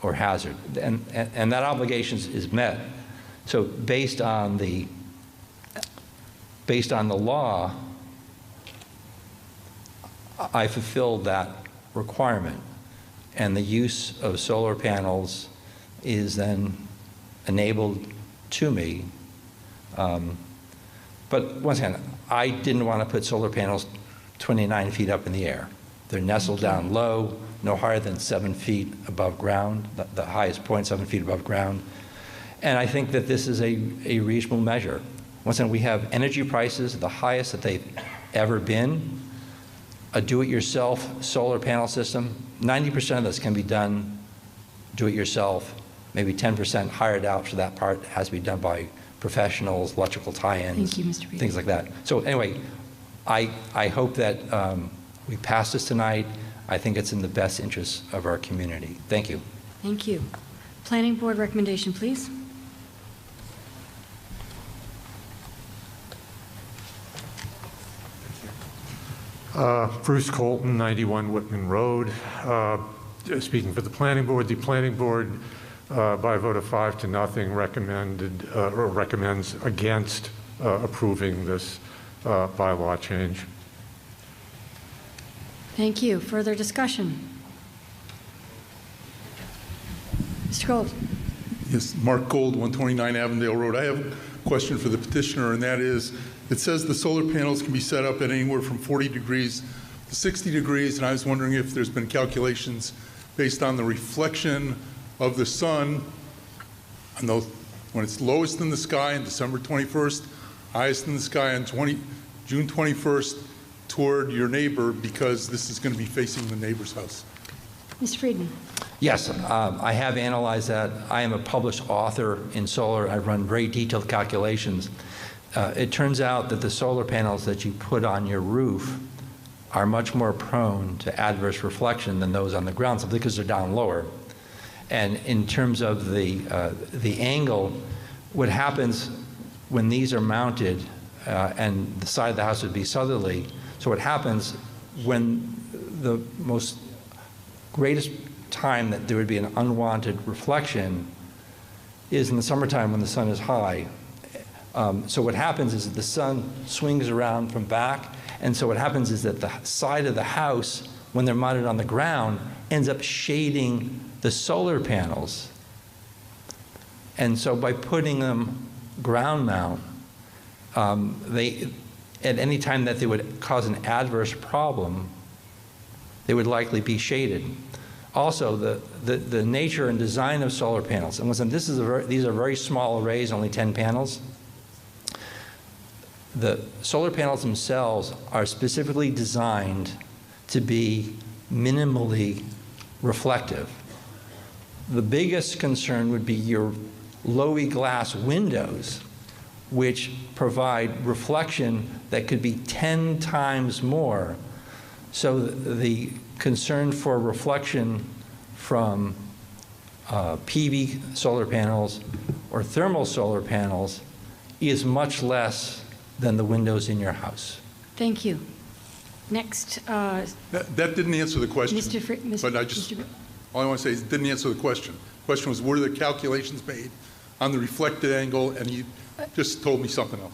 or hazard. And that obligation is met. So based on the law, I fulfilled that requirement. And the use of solar panels is then enabled to me But once again, I didn't want to put solar panels 29 feet up in the air. They're nestled down low, no higher than 7 feet above ground, the highest point 7 feet above ground. And I think that this is a reasonable measure. Once again, we have energy prices, the highest that they've ever been. A do-it-yourself solar panel system, 90% of this can be done do-it-yourself, maybe 10% hired out for that part has to be done by professionals, electrical tie-ins, Thank you, Mr. Reed. things like that. So anyway, I hope that we pass this tonight. I think it's in the best interest of our community. Thank you. Thank you. Planning Board recommendation, please. Bruce Colton, 91 Whitman Road. Speaking for the Planning Board by a vote of 5-0 recommends against approving this bylaw change. Thank you. Further discussion? Mr. Gold. Yes, Mark Gold, 129 Avondale Road. I have a question for the petitioner, and that is, it says the solar panels can be set up at anywhere from 40 degrees to 60 degrees, and I was wondering if there's been calculations based on the reflection of the sun on those, when it's lowest in the sky on December 21st, highest in the sky on June 21st toward your neighbor, because this is going to be facing the neighbor's house. Mr. Friedman. Yes, I have analyzed that. I am a published author in solar. I've run very detailed calculations. It turns out that the solar panels that you put on your roof are much more prone to adverse reflection than those on the ground, simply because they're down lower. And in terms of the angle, what happens when these are mounted, and the side of the house would be southerly, so what happens when the most greatest time that there would be an unwanted reflection is in the summertime when the sun is high. So what happens is that the sun swings around from back, and so what happens is that the side of the house, when they're mounted on the ground, ends up shading the solar panels. And so by putting them ground mount, at any time that they would cause an adverse problem, they would likely be shaded. Also, the nature and design of solar panels, and listen, these are very small arrays, only 10 panels. The solar panels themselves are specifically designed to be minimally reflective. The biggest concern would be your low-E glass windows, which provide reflection that could be 10 times more. So the concern for reflection from PV solar panels or thermal solar panels is much less than the windows in your house. Thank you. Next. That didn't answer the question. But all I want to say is it didn't answer the question. The question was, were the calculations made on the reflected angle, and you just told me something else.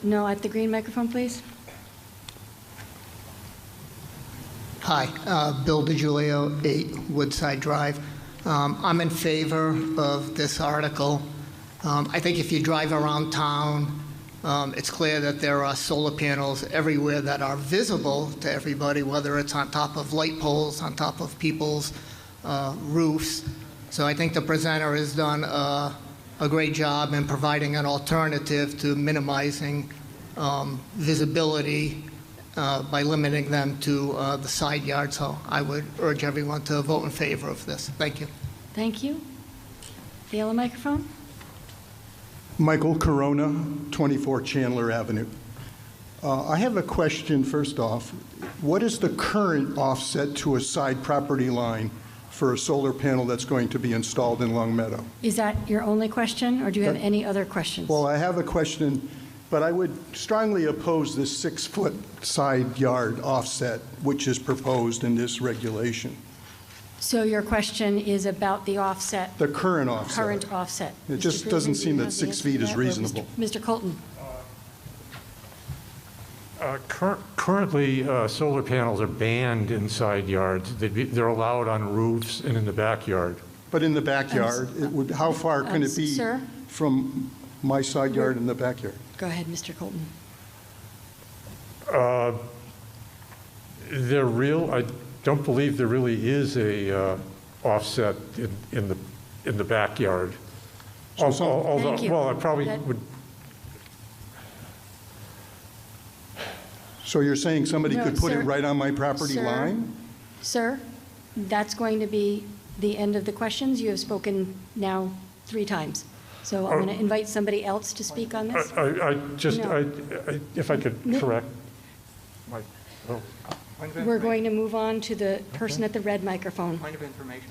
No, at the green microphone, please. Hi, Bill DiGiulio, 8 Woodside Drive. I'm in favor of this article. I think if you drive around town, it's clear that there are solar panels everywhere that are visible to everybody, whether it's on top of light poles, on top of people's roofs. So I think the presenter has done a great job in providing an alternative to minimizing visibility by limiting them to the side yard. So I would urge everyone to vote in favor of this. Thank you. Thank you. The yellow microphone. Michael Corona, 24 Chandler Avenue. I have a question first off. What is the current offset to a side property line for a solar panel that's going to be installed in Long Meadow? Is that your only question, or do you have any other questions? Well, I have a question, but I would strongly oppose this 6-foot side yard offset, which is proposed in this regulation. So your question is about the offset? The current offset. Current offset. It just doesn't seem that 6 feet is reasonable. Mr. Colton. Currently, solar panels are banned in side yards. They're allowed on roofs and in the backyard. But in the backyard, how far can it be Sir? from my side yard and the backyard. Go ahead, Mr. Colton. I don't believe there really is a offset in the backyard. Although, Thank you. well, I probably That- would. So you're saying somebody No, could put it sir. right on my property Sir. line? Sir, that's going to be the end of the questions. You have spoken now 3 times. So I'm going to invite somebody else to speak on this. If I could No. correct. Oh. We're going to move on to the person at the red microphone. Point of information.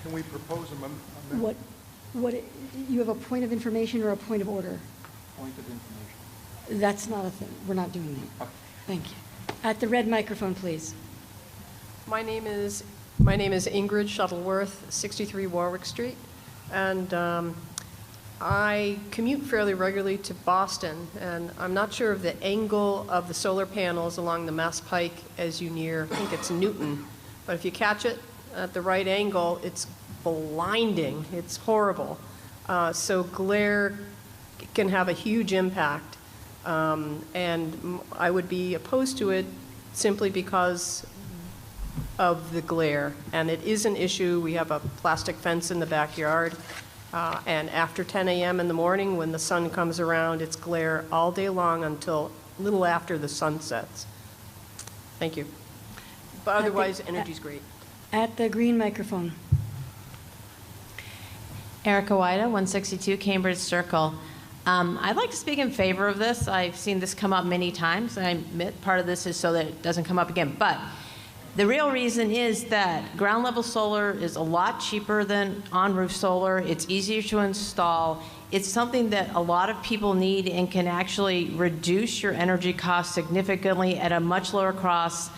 Can we propose amendment? You have a point of information or a point of order? Point of information. That's not a thing. We're not doing that. Thank you. At the red microphone, please. My name is Ingrid Shuttleworth, 63 Warwick Street, and I commute fairly regularly to Boston, and I'm not sure of the angle of the solar panels along the Mass Pike as you near, I think it's Newton, but if you catch it at the right angle, it's blinding. It's horrible. So glare can have a huge impact, and I would be opposed to it simply because of the glare. And it is an issue. We have a plastic fence in the backyard, and after 10 a.m. in the morning, when the sun comes around, it's glare all day long until a little after the sun sets. Thank you. But otherwise, energy's great. At the green microphone. Erica Wida, 162 Cambridge Circle. I'd like to speak in favor of this. I've seen this come up many times. I admit part of this is so that it doesn't come up again. But the real reason is that ground level solar is a lot cheaper than on-roof solar. It's easier to install. It's something that a lot of people need and can actually reduce your energy costs significantly at a much lower cost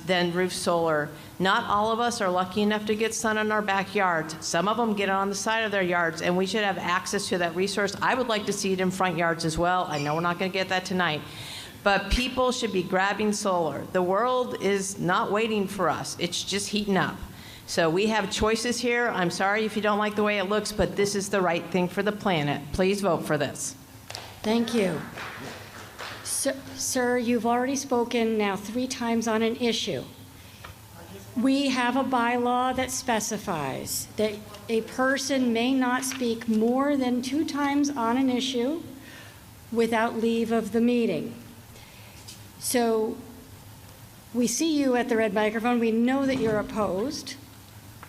than roof solar. Not all of us are lucky enough to get sun in our backyards. Some of them get it on the side of their yards, and we should have access to that resource. I would like to see it in front yards as well. I know we're not going to get that tonight. But people should be grabbing solar. The world is not waiting for us. It's just heating up. So we have choices here. I'm sorry if you don't like the way it looks, but this is the right thing for the planet. Please vote for this. Thank you. Sir, you've already spoken now 3 times on an issue. We have a bylaw that specifies that a person may not speak more than 2 times on an issue without leave of the meeting. So we see you at the red microphone. We know that you're opposed.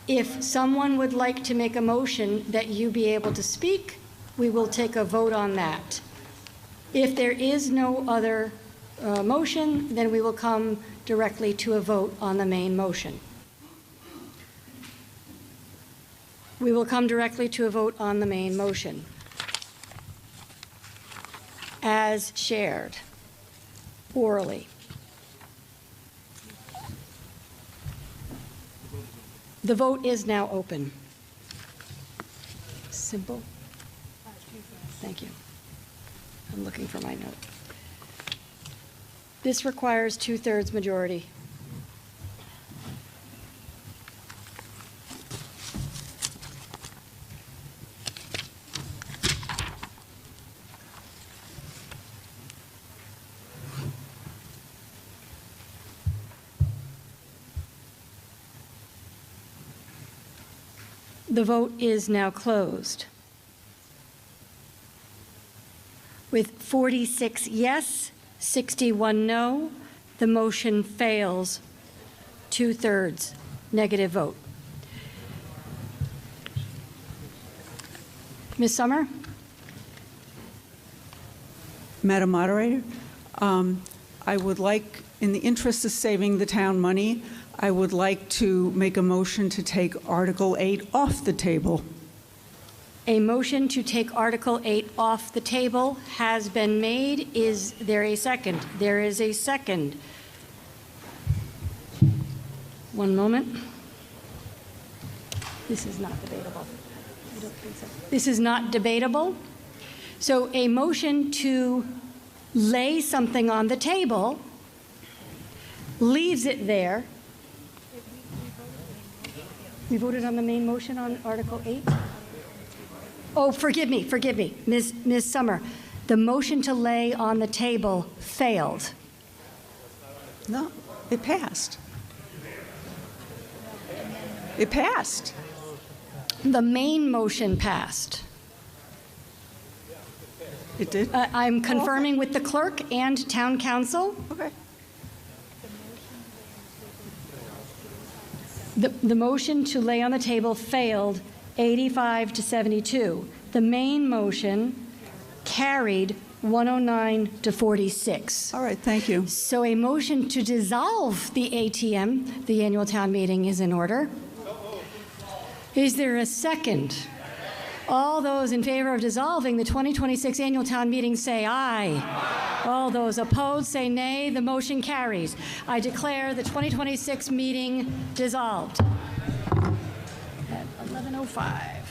If someone would like to make a motion that you be able to speak, we will take a vote on that. If there is no other motion, then we will come directly to a vote on the main motion. We will come directly to a vote on the main motion. As shared, orally. The vote is now open. Simple. Thank you. I'm looking for my note. This requires 2/3 majority. The vote is now closed. With 46 yes, 61 no, the motion fails. 2/3 negative vote. Ms. Sommer? Madam Moderator, I would like, in the interest of saving the town money, I would like to make a motion to take Article 8 off the table. A motion to take Article 8 off the table has been made. Is there a second? There is a second. One moment. This is not debatable. I don't think so. This is not debatable. So a motion to lay something on the table leaves it there. We voted on the main motion on Article 8? Oh, forgive me, Ms. Summer. The motion to lay on the table failed. No, it passed. It passed. The main motion passed. It did? I'm confirming with the clerk and town council. Okay. The motion to lay on the table failed 85 to 72. The main motion carried 109 to 46. All right, thank you. So a motion to dissolve the ATM, the annual town meeting, is in order. Is there a second? All those in favor of dissolving the 2026 annual town meeting say aye. All those opposed say nay. The motion carries. I declare the 2026 meeting dissolved at 11:05.